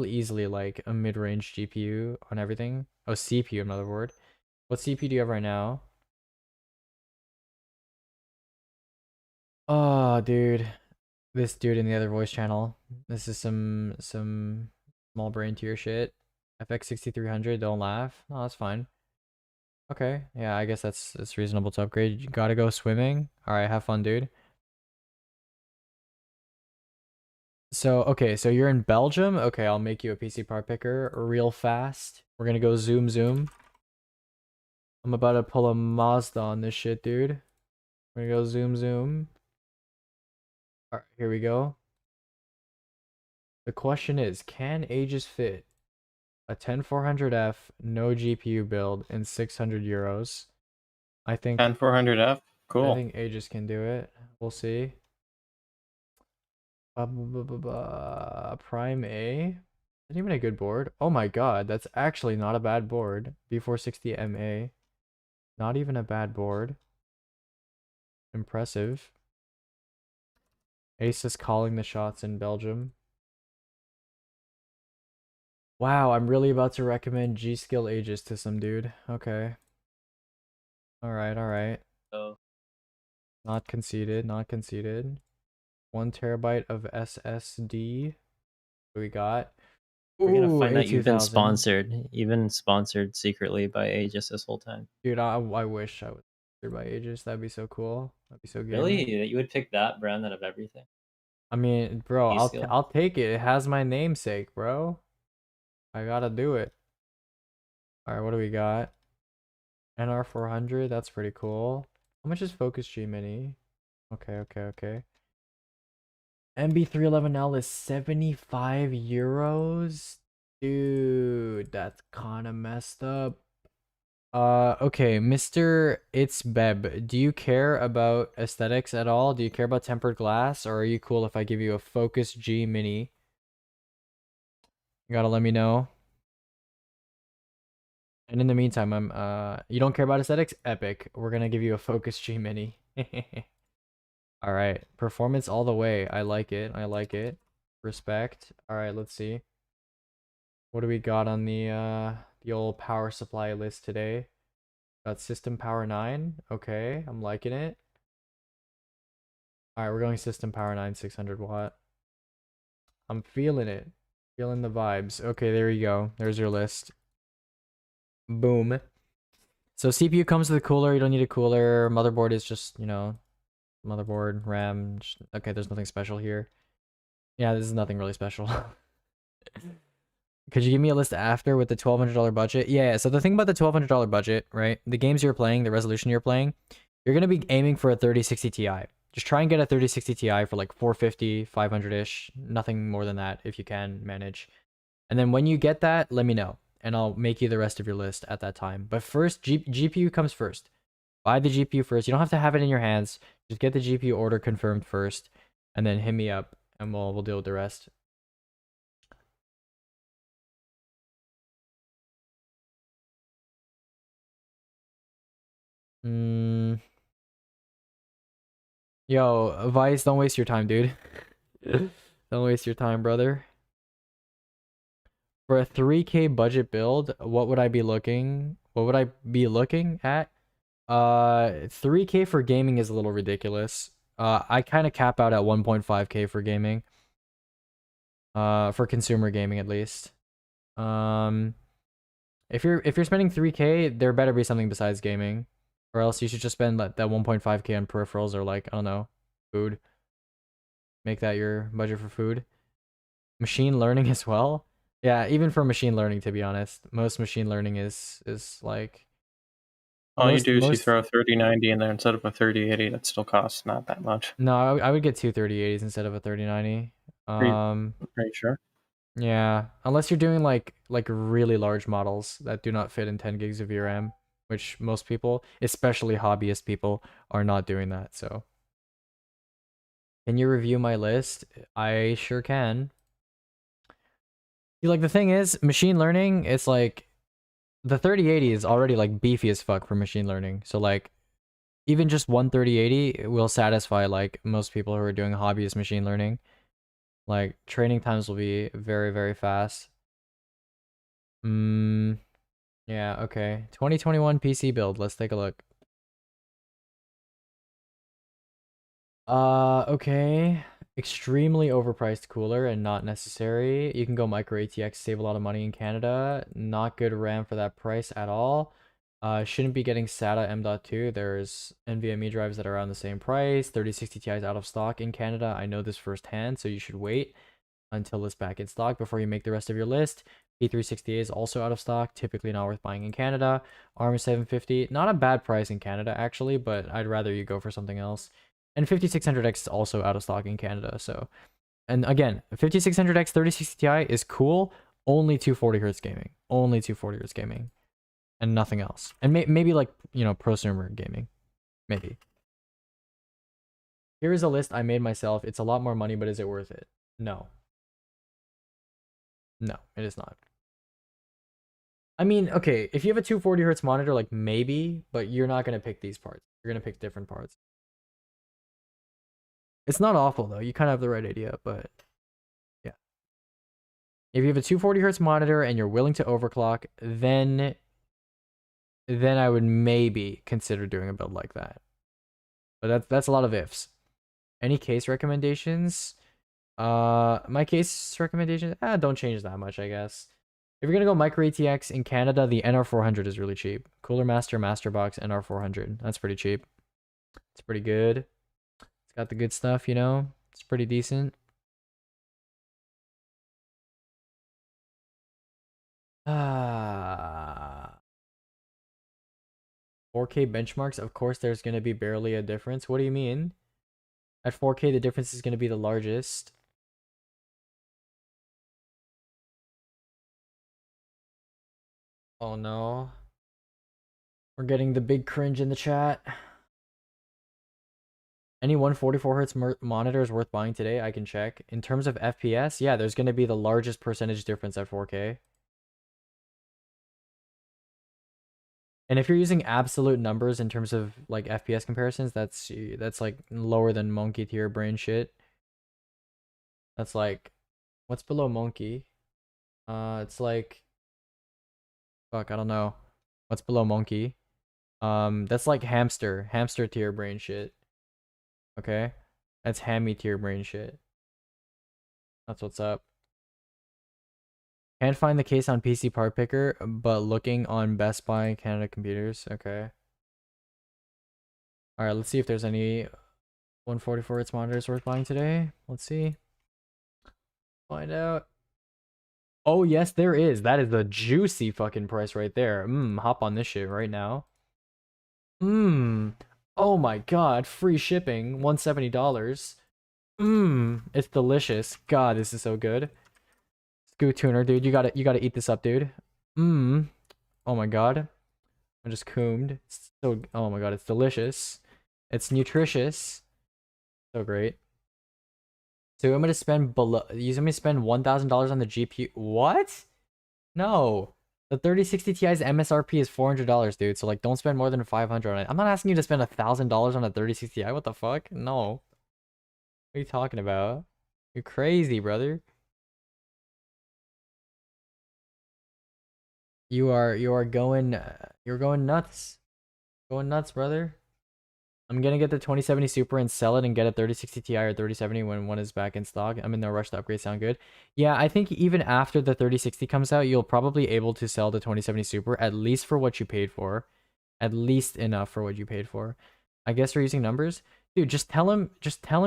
easily like a mid-range GPU on everything. Oh, CPU and motherboard. What CPU do you have right now? Oh, dude. This dude in the other voice channel. This is some small brain tier shit. FX 6300, don't laugh. Oh, that's fine. Okay, yeah, I guess it's reasonable to upgrade. You gotta go swimming. Alright, have fun, dude. So, okay, so you're in Belgium? Okay, I'll make you a PC part picker real fast. We're gonna go zoom. I'm about to pull a Mazda on this shit, dude. We're gonna go zoom. Alright, here we go. The question is, can Aegis fit a 10400F, no GPU build, and 600 euros? I think 10400F? Cool. I think Aegis can do it. We'll see. Prime A? Isn't even a good board. Oh my god, that's actually not a bad board. B460 MA. Not even a bad board. Impressive. Ace is calling the shots in Belgium. Wow, I'm really about to recommend G-Skill Aegis to some dude. Okay. Alright. So Not conceded. 1 terabyte of SSD. What we got? we're gonna Ooh, find out you've been A2000. sponsored, even sponsored secretly by Aegis this whole time. Dude, I wish I was sponsored by Aegis. That'd be so cool. That'd be so good. Really? You would pick that brand out of everything? I mean, bro, G-Skill? I'll take it. It has my namesake, bro. I gotta do it. Alright, what do we got? NR400, that's pretty cool. How much is Focus G Mini? Okay. MB311L is 75 euros? Dude, that's kinda messed up. Okay, Mr. It's Beb, do you care about aesthetics at all? Do you care about tempered glass, or are you cool if I give you a Focus G Mini? You gotta let me know. And in the meantime, you don't care about aesthetics? Epic. We're gonna give you a Focus G Mini. Alright, performance all the way. I like it. Respect. Alright, let's see. What do we got on the old power supply list today? Got system power 9. Okay, I'm liking it. Alright, we're going system power 9, 600 watt. I'm feeling it. Feeling the vibes. Okay, there you go. There's your list. Boom. So CPU comes with a cooler. You don't need a cooler. Motherboard is just, you know, motherboard, RAM. Okay, there's nothing special here. Yeah, this is nothing really special. Could you give me a list after with the $1,200 budget? Yeah, so the thing about the $1,200 budget, right? The games you're playing, the resolution you're playing, you're going to be aiming for a 3060 Ti. Just try and get a 3060 Ti for like 450, 500-ish. Nothing more than that if you can manage. And then when you get that, let me know. And I'll make you the rest of your list at that time. But first, GPU comes first. Buy the GPU first. You don't have to have it in your hands. Just get the GPU order confirmed first. And then hit me up and we'll deal with the rest. Yo, Vice, don't waste your time, dude. Don't waste your time, brother. For a 3K budget build, what would I be looking? What would I be looking at? 3K for gaming is a little ridiculous. I kind of cap out at 1.5K for gaming. For consumer gaming at least. If you're spending 3K, there better be something besides gaming. Or else you should just spend that 1.5K on peripherals or like, I don't know, food. Make that your budget for food. Machine learning as well. Yeah, even for machine learning, to be honest. Most machine learning is like... All you do is you throw a 3090 in there instead of a 3080. That still costs not that much. No, I would get two 3080s instead of a 3090. Are you sure? Yeah, unless you're doing like really large models that do not fit in 10 gigs of VRAM, which most people, especially hobbyist people, are not doing that. So, can you review my list? I sure can. See, like the thing is, machine learning, it's like the 3080 is already like beefy as fuck for machine learning. So like even just one 3080 will satisfy like most people who are doing hobbyist machine learning. Like training times will be very, very fast. Yeah, okay. 2021 PC build. Let's take a look. Okay. Extremely overpriced cooler and not necessary. You can go micro ATX, save a lot of money in Canada. Not good RAM for that price at all. Shouldn't be getting SATA M.2. There's NVMe drives that are around the same price. 3060 Ti is out of stock in Canada. I know this firsthand, so you should wait until it's back in stock before you make the rest of your list. P360A is also out of stock, typically not worth buying in Canada. ARM 750, not a bad price in Canada actually, but I'd rather you go for something else. And 5600X is also out of stock in Canada, so. And again, 5600X 3060 Ti is cool, only 240Hz gaming. Only 240Hz gaming. And nothing else. And maybe like, you know, prosumer gaming. Maybe. Here is a list I made myself. It's a lot more money, but is it worth it? No. No, it is not. I mean, okay, if you have a 240Hz monitor, like maybe, but you're not going to pick these parts. You're going to pick different parts. It's not awful though. You kind of have the right idea, but yeah. If you have a 240Hz monitor and you're willing to overclock, then I would maybe consider doing a build like that. But that's a lot of ifs. Any case recommendations? My case recommendations, don't change that much, I guess. If you're gonna go micro ATX in Canada, the NR400 is really cheap. Cooler Master Masterbox NR400. That's pretty cheap. It's pretty good. It's got the good stuff, you know. It's pretty decent. 4K benchmarks, of course there's gonna be barely a difference. What do you mean? At 4K, the difference is gonna be the largest. Oh no. We're getting the big cringe in the chat. Any 144Hz monitor is worth buying today? I can check. In terms of FPS, yeah, there's going to be the largest percentage difference at 4K. And if you're using absolute numbers in terms of like FPS comparisons, that's like lower than monkey tier brain shit. That's like, what's below monkey? It's like, fuck, I don't know. What's below monkey? That's like hamster tier brain shit. Okay? That's hammy tier brain shit. That's what's up. Can't find the case on PC Part Picker, but looking on Best Buy Canada computers. Okay. Alright, let's see if there's any 144 Hz monitors worth buying today. Let's see. Find out. Oh, yes, there is. That is the juicy fucking price right there. Hop on this shit right now. Oh my god, free shipping, $170. It's delicious. God, this is so good. Scoot tuner, dude, you gotta eat this up, dude. Oh my god. I just coomed. It's so, oh my god, it's delicious. It's nutritious. So great. So I'm gonna spend $1,000 on the GPU. What? No. The 3060 Ti's MSRP is $400, dude. So like, don't spend more than $500 on it. I'm not asking you to spend $1,000 on a 3060 Ti. What the fuck? No. What are you talking about? You're crazy, brother. You're going nuts. Going nuts, brother. I'm gonna get the 2070 Super and sell it and get a 3060 Ti or 3070 when one is back in stock. I'm in no rush to upgrade. Sound good? Yeah, I think even after the 3060 comes out, you'll probably able to sell the 2070 Super at least for what you paid for. At least enough for what you paid for. I guess we're using numbers. Dude, just tell him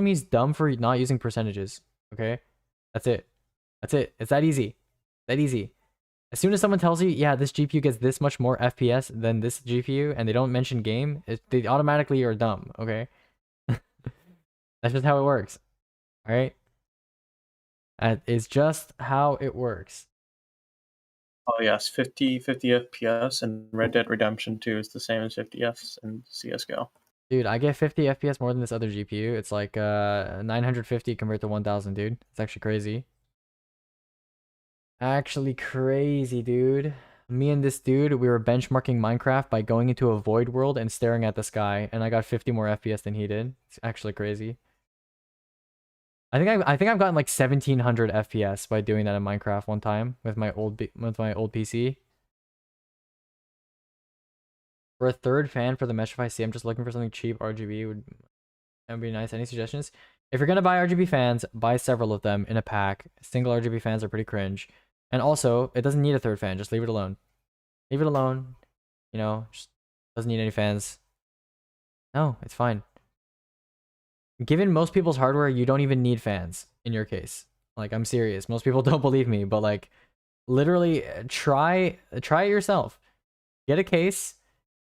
he's dumb for not using percentages. Okay? That's it. That's it. It's that easy. That easy. As soon as someone tells you, yeah, this GPU gets this much more FPS than this GPU, and they don't mention game, they automatically are dumb, okay? That's just how it works, alright? It's just how it works. Oh yes, 50 FPS, and Red Dead Redemption 2 is the same as 50 FPS in CSGO. Dude, I get 50 FPS more than this other GPU. It's like 950 compared to 1000, dude. It's actually crazy. Actually crazy, dude. Me and this dude, we were benchmarking Minecraft by going into a void world and staring at the sky, and I got 50 more FPS than he did. It's actually crazy. I think I've gotten like 1700 FPS by doing that in Minecraft one time with my old PC. For a third fan for the Meshify C, I'm just looking for something cheap. RGB would be nice. Any suggestions? If you're gonna buy RGB fans, buy several of them in a pack. Single RGB fans are pretty cringe. And also, it doesn't need a third fan. Just leave it alone. Leave it alone. You know, just doesn't need any fans. No, it's fine. Given most people's hardware, you don't even need fans in your case. Like, I'm serious. Most people don't believe me, but like, literally, try it yourself. Get a case.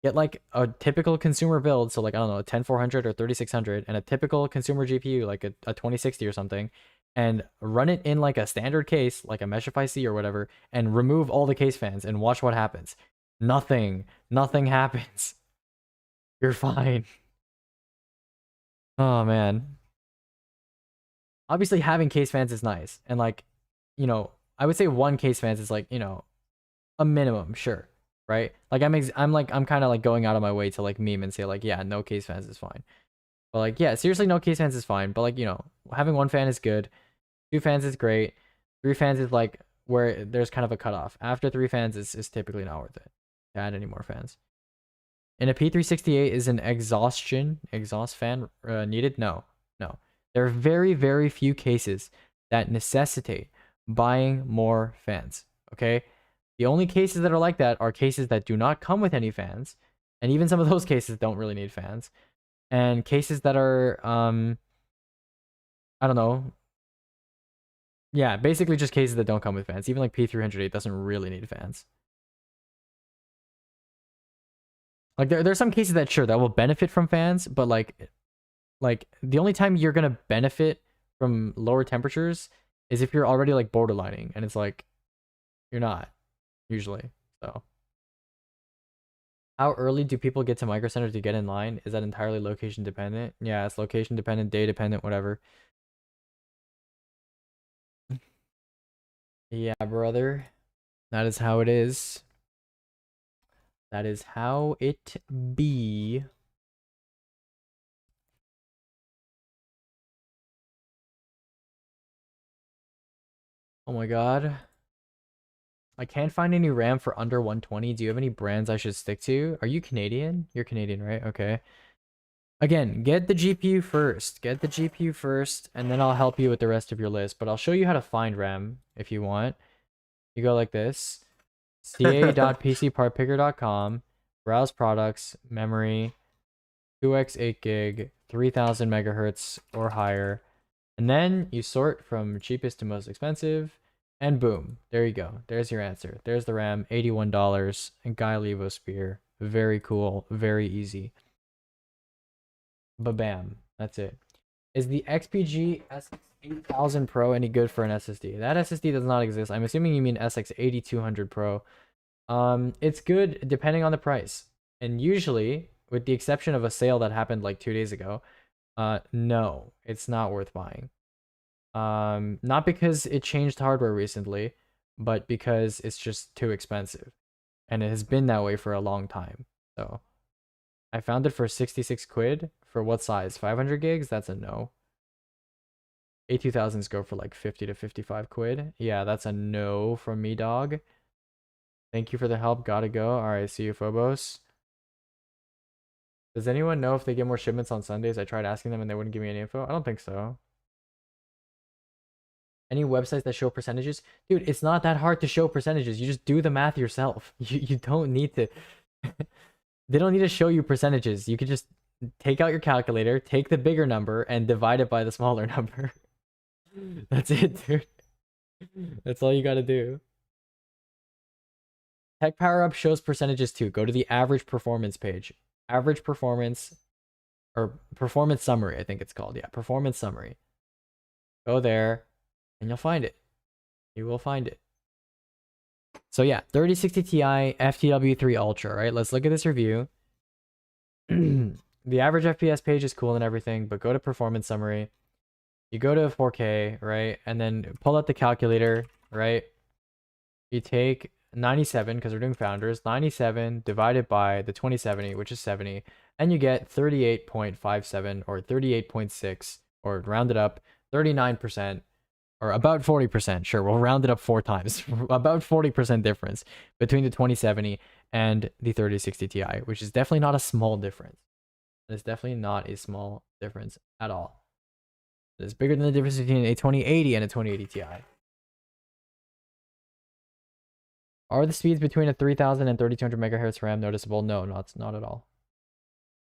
Get like a typical consumer build. So like, I don't know, a 10400 or 3600 and a typical consumer GPU, like a 2060 or something. And run it in like a standard case, like a Meshify C or whatever, and remove all the case fans and watch what happens. Nothing happens. You're fine. Oh man. Obviously having case fans is nice. And like, you know, I would say one case fans is like, you know, a minimum, sure. Right? Like I'm kind of like going out of my way to like meme and say like, yeah, no case fans is fine. But like, yeah, seriously, no case fans is fine. But like, you know, having one fan is good. 2 fans is great. 3 fans is like where there's kind of a cutoff. After 3 fans is typically not worth it to add any more fans. In a P368 is an exhaust fan needed? No. There are very, very few cases that necessitate buying more fans. Okay? The only cases that are like that are cases that do not come with any fans. And even some of those cases don't really need fans. And cases that are, I don't know. Yeah, basically just cases that don't come with fans. Even like P308 doesn't really need fans. Like there's some cases that sure that will benefit from fans, but like the only time you're gonna benefit from lower temperatures is if you're already like borderlining, and it's like you're not usually. So how early do people get to Micro Center to get in line? Is that entirely location dependent? Yeah, it's location dependent, day dependent, whatever. Yeah, brother. That is how it is. That is how it be. Oh my god. I can't find any RAM for under 120. Do you have any brands I should stick to? Are you Canadian? You're Canadian, right? Okay. Again, get the GPU first. Get the GPU first, and then I'll help you with the rest of your list. But I'll show you how to find RAM if you want. You go like this. ca.pcpartpicker.com. Browse products, memory, 2x 8 gig, 3000 megahertz or higher. And then you sort from cheapest to most expensive. And boom, there you go. There's your answer. There's the RAM, $81, and Guy Levo Spear. Very cool, very easy. Ba-bam, that's it. Is the XPG SX8000 Pro any good for an SSD? That SSD does not exist. I'm assuming you mean SX8200 Pro. It's good depending on the price. And usually, with the exception of a sale that happened like 2 days ago, no, it's not worth buying. Not because it changed hardware recently, but because it's just too expensive. And it has been that way for a long time. So I found it for 66 quid. For what size? 500 gigs? That's a no. A2000s go for like 50 to 55 quid. Yeah, that's a no from me, dog. Thank you for the help. Gotta go. Alright, see you, Phobos. Does anyone know if they get more shipments on Sundays? I tried asking them and they wouldn't give me any info. I don't think so. Any websites that show percentages? Dude, it's not that hard to show percentages. You just do the math yourself. You don't need to... They don't need to show you percentages. You could just take out your calculator, take the bigger number, and divide it by the smaller number. That's it, dude. That's all you gotta do. Tech Power Up shows percentages too. Go to the average performance page. Average performance, or performance summary, I think it's called. Yeah, performance summary. Go there, and you'll find it. You will find it. So yeah, 3060 Ti FTW3 Ultra, right? Let's look at this review. The average FPS page is cool and everything, but go to performance summary. You go to 4K, right? And then pull out the calculator, right? You take 97, because we're doing founders, 97 divided by the 2070, which is 70, and you get 38.57 or 38.6, or round it up, 39%, or about 40%. Sure, we'll round it up 4 times. About 40% difference between the 2070 and the 3060 Ti, which is definitely not a small difference. It's definitely not a small difference at all. It's bigger than the difference between a 2080 and a 2080 Ti. Are the speeds between a 3000 and 3200 megahertz RAM noticeable? No, not at all.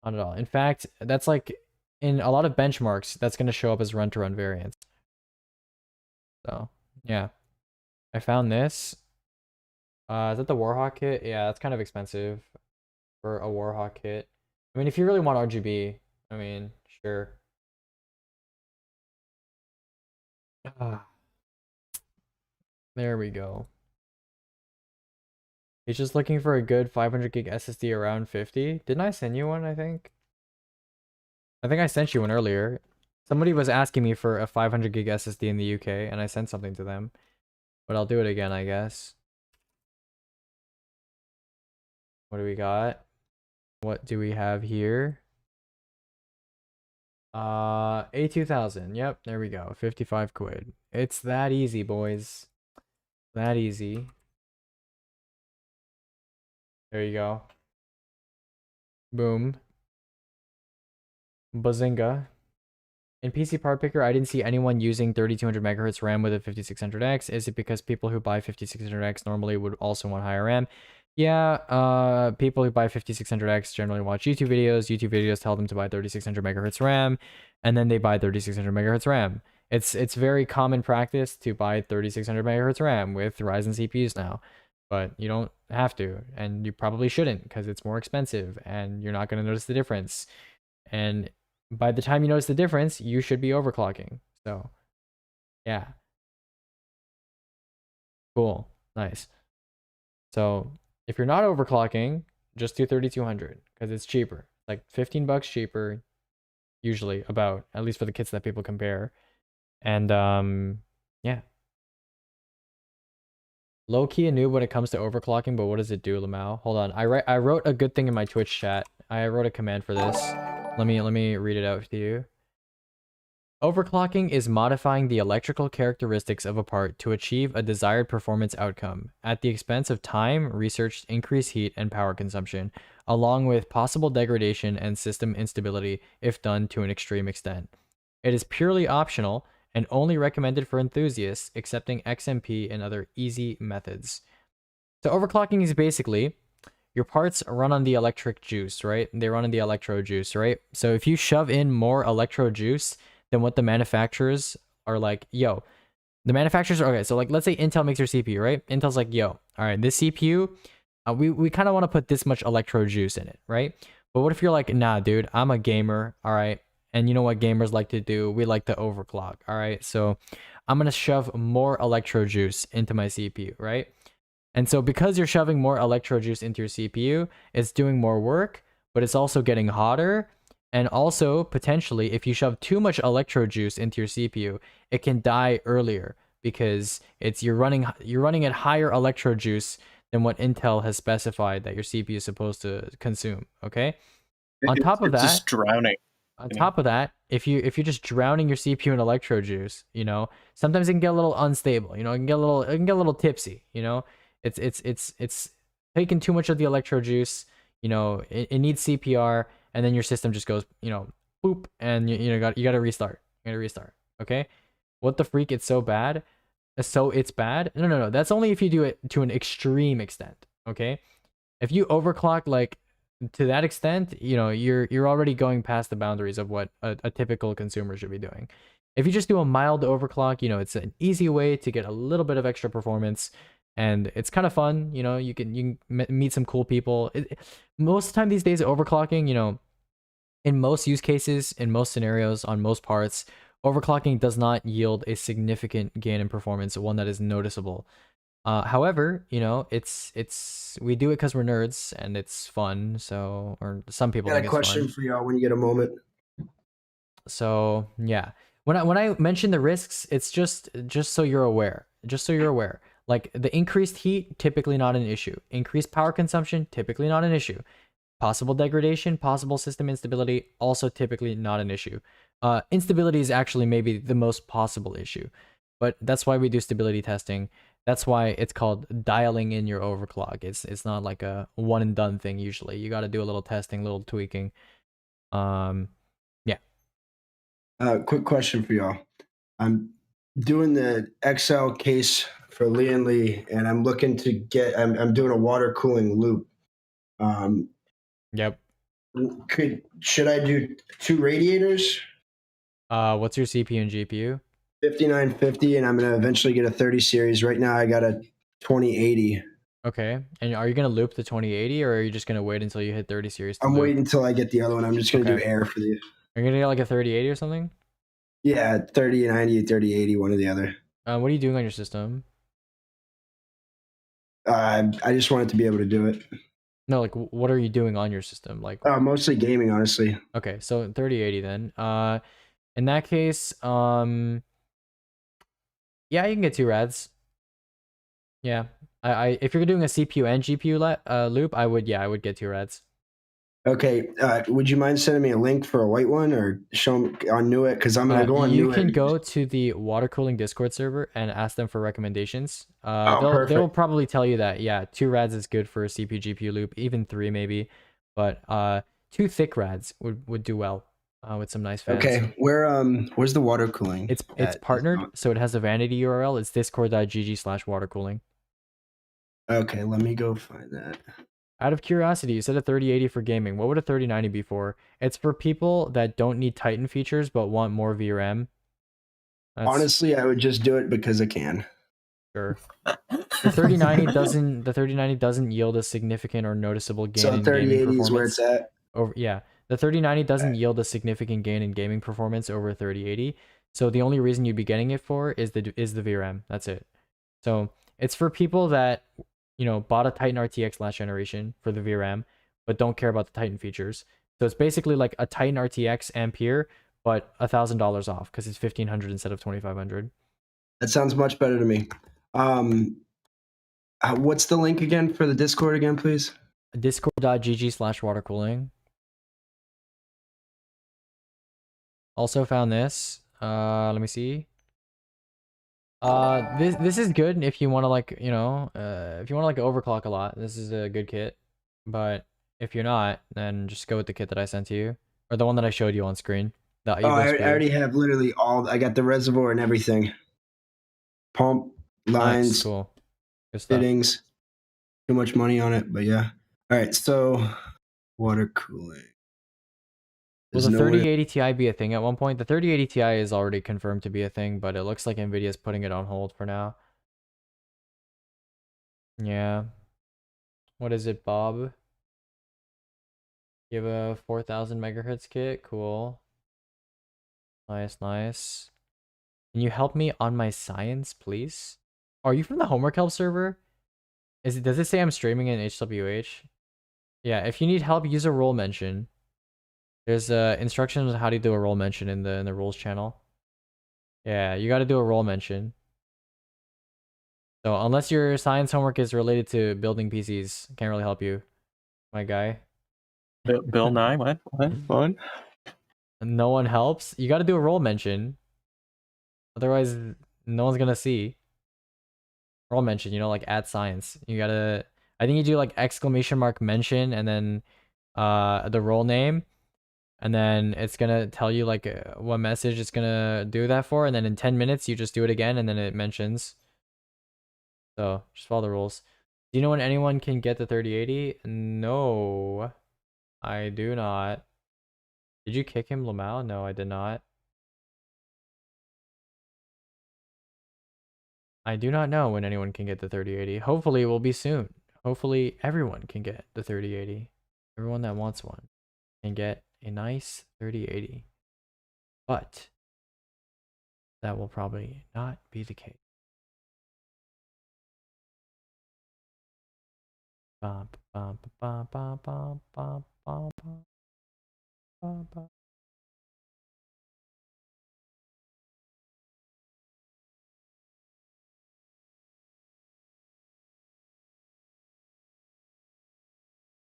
Not at all. In fact, that's like in a lot of benchmarks, that's going to show up as run-to-run variance. So, yeah. I found this. Is that the Warhawk kit? Yeah, that's kind of expensive for a Warhawk kit. I mean, if you really want RGB, I mean, sure. There we go. He's just looking for a good 500 gig SSD around 50. Didn't I send you one, I think? I think I sent you one earlier. Somebody was asking me for a 500 gig SSD in the UK, and I sent something to them. But I'll do it again, I guess. What do we got? What do we have here? A2000. Yep, there we go. 55 quid. It's that easy, boys. That easy. There you go. Boom. Bazinga. In PC Part Picker, I didn't see anyone using 3200 megahertz RAM with a 5600X. Is it because people who buy 5600X normally would also want higher RAM? Yeah, people who buy 5600X generally watch YouTube videos. YouTube videos tell them to buy 3600 megahertz RAM, and then they buy 3600 megahertz RAM. It's very common practice to buy 3600 megahertz RAM with Ryzen CPUs now, but you don't have to, and you probably shouldn't because it's more expensive, and you're not going to notice the difference. And by the time you notice the difference, you should be overclocking. So, yeah. Cool. Nice. So, if you're not overclocking, just do 3200 because it's cheaper. Like $15 cheaper, usually, about, at least for the kits that people compare. And yeah. Low key a noob when it comes to overclocking, but what does it do, Lamau? Hold on. I wrote a good thing in my Twitch chat. I wrote a command for this. Let me read it out to you. Overclocking is modifying the electrical characteristics of a part to achieve a desired performance outcome at the expense of time, research, increased heat, and power consumption, along with possible degradation and system instability if done to an extreme extent. It is purely optional and only recommended for enthusiasts accepting XMP and other easy methods. So overclocking is basically your parts run on the electric juice, right? They run on the electro juice, right? So if you shove in more electro juice than what the manufacturers are like, yo, the manufacturers are, okay, so like let's say Intel makes your CPU, right? Intel's like, yo, all right, this CPU, we kind of want to put this much electro juice in it, right? But what if you're like, nah, dude, I'm a gamer, all right? And you know what gamers like to do? We like to overclock, all right? So I'm going to shove more electro juice into my CPU, right? And so because you're shoving more electro juice into your CPU, it's doing more work, but it's also getting hotter. And also, potentially, if you shove too much electro juice into your CPU, it can die earlier because you're running at higher electro juice than what Intel has specified that your CPU is supposed to consume. Okay. On top of that, just drowning. On top of that, if you're just drowning your CPU in electro juice, sometimes it can get a little unstable. It can get a little tipsy. It's taking too much of the electro juice. It needs CPR. And then your system just goes, boop, and you gotta restart. Okay? What the freak? It's so bad. So it's bad? No. That's only if you do it to an extreme extent. Okay? If you overclock like to that extent, you're already going past the boundaries of what a typical consumer should be doing. If you just do a mild overclock, it's an easy way to get a little bit of extra performance. And it's kind of fun, you can meet some cool people. Most of the time these days, overclocking, in most use cases, in most scenarios, on most parts, overclocking does not yield a significant gain in performance, one that is noticeable. However, it's we do it because we're nerds and it's fun. So, or some people. I got a question for y'all when you get a moment. So yeah, when I mention the risks, it's just so you're aware. Just so you're aware. Like the increased heat, typically not an issue. Increased power consumption, typically not an issue. Possible degradation, possible system instability, also typically not an issue. Instability is actually maybe the most possible issue. But that's why we do stability testing. That's why it's called dialing in your overclock. It's not like a one and done thing usually. You got to do a little testing, a little tweaking. Yeah. Quick question for y'all. I'm doing the XL case for Lian Li, and I'm looking to get. I'm doing a water cooling loop. Yep. Should I do 2 radiators? What's your CPU and GPU? 5950, and I'm gonna eventually get a 30 series. Right now, I got a 2080. Okay. And are you gonna loop the 2080, or are you just gonna wait until you hit 30 series? I'm waiting until I get the other one. I'm just gonna do air for the. You're gonna get like a 3080 or something? Yeah, 3090, 3080, one or the other. What are you doing on your system? I just wanted to be able to do it. No, like what are you doing on your system? Like mostly gaming, honestly. Okay, so 3080 then. In that case, yeah, you can get 2 rads. Yeah, I if you're doing a CPU and GPU loop, I would get 2 rads. Okay, would you mind sending me a link for a white one or show me on Nuit? Because I'm gonna go on Nuit. You can go to the water cooling Discord server and ask them for recommendations. They'll probably tell you that 2 rads is good for a CPU GPU loop, even 3 maybe, but 2 thick rads would do well with some nice fans. Okay, where's the water cooling? It's partnered, so it has a vanity URL. It's discord.gg/watercooling. Okay, let me go find that. Out of curiosity, you said a 3080 for gaming. What would a 3090 be for? It's for people that don't need Titan features but want more VRAM. Honestly, I would just do it because I can. Sure. The 3090 doesn't yield a significant or noticeable gain in gaming performance. So 3080 is where it's at? The 3090 doesn't yield a significant gain in gaming performance over 3080. So the only reason you'd be getting it for is the VRAM. That's it. So it's for people that bought a Titan RTX last generation for the VRAM, but don't care about the Titan features. So it's basically like a Titan RTX Ampere, but $1,000 off because it's 1,500 instead of 2,500. That sounds much better to me. What's the link again for the Discord again, please? Discord.gg/watercooling. Also found this. Let me see. This is good if you want to like, you know, if you want to like overclock a lot. This is a good kit. But if you're not, then just go with the kit that I sent to you, or the one that I showed you on screen. The Oh, Evo I speeder. already have literally all. I got the reservoir and everything. Pump lines, Nice, cool, good stuff. fittings. Too much money on it, but yeah. All right, so water cooling. Will There's the no way. 3080 Ti be a thing at one point? The 3080 Ti is already confirmed to be a thing, but it looks like Nvidia's putting it on hold for now. Yeah. What is it, Bob? You have a 4000 megahertz kit? Cool. Nice, nice. Can you help me on my science, please? Are you from the homework help server? Does it say I'm streaming in HWH? Yeah, if you need help, use a role mention. There's instructions on how to do a role mention in the rules channel. Yeah, you got to do a role mention. So unless your science homework is related to building PCs, can't really help you, my guy. Bill Nye, what? What? No one helps. You got to do a role mention. Otherwise, no one's gonna see. Role mention, you know, like at science. You gotta. I think you do like exclamation mark mention and then the role name, and then it's gonna tell you like what message it's gonna do that for, and then in 10 minutes you just do it again, and then it mentions. So just follow the rules. Do you know when anyone can get the 3080? No, I do not. Did you kick him, Lamau? No, I did not. I do not know when anyone can get the 3080. Hopefully it will be soon. Hopefully everyone can get the 3080. Everyone that wants one can get a nice 3080. But that will probably not be the case. Bum, bum, bum, bum, bum, bum, bum, bum, bum, bum.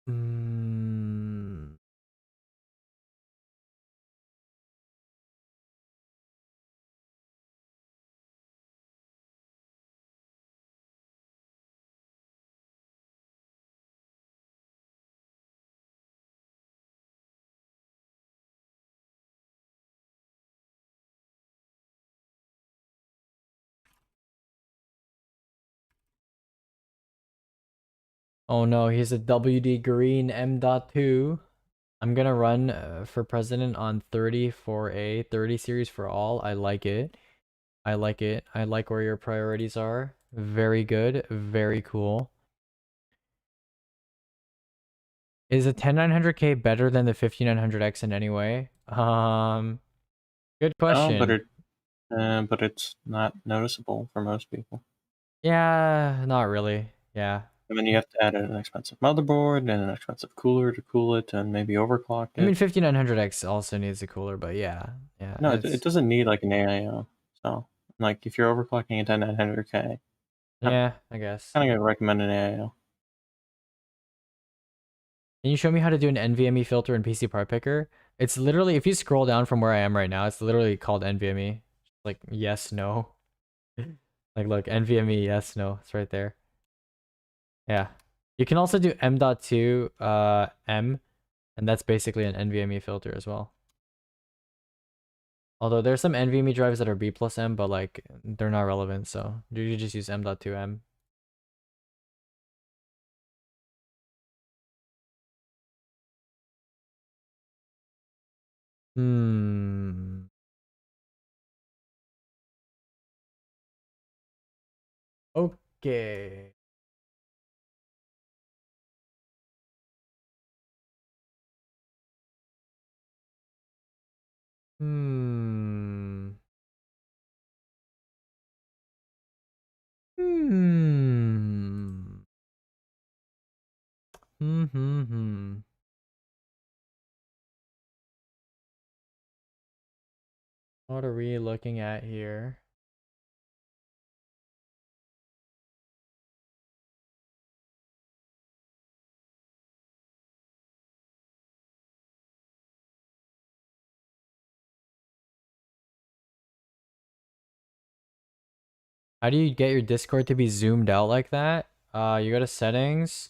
Mm. Oh no, he's a WD Green M.2. I'm gonna run for president on 30 30 series for all. I like it. I like it. I like where your priorities are. Very good. Very cool. Is a 10900K better than the 5900X in any way? Good question. But it's not noticeable for most people. Yeah, not really. Yeah. And then you have to add an expensive motherboard and an expensive cooler to cool it and maybe overclock it. I mean, 5900X also needs a cooler, but yeah. No, it doesn't need like an AIO. So, like, if you're overclocking a 10900K, yeah, I guess. I'm gonna recommend an AIO. Can you show me how to do an NVMe filter in PC Part Picker? It's literally, if you scroll down from where I am right now, it's literally called NVMe. Like, yes, no. Like, look, NVMe, yes, no. It's right there. Yeah. You can also do M.2 M, and that's basically an NVMe filter as well. Although there's some NVMe drives that are B plus M, but like, they're not relevant, so you just use M.2 M. Hmm. Okay. Hmm. Hmm. Hmm. What are we looking at here? How do you get your Discord to be zoomed out like that? You go to settings,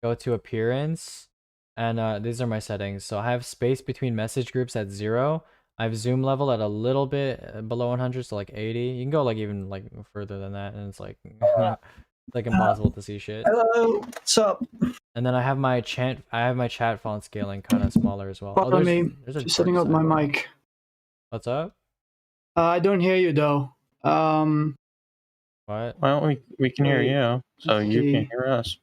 go to appearance, and these are my settings. So I have space between message groups at 0. I have zoom level at a little bit below 100, so like 80. You can go like even like further than that, and it's like it's like impossible to see shit. Hello, what's up? And then I have my chat font scaling kind of smaller as well. Follow me. There's a Just setting dark up my side. mic. What's up? I don't hear you though. What? Well, we can hear Wait, you, so let's you see. can hear us.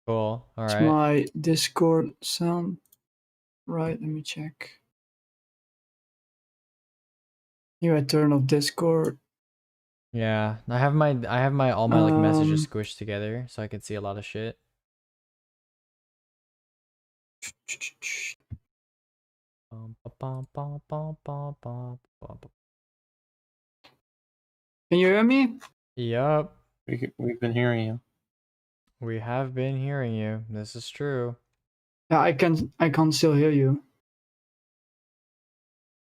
Cool. All It's right. my Discord sound. Right, let me check. Here I turn off Discord. Yeah, I have my all my like messages squished together so I can see a lot of shit. Can you hear me? Yup. We've been hearing you. We have been hearing you. This is true. Yeah, I can still hear you.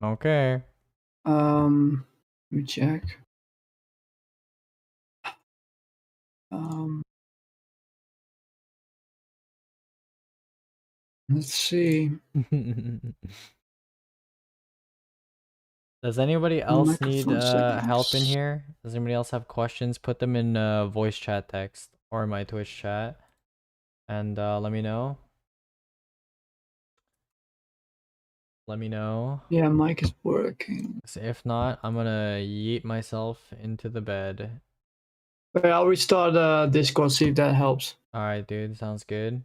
Okay. Let me check. Let's see. Does anybody else need Microphone help in settings. here? Does anybody else have questions? Put them in voice chat text or my Twitch chat, and let me know. Let me know. Yeah, mic is working. 'Cause if not, I'm gonna yeet myself into the bed. Wait, I'll restart Discord, see if that helps. Alright, dude, sounds good.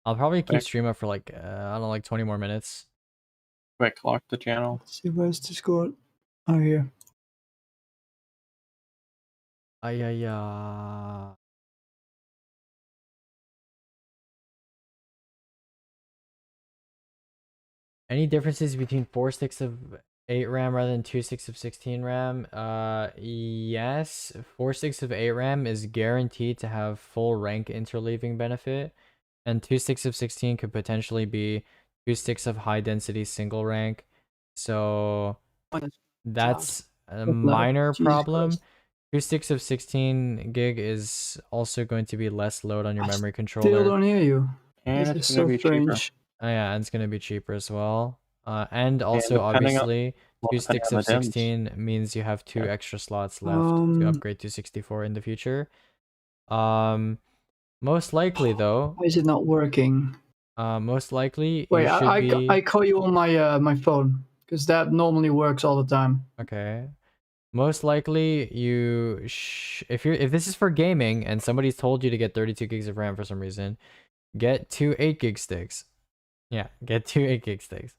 I'll probably keep stream up for like, I don't know, like 20 more minutes. Wait, clock the channel. Let's see, where's Discord? Oh, here. Ayaya. Any differences between 4 sticks of 8 RAM rather than 2 sticks of 16 RAM? Yes. 4 sticks of 8 RAM is guaranteed to have full rank interleaving benefit, and 2 sticks of 16 could potentially be 2 sticks of high density single rank. So that's a minor Jesus problem. Christ. 2 sticks of 16 gig is also going to be less load on your memory Still controller. don't hear you. And This it's is gonna so be cheaper. strange. Oh, yeah, and it's gonna be cheaper as well. And also depending on- obviously, well, 2 depending sticks on of the DIMMs. 16 means you have 2 extra slots left to upgrade to 64 in the future. Most likely though, Why is it not working? most likely Wait, you should be I call you on my my phone because that normally works all the time. okay. Most likely if this is for gaming and somebody's told you to get 32 gigs of RAM for some reason, get 2 8 gig sticks. Yeah, get 2 8 gig sticks.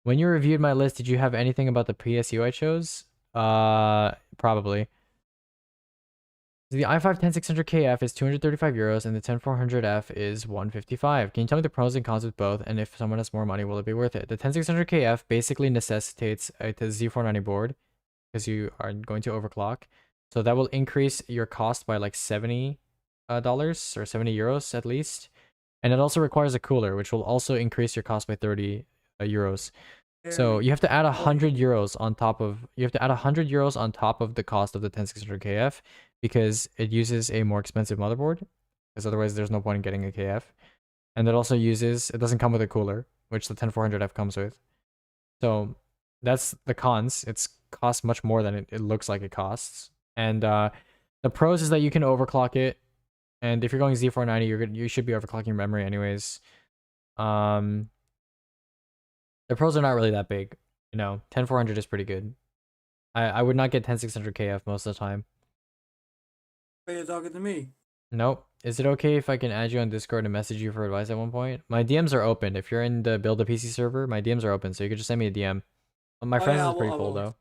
When you reviewed my list, did you have anything about the PSU I chose? Probably. The i5 10600KF is 235 euros and the 10400F is 155. Can you tell me the pros and cons with both, and if someone has more money, will it be worth it? The 10600KF basically necessitates a Z490 board because you are going to overclock. So that will increase your cost by like $70 or 70 euros at least. And it also requires a cooler, which will also increase your cost by 30 euros. So you have to add 100 euros on top of the cost of the 10600KF because it uses a more expensive motherboard, because otherwise there's no point in getting a KF. And it doesn't come with a cooler, which the 10400F comes with. So that's the cons. It's costs much more than it looks like it costs. And the pros is that you can overclock it. And if you're going Z490, you should be overclocking your memory anyways. The pros are not really that big. 10400 is pretty good. I would not get 10600KF most of the time. Wait, you're talking to me. Nope. Is it okay if I can add you on Discord and message you for advice at one point? My DMs are open. If you're in the Build a PC server, my DMs are open, so you could just send me a DM. My friends is pretty full though.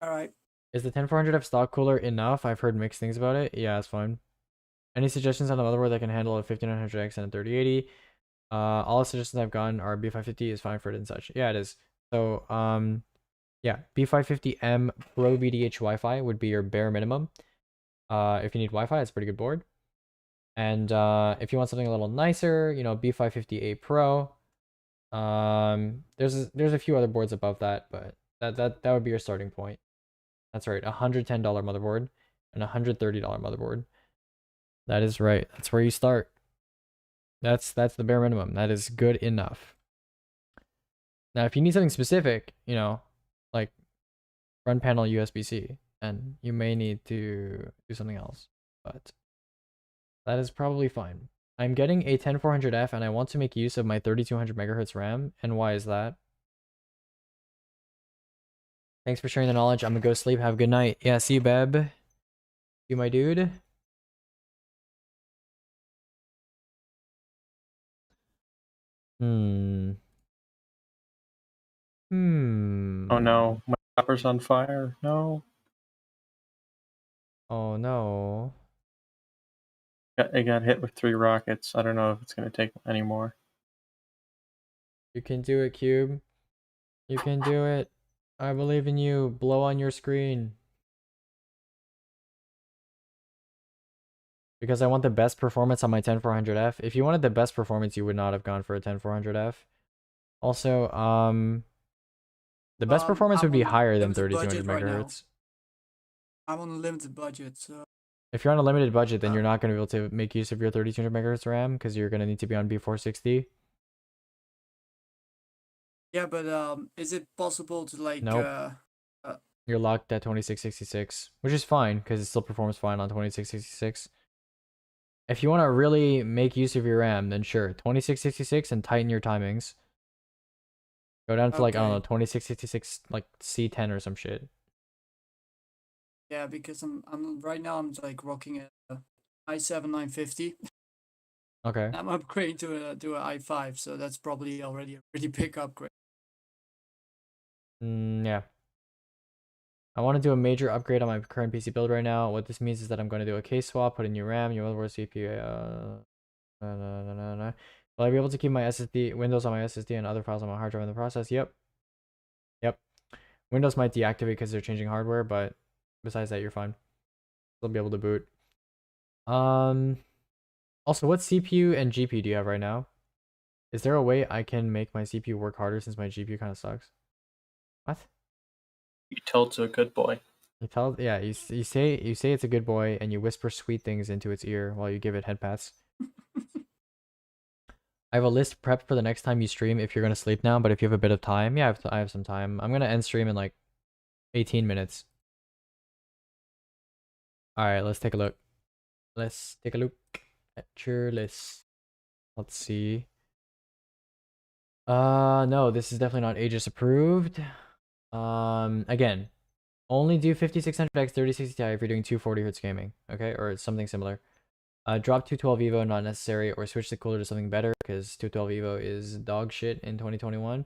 Alright. Is the 10400F stock cooler enough? I've heard mixed things about it. Yeah, it's fine. Any suggestions on a motherboard that can handle a 5900X and a 3080? All the suggestions I've gotten are B550 is fine for it and such. Yeah, it is. So, yeah, B550M Pro VDH Wi-Fi would be your bare minimum. If you need Wi-Fi, it's a pretty good board. And if you want something a little nicer, B550A Pro. There's a few other boards above that, but that would be your starting point. That's right, $110 motherboard and $130 motherboard. That is right. That's where you start. That's the bare minimum. That is good enough. Now, if you need something specific, you know, like front panel USB-C, and you may need to do something else, but that is probably fine. I'm getting a 10400F and I want to make use of my 3200 megahertz RAM. And why is that? Thanks for sharing the knowledge. I'm gonna go sleep. Have a good night. Yeah, see you, Beb. See you, my dude. Hmm. Oh no, my copper's on fire. No. Oh no. It got hit with 3 rockets. I don't know if it's gonna take any more. You can do it, Cube. You can do it. I believe in you. Blow on your screen. Because I want the best performance on my 10400F. If you wanted the best performance, you would not have gone for a 10400F. Also, the best performance would be higher than 3200 megahertz. I'm on a limited budget, so If you're on a limited budget, then you're not going to be able to make use of your 3200 megahertz RAM because you're going to need to be on B460. yeah. But is it possible to like? Nope. You're locked at 2666, which is fine because it still performs fine on 2666. If you want to really make use of your RAM, then sure, 2666 and tighten your timings. Go down to like, I don't know, 2666 like C10 or some shit. Yeah, because I'm right now I'm like rocking a i7 950. Okay. I'm upgrading to an i5, so that's probably already a pretty big upgrade. Yeah. I want to do a major upgrade on my current PC build right now. What this means is that I'm going to do a case swap, put a new RAM, new motherboard, CPU. Will I be able to keep my SSD, Windows on my SSD and other files on my hard drive in the process? Yep. Yep. Windows might deactivate because they're changing hardware, but besides that, you're fine. They'll be able to boot. Also, what CPU and GPU do you have right now? Is there a way I can make my CPU work harder since my GPU kind of sucks? What? You tell it's a good boy. You tell, yeah, you say it's a good boy, and you whisper sweet things into its ear while you give it head pats. I have a list prepped for the next time you stream if you're gonna sleep now, but if you have a bit of time, yeah, I have some time. I'm gonna end stream in like 18 minutes. All right, let's take a look. Let's take a look at your list. Let's see. No, this is definitely not Aegis approved. Again, only do 5600X 3060 Ti if you're doing 240 Hz gaming, okay, or something similar. Drop 212 Evo, not necessary, or switch the cooler to something better because 212 Evo is dog shit in 2021.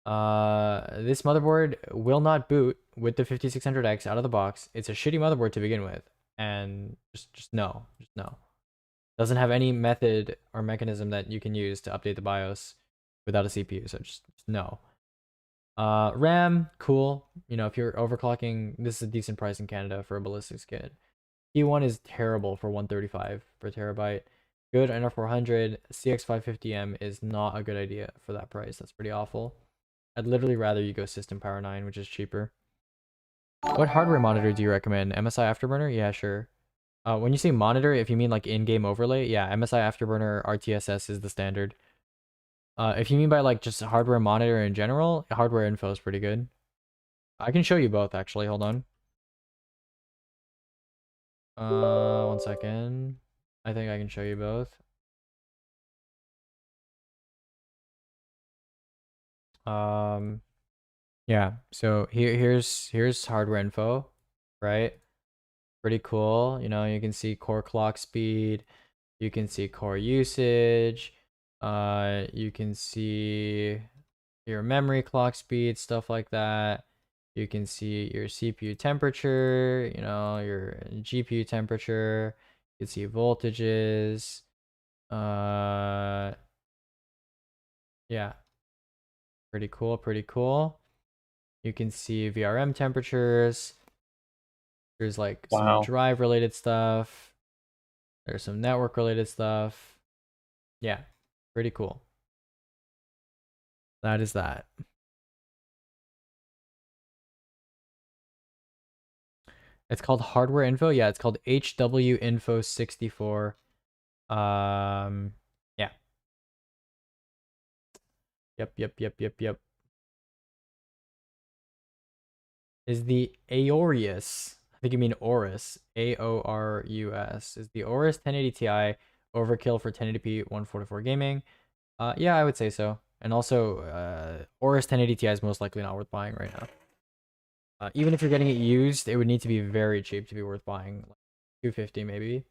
This motherboard will not boot with the 5600X out of the box. It's a shitty motherboard to begin with, and just no. Doesn't have any method or mechanism that you can use to update the BIOS without a CPU, so just no. RAM, cool. You know, if you're overclocking, this is a decent price in Canada for a ballistics kit. T1 is terrible for 135 per terabyte. Good NR400. CX550M is not a good idea for that price. That's pretty awful. I'd literally rather you go System Power 9, which is cheaper. What hardware monitor do you recommend? MSI Afterburner? Yeah, sure. When you say monitor, if you mean like in-game overlay, yeah, MSI Afterburner RTSS is the standard. If you mean by like just hardware monitor in general, hardware info is pretty good. I can show you both actually, hold on. 1 second. I think I can show you both. Yeah, so here's hardware info, right? Pretty cool. You know, you can see core clock speed, you can see core usage, you can see your memory clock speed, stuff like that. You can see your CPU temperature, you know, your GPU temperature. You can see voltages. Yeah. Pretty cool. You can see VRM temperatures. There's like some drive related stuff. There's some network related stuff. Yeah, pretty cool. That is that. It's called Hardware Info. Yeah, it's called HW Info 64. Yeah. Yep. Is the Aorus, I think you mean Aorus, Aorus, is the Aorus 1080 Ti overkill for 1080p 144 gaming? Yeah, I would say so. And also, Aorus 1080 Ti is most likely not worth buying right now. Even if you're getting it used, it would need to be very cheap to be worth buying, like 250 maybe.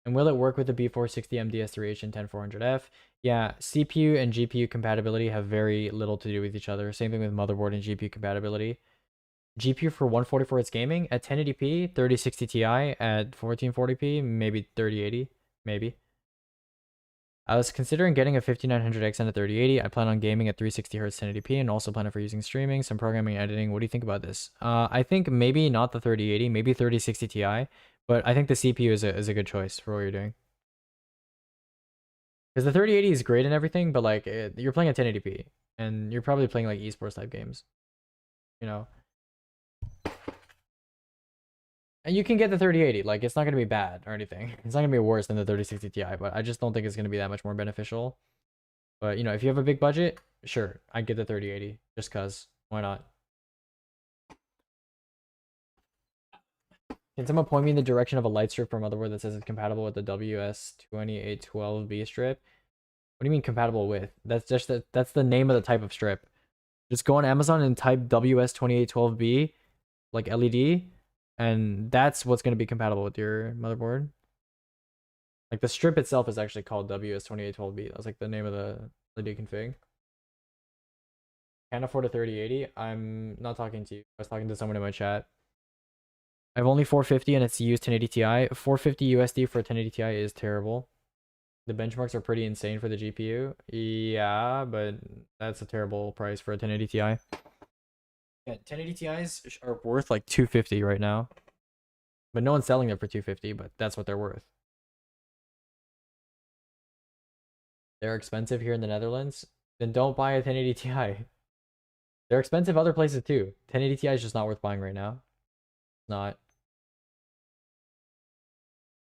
And will it work with the B460 MDS3H and 10400F? Yeah, CPU and GPU compatibility have very little to do with each other. Same thing with motherboard and GPU compatibility. GPU for 144 Hz gaming at 1080p, 3060 Ti at 1440p, maybe 3080, maybe. I was considering getting a 5900X and a 3080. I plan on gaming at 360 Hz 1080p and also plan for using streaming, some programming, editing. What do you think about this? I think maybe not the 3080, maybe 3060 Ti, but I think the CPU is a good choice for what you're doing. Because the 3080 is great and everything, but like you're playing at 1080p and you're probably playing like esports type games, you know. And you can get the 3080, like it's not going to be bad or anything. It's not going to be worse than the 3060 Ti, but I just don't think it's going to be that much more beneficial. But, you know, if you have a big budget, sure, I'd get the 3080 just cuz. Why not? Can someone point me in the direction of a light strip for motherboard that says it's compatible with the WS2812B strip? What do you mean compatible with? That's just that's the name of the type of strip. Just go on Amazon and type WS2812B, like LED. And that's what's going to be compatible with your motherboard. Like the strip itself is actually called WS2812B. That's like the name of the LED config. Can't afford a 3080. I'm not talking to you. I was talking to someone in my chat. I have only 450 and it's used 1080 Ti. 450 USD for a 1080 Ti is terrible. The benchmarks are pretty insane for the GPU. Yeah, but that's a terrible price for a 1080 Ti. Yeah, 1080 Ti's are worth like 250 right now. But no one's selling them for 250, but that's what they're worth. They're expensive here in the Netherlands. Then don't buy a 1080 Ti. They're expensive other places too. 1080 Ti is just not worth buying right now. It's not.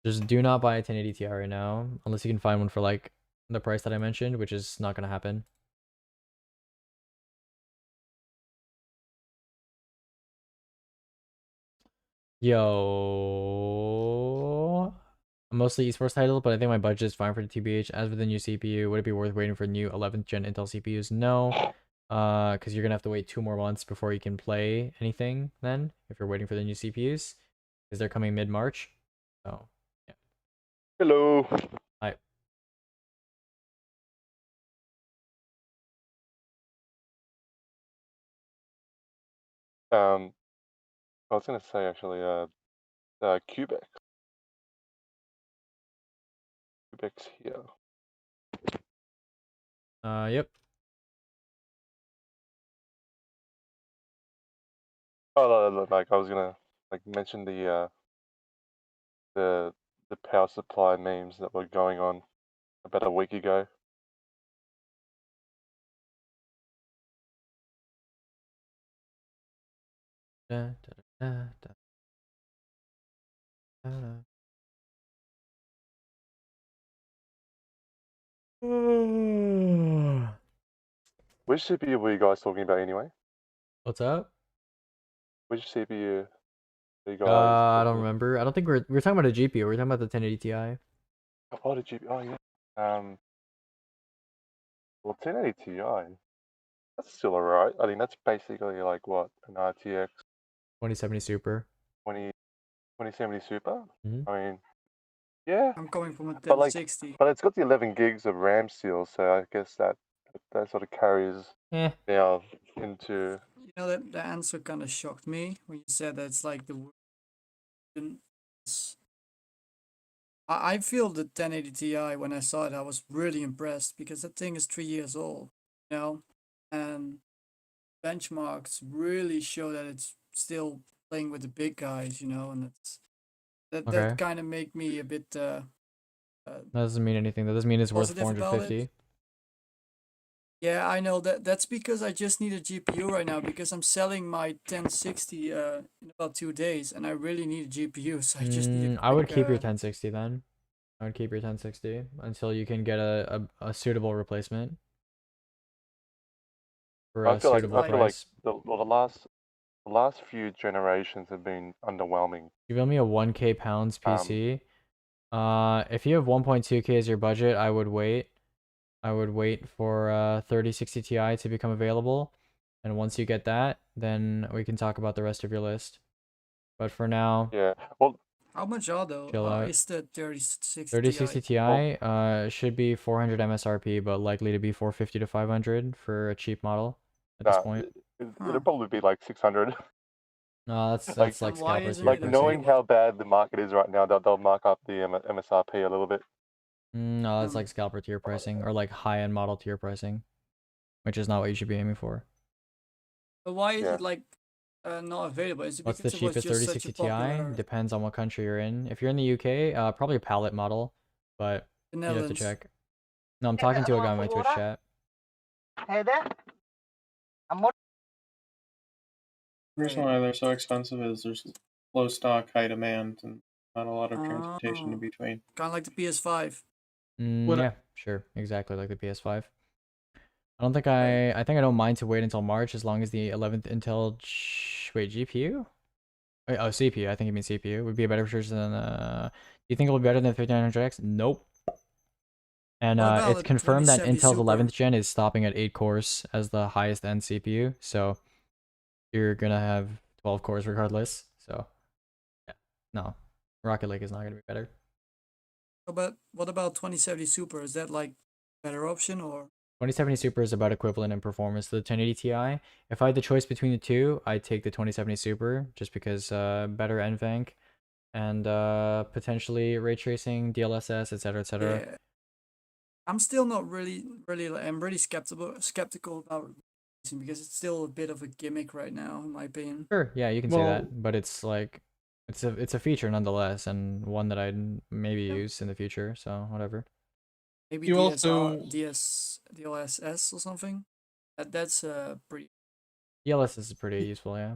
Just do not buy a 1080 Ti right now. Unless you can find one for like the price that I mentioned, which is not going to happen. Yo, mostly esports titles, but I think my budget is fine for the TBH. As with the new CPU, would it be worth waiting for new 11th gen Intel CPUs? No, because you're gonna have to wait 2 more months before you can play anything. Then, if you're waiting for the new CPUs, because they're coming mid-March. So, yeah. Hello. Hi. I was gonna say actually, Cubic. Cubic's here. Yep. Oh, like I was gonna like mention the power supply memes that were going on about a week ago. Da, da, da, da. Which CPU were you guys talking about anyway? What's up? Which CPU were you guys? I don't remember. I don't think we're talking about a GPU. We're talking about the 1080 Ti. Oh, the GPU. Oh, yeah. Well, 1080 Ti. That's still alright. I mean, that's basically like what, an RTX 2070 Super. 2070 Super. Mhm. I mean, yeah. I'm coming from a But like, 1060. but it's got the 11 gigs of RAM still, so I guess that sort of carries now into. You know that the answer kind of shocked me when you said that it's like the. I feel the 1080 Ti when I saw it, I was really impressed because that thing is 3 years old, you know, and benchmarks really show that it's still playing with the big guys, you know, and that Okay. kind of make me a bit. That doesn't mean anything. That doesn't mean it's worth Positive about it? 450. Yeah, I know that. That's because I just need a GPU right now because I'm selling my 1060 in about 2 days, and I really need a GPU. So I just need a I would quick, keep your 1060 then. I would keep your 1060 until you can get a suitable replacement for I a feel like suitable I feel like price. the last few generations have been underwhelming. You build me a 1K pounds PC. If you have 1.2K as your budget, I would wait. I would wait for 3060 Ti to become available, and once you get that, then we can talk about the rest of your list. But for now, Yeah. Well, how much are though? chill out. Is the 3060 3060 Ti? Ti should be 400 MSRP, but likely to be 450 to 500 for a cheap model at this point. it'll probably be like 600. No, that's like why scalper isn't tier Like it knowing pricing. how bad the market is right now, they'll mark up the MSRP a little bit. No, that's like scalper tier pricing or like high-end model tier pricing, which is not what you should be aiming for. But why is Yeah. it like not available? Is it What's because the it was cheapest just such 3060 a Ti? popular Depends on what country you're in. If you're in the UK, probably a pallet model, but the you'd have to Netherlands? check. No, I'm talking to a guy in my Twitch chat. Hey there. I'm what? The reason why they're so expensive is there's low stock, high demand, and not a lot of transportation in between. Kind of like the PS5. Yeah, sure, exactly like the PS5. I don't think I think I don't mind to wait until March as long as the 11th Intel wait, GPU? Wait, oh, CPU. I think you mean CPU. Would be a better choice than do you think it will be better than 5900X? Nope. And What about it's the confirmed that 2070 Intel's Super? 11th gen is stopping at 8 cores as the highest end CPU, so you're gonna have 12 cores regardless. So yeah, no, Rocket Lake is not gonna be better. But what about 2070 Super? Is that like better option or? 2070 Super is about equivalent in performance to the 1080 Ti. If I had the choice between the two, I'd take the 2070 Super just because better NVENC and potentially ray tracing, DLSS, etc., etc. Yeah. I'm still not really. I'm really skeptical about racing because it's still a bit of a gimmick right now, in my opinion. Sure, yeah, you can say that, but it's like it's a feature nonetheless, and one that I'd maybe use in the future. So whatever. Maybe You DLSS or something. That's pretty. DLSS is pretty useful, yeah.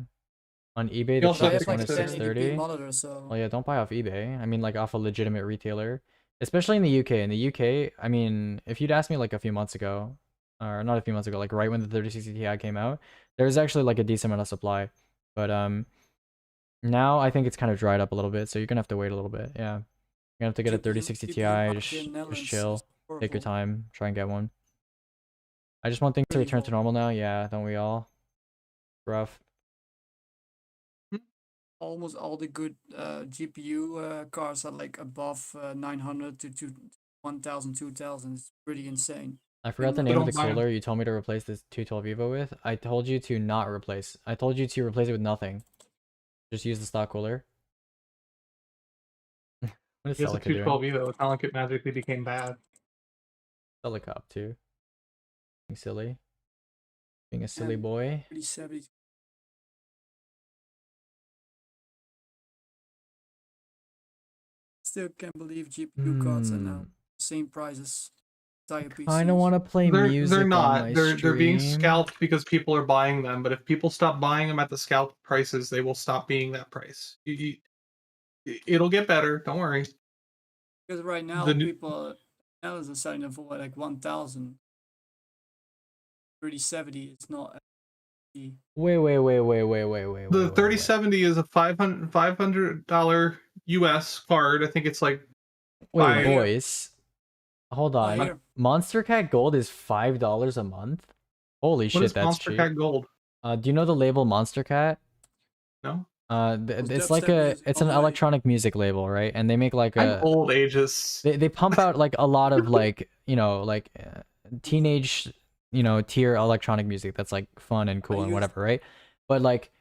On eBay, You the also have, cheapest like, one is the 630. monitor, so. Well, yeah, don't buy off eBay. I mean, like off a legitimate retailer, especially in the UK. In the UK, I mean, if you'd asked me like a few months ago, or not a few months ago, like right when the 3060 Ti came out, there was actually like a decent amount of supply. But now I think it's kind of dried up a little bit, so you're gonna have to wait a little bit. Yeah, you're gonna have to get a 3060 Ti. Just chill, take your time, try and get one. I just want things to return to normal now. Yeah, don't we all? Rough. Almost all the good GPU cards are like above 900 to 1000, 2000. It's pretty insane. I forgot the name of the cooler you told me to replace this 212 Evo with. I told you to not replace. I told you to replace it with nothing. Just use the stock cooler. What is He has a Celica doing? 212 Evo. It's not like it magically became bad. Celica up too. Being silly. Being a silly boy. Pretty savage. Still can't believe GPU cards are now the same price as entire PCs. I don't want to play music. They're not. On my They're being stream. scalped because people are buying them. But if people stop buying them at the scalped prices, they will stop being that price. It'll get better. Don't worry. Because right now people now is selling them for like 1,000. 3070 is not. Wait. The 3070 is a $500 US card. I think it's like. Wait, boys. Hold on. Here. Monster Cat Gold is $5 a month. Holy What shit, is that's Monster cheap. Cat Gold? Do you know the label Monster Cat? No. It's like it's an electronic music label, right? And they make like I'm old ages. They pump out like a lot of like like teenage tier electronic music that's like fun and cool and whatever, right? But like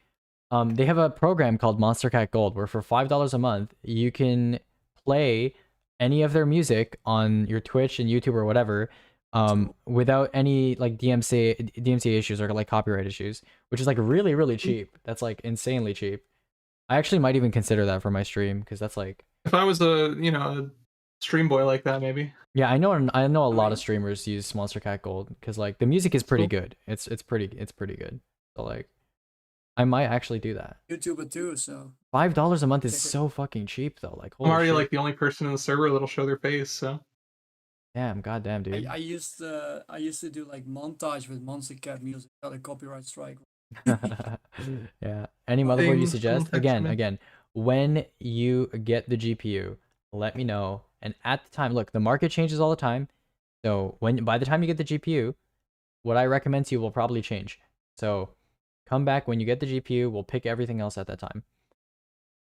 they have a program called Monster Cat Gold where for $5 a month you can play any of their music on your Twitch and YouTube or whatever without any like DMCA issues or like copyright issues, which is like really cheap. That's like insanely cheap. I actually might even consider that for my stream because that's like If I was a Stream Boy like that, maybe. Yeah, I know a lot of streamers use Monster Cat Gold because like the music is pretty good. It's pretty good. So like, I might actually do that. YouTuber too, so $5 a month is so fucking cheap though. Like, I'm holy already shit. like the only person in the server that'll show their face, so. Damn, goddamn, dude. I used to do like montage with Monster Cat music, got a copyright strike. Yeah. Any motherboard you Same suggest? context, man. Again, when you get the GPU, let me know. And at the time, look, the market changes all the time. So by the time you get the GPU, what I recommend to you will probably change. So come back when you get the GPU. We'll pick everything else at that time.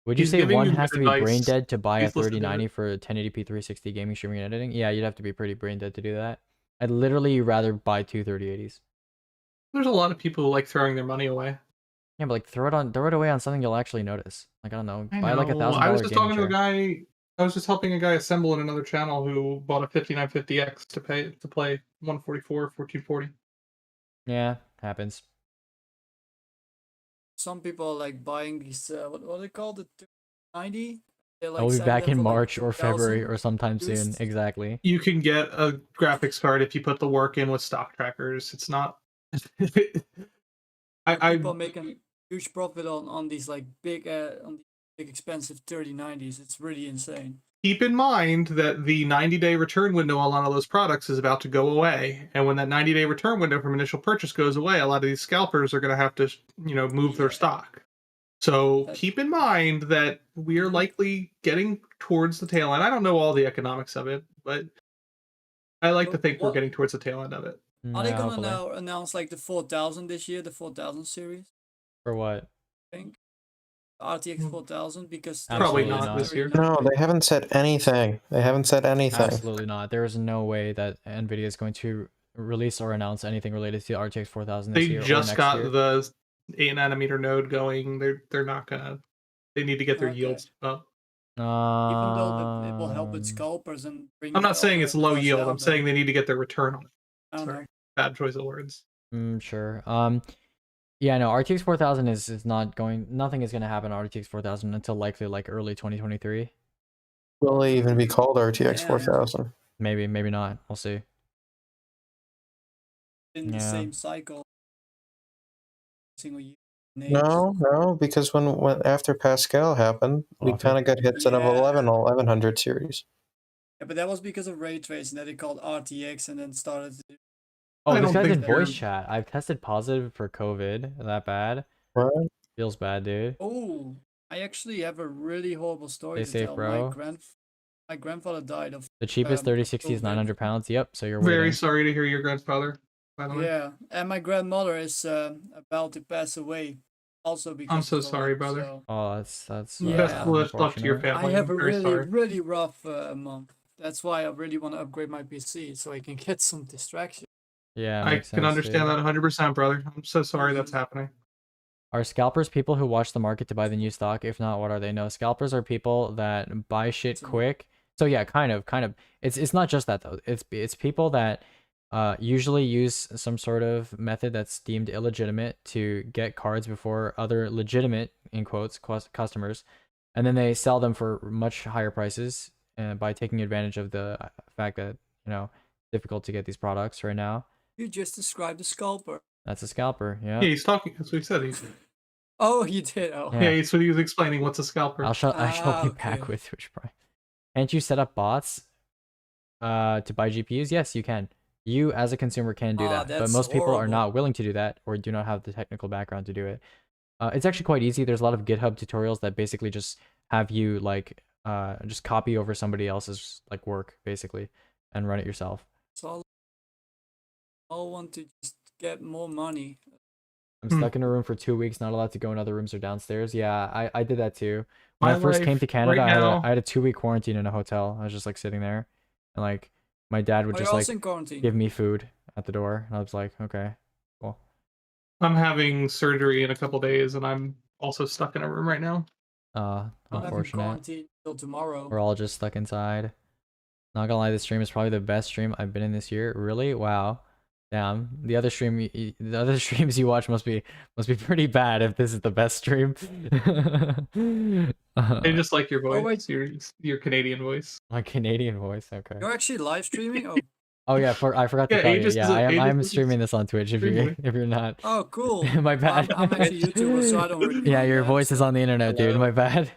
Would you He's say giving one you has to good be brain advice. dead to buy a Please listen to 3090 it. for 1080p 360 gaming, streaming, and editing? Yeah, you'd have to be pretty brain dead to do that. I'd literally rather buy two 3080s. There's a lot of people who like throwing their money away. Yeah, but like throw it away on something you'll actually notice. Like I don't know, I buy like know. $1,000 I was just gaming talking to a chair. guy. I was just helping a guy assemble in another channel who bought a 5950X to play 144, 1440. Yeah, happens. Some people are like buying these what are they called, the 90? They're like I'll be selling back them in for, like, March or February 2,000 or sometime soon. used. Exactly. You can get a graphics card if you put the work in with stock trackers. It's not. People are making huge profit on these like big on the big expensive 3090s. It's really insane. Keep in mind that the 90-day return window on a lot of those products is about to go away. And when that 90-day return window from initial purchase goes away, a lot of these scalpers are going to have to, move their stock. So keep in mind that we are likely getting towards the tail end. I don't know all the economics of it, but I like to think we're getting towards the tail end of it. Are they gonna now announce like the 4000 this year, the 4000 series? For what? I think RTX 4000 because Probably Absolutely not this year. No, they haven't said anything. They haven't said anything. Absolutely not. There is no way that Nvidia is going to release or announce anything related to the RTX 4000 this They year or just next got year. the 8nm node going. They're not gonna. They need to get their yields up. Even though it will help with scalpers and bring. I'm not it saying all it's the low cost yield. down, I'm but saying they need to get their return on it. I don't know. Sorry, bad choice of words. Sure. Yeah, no, RTX 4000 is not going. Nothing is going to happen on RTX 4000 until likely like early 2023. Will they even be called RTX 4000? Maybe, maybe not. We'll see. in the same cycle. Single year. No, because when after Pascal happened, we kind of got hits out of 1100 series. Yeah, but that was because of ray tracing that they called RTX and then started. Oh, I this don't guy's think in voice they're- chat. I've tested positive for COVID. That bad? What? Feels bad, dude. Oh, I actually have a really horrible story Stay to safe, tell. bro. My grandfather died of. The cheapest 3060 is COVID. 900 pounds. Yep. So you're Very waiting. sorry to hear your grandfather. By the way, Yeah, and my grandmother is about to pass away, also because. I'm so of sorry, COVID, brother. so- Oh, that's Yeah. Best of luck to your unfortunate. family. I have a I'm very really, sorry. really rough month. That's why I really want to upgrade my PC so I can get some distraction. Yeah, I makes can sense, understand dude. that 100%, brother. I'm so sorry that's happening. Are scalpers people who watch the market to buy the new stock? If not, what are they? No, scalpers are people that buy shit quick. So yeah, kind of. It's not just that though. It's people that usually use some sort of method that's deemed illegitimate to get cards before other legitimate, in quotes, customers, and then they sell them for much higher prices by taking advantage of the fact that difficult to get these products right now. You just described a scalper. That's a scalper. Yeah. Yeah, he's talking. That's what he said. Oh, he did. Oh. Yeah, so he was explaining what's a scalper. I shall be back with Twitch Prime. Can't you set up bots to buy GPUs? Yes, you can. You as a consumer can do that, but that's most people are horrible. not willing to do that or do not have the technical background to do it. It's actually quite easy. There's a lot of GitHub tutorials that basically just have you like just copy over somebody else's like work basically and run it yourself. So all want to just get more money. I'm stuck in a room for 2 weeks, not allowed to go in other rooms or downstairs. Yeah, I did that too. When My I first came life to Canada, right now- I had a 2-week quarantine in a hotel. I was just like sitting there, and like my dad would Oh, just you're like also in quarantine. give me food at the door, and I was like, okay, cool. I'm having surgery in a couple days, and I'm also stuck in a room right now. I'm having Unfortunate. quarantine till tomorrow. We're all just stuck inside. Not gonna lie, this stream is probably the best stream I've been in this year. Really? Wow. Damn, the other streams you watch must be pretty bad if this is the best stream. They just like your Oh, voice, your Canadian voice. My Canadian voice, okay. You're actually live streaming? Oh, Oh yeah, I forgot to Yeah, tell you. Aegis Yeah, is a- I am Aegis is a streaming this on Twitch if streamer. you're not. oh cool. My bad. I'm actually a YouTuber, so I don't really Yeah, mind your that, voice is so- on the internet, dude. My bad.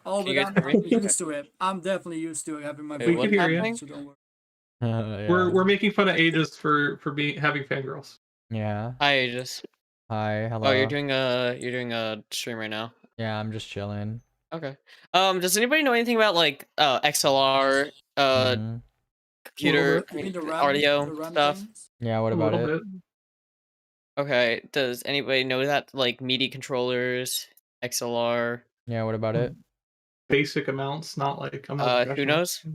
Oh, Can but you guys I'm hear me? used to it. I'm definitely used to it, having my Wait, We voice can hear you. on, so don't worry. Yeah. We're making fun of Aegis for having fangirls. Yeah. Hi, Aegis. Hi. Hello. Oh, you're doing a stream right now. Yeah, I'm just chilling. Okay. Does anybody know anything about like XLR, Mhm. computer, You mean the RAM- audio the RAM stuff? things? Yeah. What A about little it? bit. Okay. Does anybody know that like MIDI controllers, XLR? Yeah. What about it? Basic amounts, not like I'm not Who knows?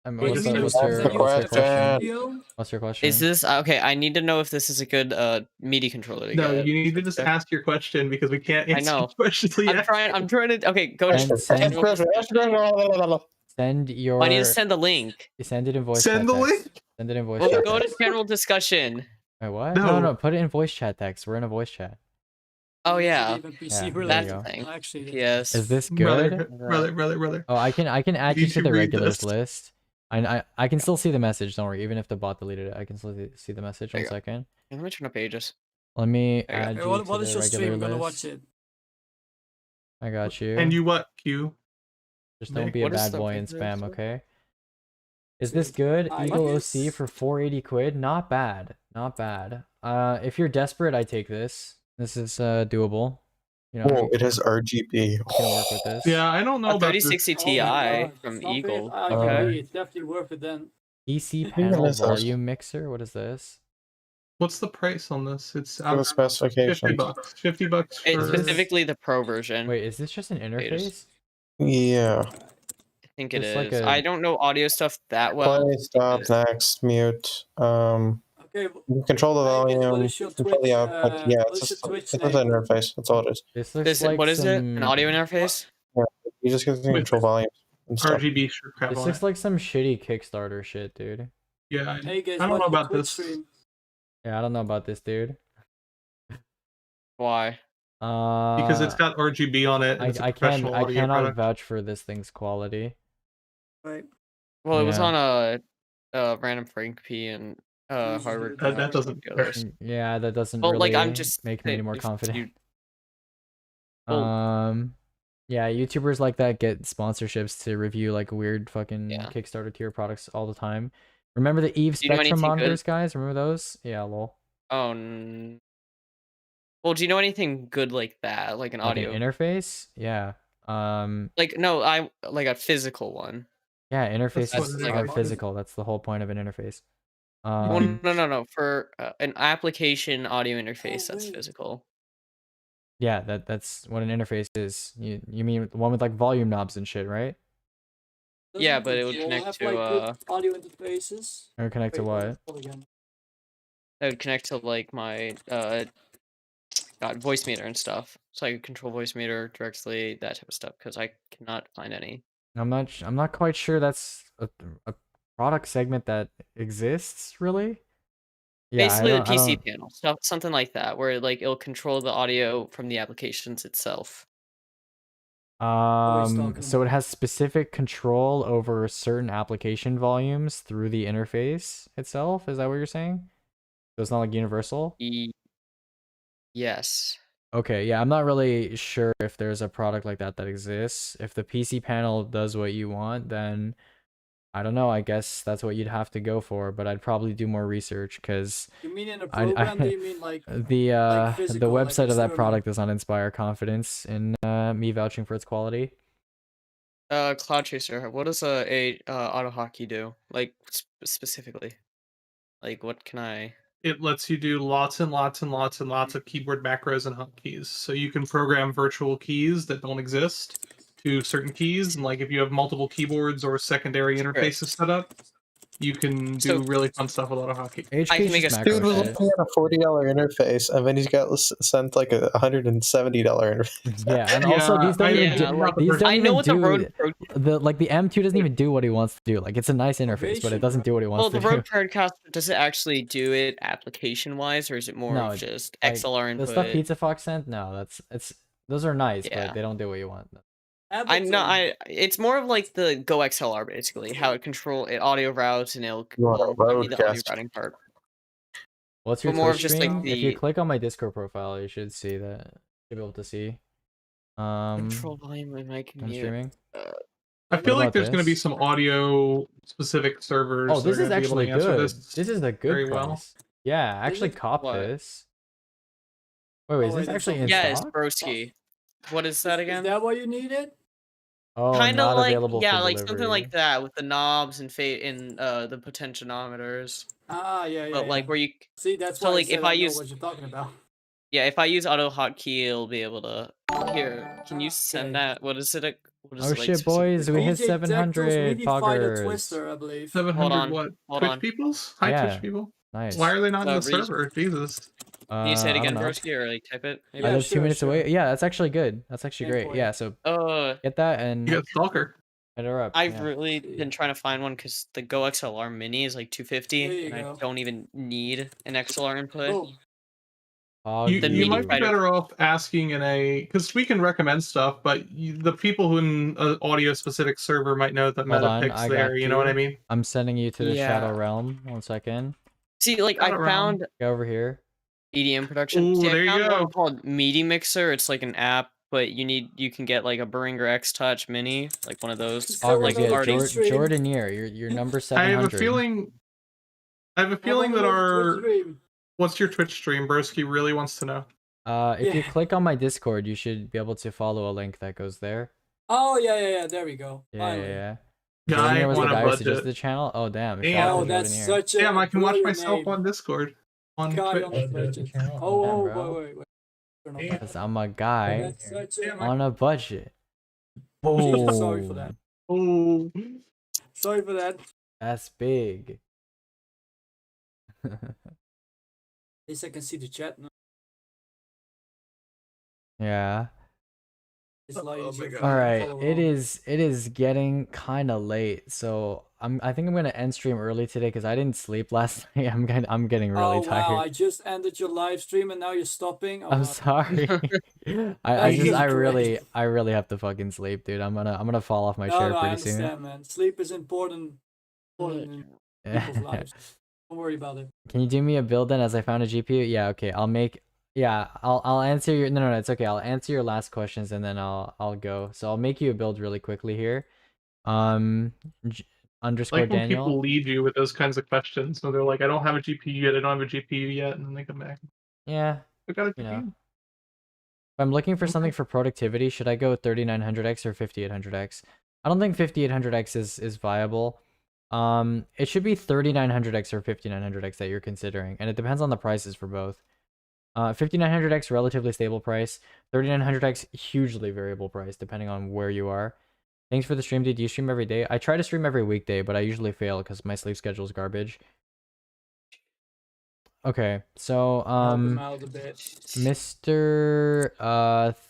Wait, What's just your the question? What's your question? Is this okay? I need to know if this is a good MIDI controller to No, get. you need to just ask your question because we can't I answer know. questions. I'm trying to. Okay, go to. Send your. I need to send the link. Send it in voice. Send chat the text. link? Send it in voice Well, chat. go to text. general discussion. Wait, what? No. No, put it in voice chat text. We're in a voice chat. Oh yeah. Even PC Yeah, there you related. go. That's the thing. Actually, Yes. Is this good? Brother. Oh, I can add you You to the should read regulars this. list. I can still see the message. Don't worry. Even if the bot deleted it, I can still see the message. There One you go. second. Let me turn up Aegis. Let me There you go. add Hey, you what to is the your stream? regular I'm gonna list. watch it. I got you. And you what, Q? Just don't Nick? be a What is bad the boy and regular spam, list? okay? Is this good? I Eagle guess- OC for 480 quid? Not bad. Not bad. If you're desperate, I take this. This is doable. You know, Whoa, we it has RGB. can work with this. Yeah, I don't know A about this. 3060 Oh Ti my God. from Stop it. Eagle. I Okay. agree. It's definitely worth it then. PC Even panel this has- volume mixer? What is this? What's the price on this? It's For the specifications. $50. $50 It's for specifically the Pro version. Wait, is this just an interface? Yeah. I think it Just is. like a- I don't know audio stuff that well. Play, stop, next, mute. Okay, You control the Megan, what volume, is your control the Twitch, output. Yeah, what it's is just your Twitch it's just an name? interface. That's all it is. This looks This, like what is it? An some- audio interface? Yeah, you just can With control volume and stuff. RGB strip crap This on looks it. like some shitty Kickstarter shit, dude. Yeah, Hey guys, I don't know watch the about Twitch this. stream. Yeah, I don't know about this, dude. Why? Because it's got RGB on it. And it's a professional I audio cannot product. vouch for this thing's quality. Right. Well, it was Yeah. on a random Frank P and Harvard. That doesn't. Yeah, that doesn't Well, really like, I'm just make me any saying, more if confident. you- Well- Yeah, YouTubers like that get sponsorships to review like weird fucking Yeah. Kickstarter tier products all the time. Remember the Eve Do you know Spectrum anything good? monitors, guys? Remember those? Yeah, lol. Oh. Well, do you know anything good like that, like an Like audio? an interface? Yeah. Like no, I like a physical one. Yeah, interfaces That's like are a- physical. That's the whole point of an interface. Well, no. For an application audio interface, that's physical. Yeah, that's what an interface is. You mean the one with like volume knobs and shit, right? Yeah, Doesn't but it would Control connect have, to like, good audio interfaces. Or connect to Wait, what? hold again. That would connect to like my voice meter and stuff, so I could control voice meter directly, that type of stuff. Because I cannot find any. I'm not quite sure that's a product segment that exists really. Yeah, Basically, the I PC don't- panel, stuff, something like that, where like it'll control the audio from the applications itself. So it has specific control over certain application volumes through the interface itself. Is that what you're saying? So it's not like universal? Yes. Okay, yeah, I'm not really sure if there's a product like that that exists. If the PC panel does what you want, then I don't know. I guess that's what you'd have to go for, but I'd probably do more research because You mean in a program? Do you mean like the physical, like website of that external? product does not inspire confidence in me vouching for its quality. Cloud Chaser. What does a auto hotkey do? Like specifically, like what can I? It lets you do lots and lots and lots and lots of keyboard macros and hotkeys. So you can program virtual keys that don't exist to certain keys. And like if you have multiple keyboards or secondary interfaces set up, you can do So- really fun stuff with auto hockey. HQ I can is make just a- macro Dude was shit. looking at a $40 interface, and then he's got sent like a $170 interface. Yeah, and also these don't even yeah, do, like, these don't I know even what the do Road Pro. the M2 doesn't even do what he wants to do. Like it's a nice interface, but it doesn't do what he wants Well, to the do. Road Procaster, does it actually do it application wise, or is it more No, of just like, XLR the input? stuff Pizza Fox sent, no, those are nice, Yeah. but they don't do what you want. I know. It's more of like the Go XLR basically, how it audio routes and it'll You want a well, I mean, the audio roadcaster. routing part. What's your But more Twitch of just, like, stream? If you the- click on my Discord profile, you should see that. You'll be able to see. Control volume and mic I'm mute. streaming. I feel What like about there's going to be this? some audio specific servers. Oh, that this are is gonna be able to actually answer good. This This is a very good well. price. Yeah, actually cop what? this. Wait, is this actually in Yeah, it's stock? broski. What is that again? Is that what you needed? Oh, Kind of not like available for like something delivery. like that with the knobs and the potentiometers. Ah, yeah, yeah. But like yeah. where you See, that's so why like I said if I know use what you're talking about. yeah if I use auto hotkey, it'll be able to here. Can you send Okay. that? What is it? What is Oh it, like, shit, boys, we hit DJ Tectals, 700 we need Fighter foggers. Twister, I believe. 700 on, what? hold Twitch on. peoples? Hi, Yeah, Twitch people. nice. Why are they not in Uh, the read- server? Jesus. Can you say it I don't again, know. broski, or like type it? Maybe? I Yeah, live 2 minutes sure. away. Yeah, that's actually good. That's actually Same great. for Yeah, you. so get that and You got Stalker. hit her up. I've yeah. really been trying to find one because the Go XLR Mini is like There $250, you and I go. don't even need an XLR input. Boom. You, The you mini might be fighter- better off asking in because we can recommend stuff, but the people who in an audio specific server might know that Hold on, Metapic's I there. got You know what I mean? I'm sending you to the Yeah. Shadow Realm. 1 second. See, like I Shadow Realm. found Go over here. EDM production. Ooh, See, there you I found go. one called Media Mixer. It's like an app, but you can get like a Behringer X Touch Mini, like one of those. August, like yeah, already. Jordanier, you're number I 700. have a feeling. I have a feeling that our what's your Twitch stream? Broski really wants to know. If you Yeah. click on my Discord, you should be able to follow a link that goes there. Oh, yeah, yeah, yeah. There we go. Yeah, Finally. yeah. Guy Jordanier was the on a guy who budget. suggested the channel. Oh damn! Damn. shout out Oh, to that's Jordanier. such a Damn, I can watch brilliant myself name. on Discord. On Guy Twitch. on the budget. Damn, Oh, bro. wait. Turn off that. Because I'm a guy That's such a... on a budget. Sorry for that. Oh. Sorry for that. That's big. At least I can see the chat now. Yeah. It's like All right. It is getting kind of late, so I think I'm gonna end stream early today because I didn't sleep last night. I'm getting really Oh tired. wow! I just ended your live stream and now you're stopping. Oh, I'm wow. sorry. That's I really have to fucking sleep, dude. I'm gonna fall off my No, chair no, I pretty soon. understand, man. Sleep is important in people's lives. Don't worry about it. Can you do me a build then as I found a GPU? Yeah, okay. I'll answer your no, it's okay. I'll answer your last questions and then I'll go. So I'll make you a build really quickly here. Underscore Like when Daniel. people lead you with those kinds of questions, so they're like, "I don't have a GPU yet. I don't have a GPU yet," and then they come back. Yeah. I got a You GPU. know. If I'm looking for something for productivity, should I go 3900X or 5800X? I don't think 5800X is viable. It should be 3900X or 5900X that you're considering, and it depends on the prices for both. 5900X relatively stable price, 3900X hugely variable price depending on where you are. Thanks for the stream, dude. Do you stream every day? I try to stream every weekday, but I usually fail because my sleep schedule is garbage. Okay, so Help him out a bit. Mr.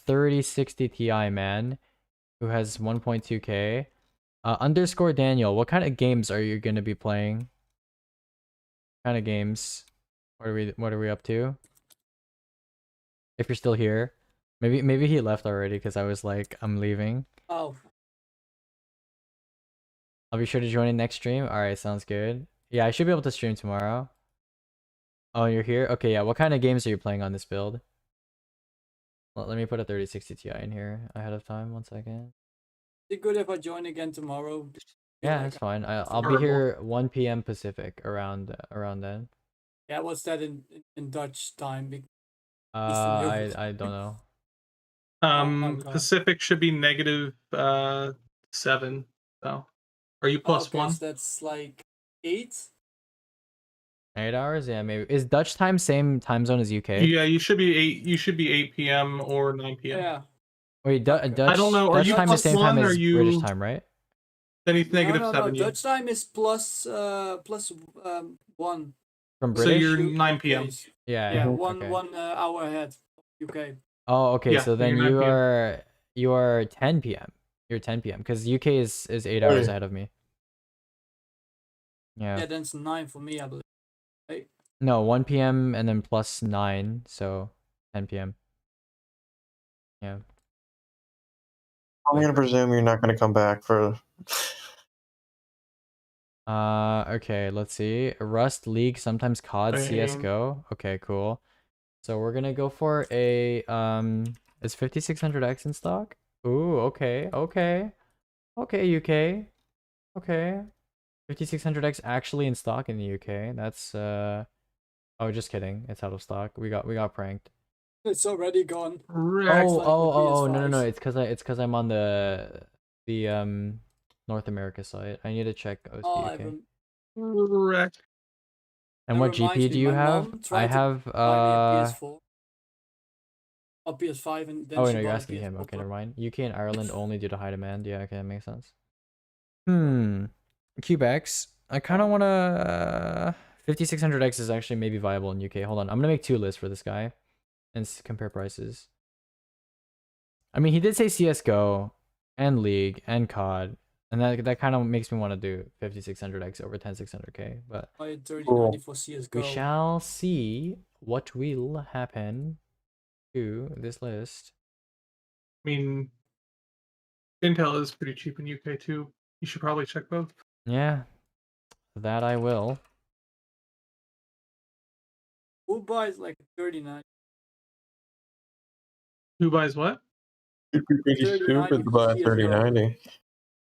3060 Ti man, who has 1.2K. Underscore Daniel, what kind of games are you gonna be playing? What kind of games? What are we up to? If you're still here, maybe he left already because I was like, I'm leaving. Oh. I'll be sure to join in next stream. All right, sounds good. Yeah, I should be able to stream tomorrow. Oh, you're here? Okay, yeah. What kind of games are you playing on this build? Well, let me put a 3060 Ti in here ahead of time. 1 second. Is it good if I join again tomorrow? Yeah, that's fine. I'll be Horrible. here 1 p.m. Pacific around then. Yeah, what's that in Dutch time? I don't know. Okay. Pacific should be -7. So, are you +1? So that's like 8. 8 hours? Yeah, maybe. Is Dutch time same time zone as UK? Yeah, you should be 8. You should be 8 p.m. or 9 p.m. Yeah. Wait, Dutch. I don't know. Are Dutch you time the same time +1 or as you? British time, right? Then he's negative no, 7. Dutch time is plus 1. From So British? you're 9 p.m. Days. Yeah. Yeah, Okay. one hour ahead of UK. Oh, okay. Yeah, So then you're 9 p.m. you are 10 p.m. You're 10 p.m. because UK is 8 hours ahead of me. Yeah. Yeah, then it's 9 for me, I believe. Right? No, 1 p.m. and then plus 9, so 10 p.m. Yeah. I'm gonna presume you're not gonna come back for. Okay, let's see. Rust, League, sometimes COD, I am. CS:GO. Okay, cool. So we're gonna go for a is 5600X in stock? Ooh, okay, okay. Okay, UK. Okay. 5600X actually in stock in the UK. That's oh, just kidding. It's out of stock. We got pranked. It's already gone. Oh, no. It's cuz I'm on the North America site. I need to check OC UK. Correct. And what GP do you have? I have PS4 or PS5, and then oh, she no, you're bought a asking him. PS4 Okay, Pro. never mind. UK and Ireland only due to high demand. Yeah, okay, that makes sense. CubeX. I kind of want to 5600X is actually maybe viable in UK. Hold on. I'm going to make 2 lists for this guy and compare prices. I mean, he did say CS:GO and League and COD, and that kind of makes me want to do 5600X over 10600K, but Buy 3090 for CS:GO. we shall see what will happen to this list. I mean, Intel is pretty cheap in UK too. You should probably check both. Yeah, that I will. Who buys like 39? Who buys what? You'd be pretty 3090 stupid to buy a CS:GO. 3090.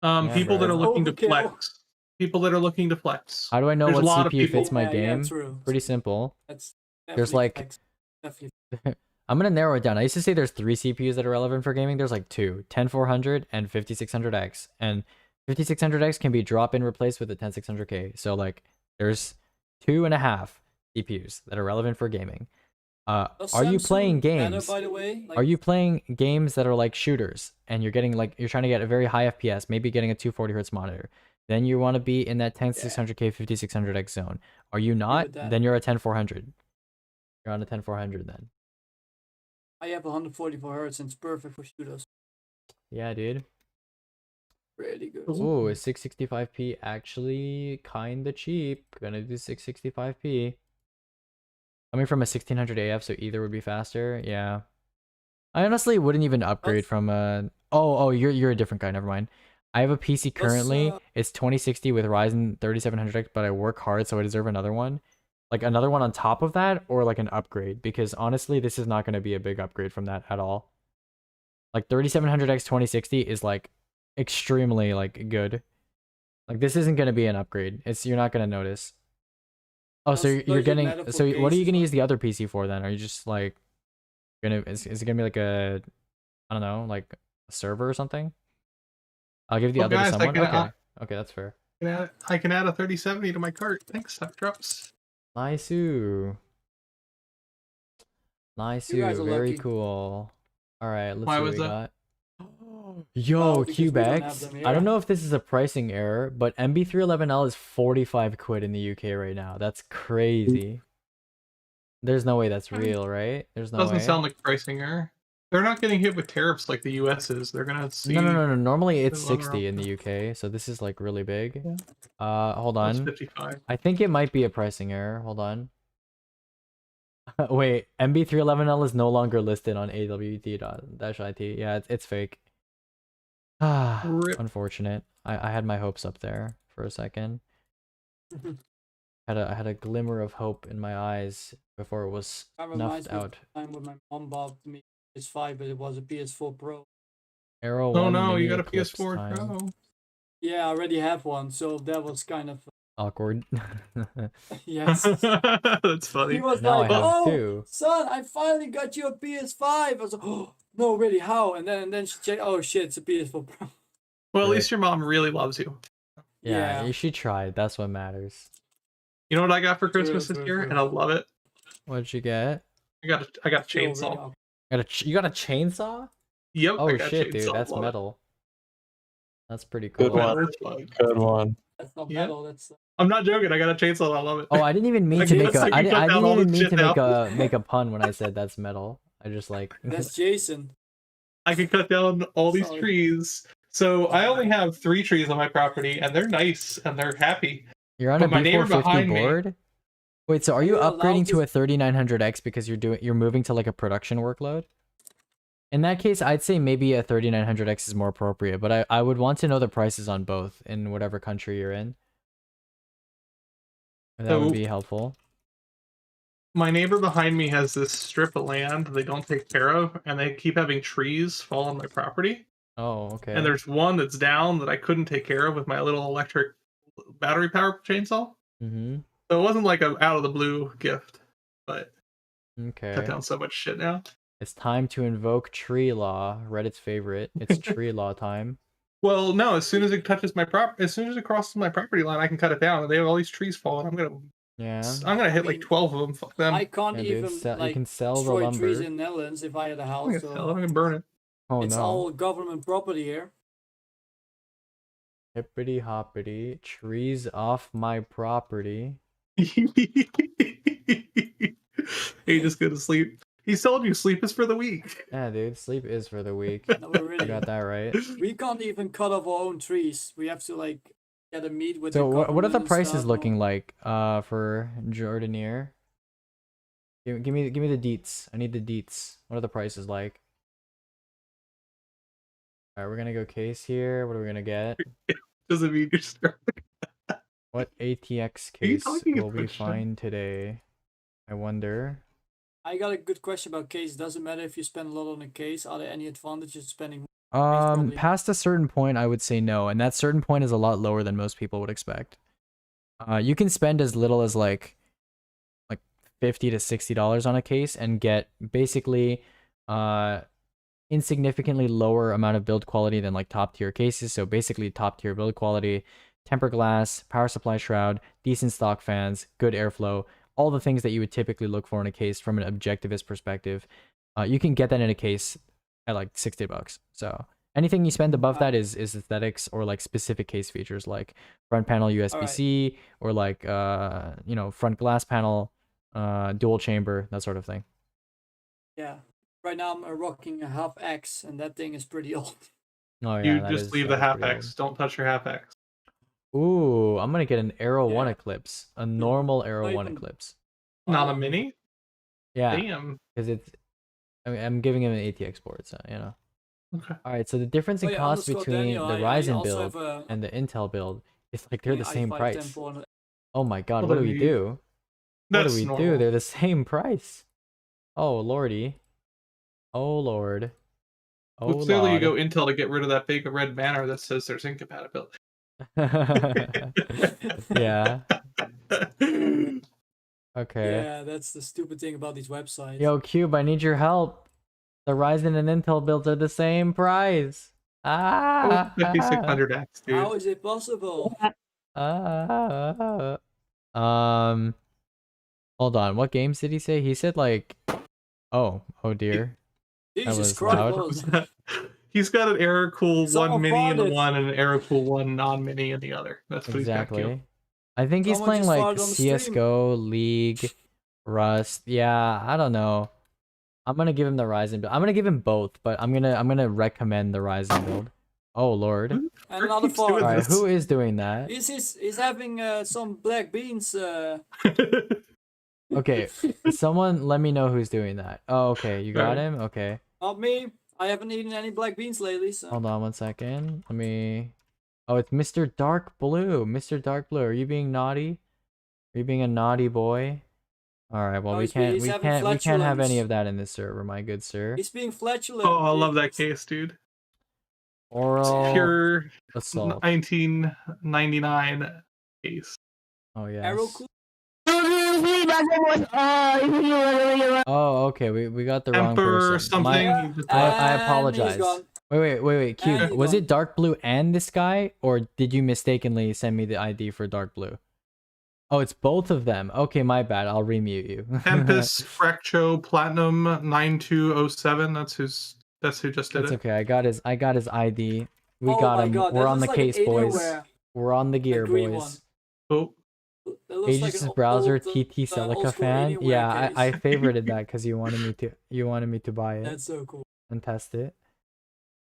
Yeah, People that bro. are looking to Overkill. flex. People that are looking to flex. How do I know There's what a lot of CPU people. fits my Yeah, game? true. Pretty simple. That's There's definitely like flex. Definitely. I'm gonna narrow it down. I used to say there's 3 CPUs that are relevant for gaming. There's like 2, 10400 and 5600X, and 5600X can be drop-in replaced with a 10600K. So like there's 2.5 CPUs that are relevant for gaming. Does Are you Samsung playing matter, games? by the way? Like, Are you playing games that are like shooters and you're getting like you're trying to get a very high FPS, maybe getting a 240 hertz monitor? Then you want to be in that 10600K 5600X zone. Are you not? with that. Then you're a 10400. You're on a 10400 then. I have 144 hertz and it's perfect for shooters. Yeah, dude. Really good. Ooh, is 665p actually kinda cheap? Gonna do 665p. Coming from a 1600 AF, so either would be faster. Yeah. I honestly wouldn't even upgrade from a. Oh, you're a different guy. Never mind. I have a PC currently. It's 2060 with Ryzen 3700X, but I work hard, so I deserve another one. Like another one on top of that, or like an upgrade. Because honestly, this is not going to be a big upgrade from that at all. Like 3700X 2060 is like extremely like good. Like this isn't going to be an upgrade. You're not going to notice. Oh, so you're getting. So what are you going to use the other PC for then? Are you just like gonna? Is it gonna be like a? I don't know, like a server or something? I'll give the other to someone. Okay, okay, that's fair. I can add a 3070 to my cart. Thanks, Stock Drops. Nice-oo. Nice-oo. Very cool. All right, let's see what we got. Yo, CubeX. I don't know if this is a pricing error, but MB311L is 45 quid in the UK right now. That's crazy. There's no way that's real, right? There's no way. Doesn't sound like pricing error. They're not getting hit with tariffs like the US is. They're gonna see. No. Normally it's 60 in the UK, so this is like really big. Hold on. 55. I think it might be a pricing error. Hold on. Wait, MB311L is no longer listed on AWT.-IT. Yeah, it's fake. Ah, unfortunate. I had my hopes up there for a second. I had a glimmer of hope in my eyes before it was snuffed out. Time when my mom bought me PS5, but it was a PS4 Pro. Arrow Oh 1 no, mini you got a Eclipse PS4 time. Pro. Yeah, I already have one, so that was kind of Awkward. yes. That's funny. He was Now like, I have "Oh, two. son, I finally got you a PS5." I was like, "Oh, no, really? How?" And then she checked. Oh shit, it's a PS4 Pro. Well, at least your mom really loves you. Yeah, she tried. That's what matters. You know what I got for Christmas this year, and I love it. What'd you get? I got a chainsaw. You got a chainsaw? Yep. Oh I got a shit, dude, chainsaw. that's Love it. metal. That's pretty cool. Good one. Good one. That's not Yeah. metal. That's I'm not joking. I got a chainsaw. I love it. Oh, I didn't even mean Like, to make it's a. like I, you di- cut I down didn't all even the mean shit to now. make a pun when I said that's metal. I just like. that's Jason. I can cut down all these Sorry. trees. So I only have 3 trees on my property, and they're nice and they're happy. You're on But a my neighbor B450 behind me- board. Wait, so are you you allowed upgrading to to- a 3900X because you're moving to like a production workload? In that case, I'd say maybe a 3900X is more appropriate, but I would want to know the prices on both in whatever country you're in. And that would So- be helpful. My neighbor behind me has this strip of land they don't take care of, and they keep having trees fall on my property. Oh, okay. And there's one that's down that I couldn't take care of with my little electric battery power chainsaw. Mm-hmm. So it wasn't like an out of the blue gift, but Okay. cut down so much shit now. It's time to invoke tree law, Reddit's favorite. It's tree law time. Well, no, as soon as it touches my as soon as it crosses my property line, I can cut it down. And they have all these trees falling. I'm gonna hit like 12 of them. Fuck them. I can't Yeah, dude, even you like can sell the destroy trees lumber. in Netherlands if I had a I'm house. gonna So sell it. I'm gonna burn it. Oh it's no. all government property here. Hippity hoppity. Trees off my property. He just go to sleep. He's told you sleep is for the weak. Yeah, dude, sleep is for the weak. No, but You really, got that right. we can't even cut off our own trees. We have to like get a meet with. So the what are the government and prices stuff. looking like for Jordanier? Give me the deets. I need the deets. What are the prices like? Alright, we're gonna go case here. What are we gonna get? Doesn't mean you're strong. What ATX Are you case talking will we about Sean? find today? I wonder. I got a good question about case. Doesn't matter if you spend a lot on a case. Are there any advantages spending? probably. Past a certain point, I would say no, and that certain point is a lot lower than most people would expect. You can spend as little as like $50 to $60 on a case and get basically insignificantly lower amount of build quality than like top tier cases. So basically top tier build quality, tempered glass, power supply shroud, decent stock fans, good airflow, all the things that you would typically look for in a case from an objectivist perspective. You can get that in a case at like $60. So anything you spend above that is aesthetics or like specific case features like front panel USB-C or like front glass panel, dual chamber, that sort of thing. Yeah. Right now I'm rocking a half X, and that thing is pretty old. Oh yeah, You that just is- leave that the is half pretty X. Don't touch your half X. old. Ooh, I'm gonna get an Aero 1 Eclipse, a normal Aero Not 1 even- Eclipse. Not a mini? Yeah, Damn. because I'm giving him an ATX board, so you know. Okay. All right, so the difference in Oh, yeah, cost underscore between Daniel, the I Ryzen also build have a- and the Intel build is like they're the same i5 price. 10 Oh my god, Well, what do then we you- do? What do That's we do? normal. They're the same price. Oh lordy. Oh lord. Oh Well, clearly you lord. go Intel to get rid of that big red banner that says there's incompatibility. Yeah. Okay. Yeah, that's the stupid thing about these websites. Yo, Cube, I need your help. The Ryzen and Intel builds are the same price. Ah. 5600X, dude. How is it possible? Hold on. What games did he say? He said like, oh dear. That Jesus was Christ. loud. He's got an Air Cool Someone 1 mini in the farted. one and an Air Cool 1 non-mini in the other. That's what he's got. Exactly. Gil. I think he's Someone playing just like farted on the stream. CS:GO, League, Rust. Yeah, I don't know. I'm gonna give him the Ryzen build. I'm gonna give him both, but I'm gonna recommend the Ryzen build. Oh lord. And another keeps doing fart. Alright, this? who is doing that? He's having some black beans. Okay, someone let me know who's doing that. Oh, okay, you got Alright. him? Okay. Not me. I haven't eaten any black beans lately. So. Hold on one second. Let me... Oh, it's Mr. Dark Blue. Mr. Dark Blue, are you being naughty? Are you being a naughty boy? Alright, well No, we he's can't having have any flatulence. of that in this server, my good sir. He's being flatulent. Oh, I love that case, dude. Oral Pure assault. 1999 case. Oh Arrow yes. cool. Oh, okay. We got the wrong Emperor person. something. My- he just- I And he's apologize. gone. Wait, Cube. And he's Was gone. it Dark Blue and this guy, or did you mistakenly send me the ID for Dark Blue? Oh, it's both of them. Okay, my bad. I'll remute you. Tempest Fraccho Platinum 9207. That's who just did It's it. okay. I got his ID. We Oh got my him. God, We're that on the looks like an case, boys. Alienware. We're on the gear, green boys. Oh, It looks like Aegis' an browser old, TT old Celica school fan. Alienware Yeah, case. I favorited that because you wanted me to buy it That's so cool. and test it.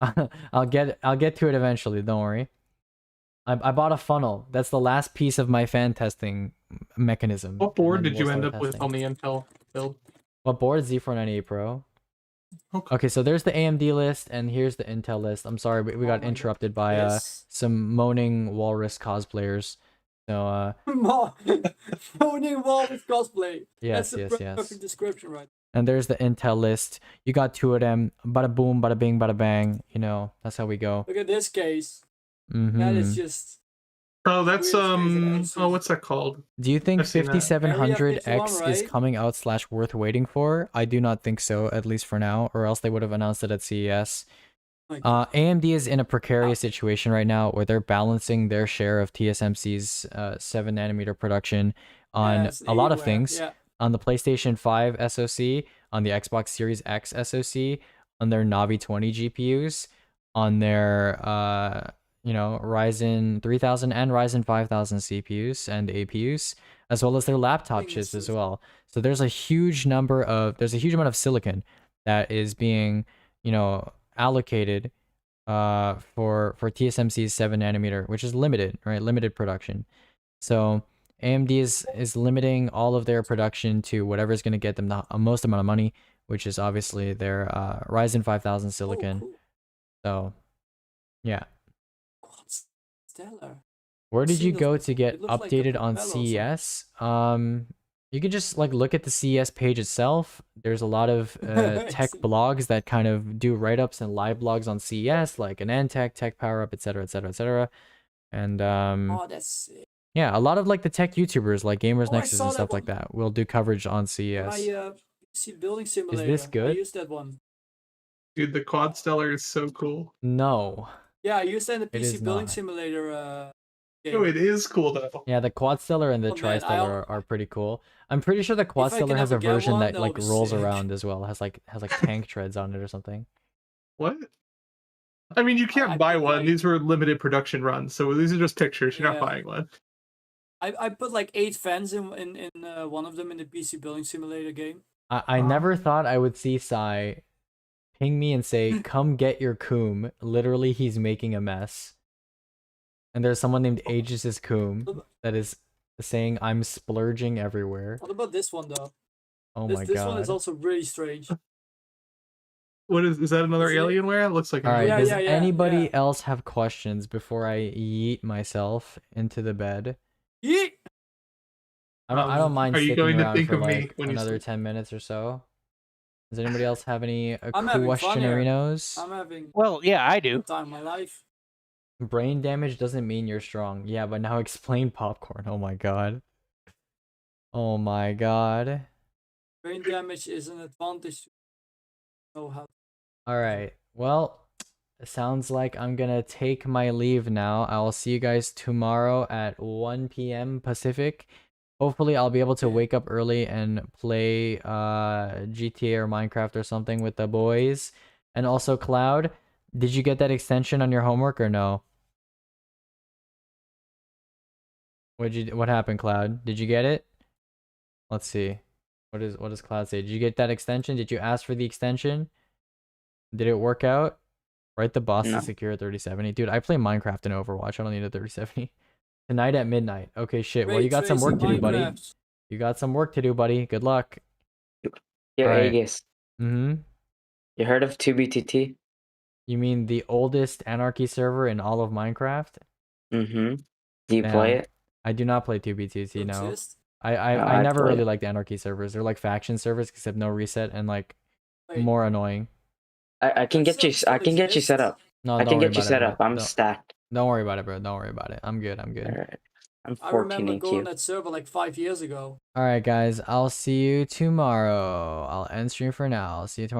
I'll get to it eventually. Don't worry. I bought a funnel. That's the last piece of my fan testing mechanism. what and board then did you we'll end start up with testing. on the Intel build? What board? Z498 Pro. Okay. Okay, so there's the AMD list and here's the Intel list. I'm sorry, we got interrupted by Yes. some moaning walrus cosplayers. So Moaning Walrus cosplay. Yes, That's yes, the yes. perfect description, right? and there's the Intel list. You got 2 of them. Bada boom, bada bing, bada bang. You know, that's how we go. Look at this case. That Mm-hmm. is just. Oh, that's oh, what's that called? Do you think I've seen that. 5700X is right? coming out / worth waiting for? I do not think so, at least for now, or else they would have announced it at CES. AMD is in a precarious situation right now where they're balancing their share of TSMC's 7nm production on Yes, a lot of anywhere, things. yeah. On the PlayStation 5 SoC, on the Xbox Series X SoC, on their Navi 20 GPUs, on their Ryzen 3000 and Ryzen 5000 CPUs and APUs, as well as their laptop chips as well. So there's a huge amount of silicon that is being, allocated for TSMC's 7nm, which is limited, right? Limited production. So AMD is limiting all of their production to whatever is going to get them the most amount of money, which is obviously their Ryzen 5000 silicon. Cool. So, yeah. Stellar. Where did you Seen go those- to get it looks like a updated on propeller or CES? You could just look at the CES page itself. There's a lot of tech blogs that kind of do write-ups and live blogs on CES, like AnandTech, Tech Power Up, etc., etc., etc. And Oh, that's sick. yeah, a lot of the tech YouTubers like Gamers Oh, I Nexus saw and that stuff like that will do coverage on CES. My PC building simulator. this I good? used that one. Dude, the Quad Stellar is so cool. No. Yeah, I used that in the It PC is building not. simulator. Game. No, it is cool though. Yeah, the Quad Stellar and the Oh, man, Tri-Stellar are pretty cool. I'm pretty sure the Quad If I Stellar can has a ever get version one, that that'll be rolls sick. around as well. Has tank treads on it or something. What? I mean, you can't buy one. These were limited production runs, so these are just pictures. You're not Yeah. buying one. I put like 8 fans in one of them in the PC building simulator game. I never thought I would see Sai ping me and say, "Come get your Coom." Literally, he's making a mess. And there's someone named Aegis' Coom that is saying, "I'm splurging everywhere." What about this one though? Oh this my this one is god. also really strange. What is that? Another Is it- Alienware? It looks like. All right, Yeah, does yeah, yeah, anybody yeah. else have questions before I yeet myself into the bed? Yeet! I don't mind Are you sticking going to around think for of me like when you another sleep? 10 minutes or so. Does anybody else have any I'm having fun here. questionerinos? I'm having Well, yeah, I do. the time of my life. Brain damage doesn't mean you're strong. Yeah, but now explain popcorn. Oh my god. Oh my god. Brain damage is an advantage to know how. All right. Well, it sounds like I'm gonna take my leave now. I will see you guys tomorrow at 1 p.m. Pacific. Hopefully, I'll be able to wake up early and play GTA or Minecraft or something with the boys. And also, Cloud, did you get that extension on your homework or no? What happened, Cloud? Did you get it? Let's see. What does Cloud say? Did you get that extension? Did you ask for the extension? Did it work out? Write the boss No. to secure 3070. Dude, I play Minecraft and Overwatch. I don't need a 3070. Tonight at midnight. Okay, shit. Well, Ray you got some tracing work to do, buddy. Minecraft. You got some work to do, buddy. Good luck. Yo, Alright. Aegis, Mm-hmm. you heard of 2BTT? You mean the oldest Anarchy server in all of Minecraft? Mm-hmm. Do you play Damn. it? I do not play 2BTT, no. Exist? I I never play really it. liked Anarchy servers. They're like faction servers except no reset and like Wait. more annoying. I can get you. Still I can get you set exists? up. No, I don't can worry get you about it, set bro. up. I'm Don't- stacked. Don't worry about it, bro. Don't worry about it. I'm good. I'm good. All right. I'm I 14 remember in going queue. that server like 5 years ago. All right, guys. I'll see you tomorrow. I'll end stream for now. I'll see you tomorrow.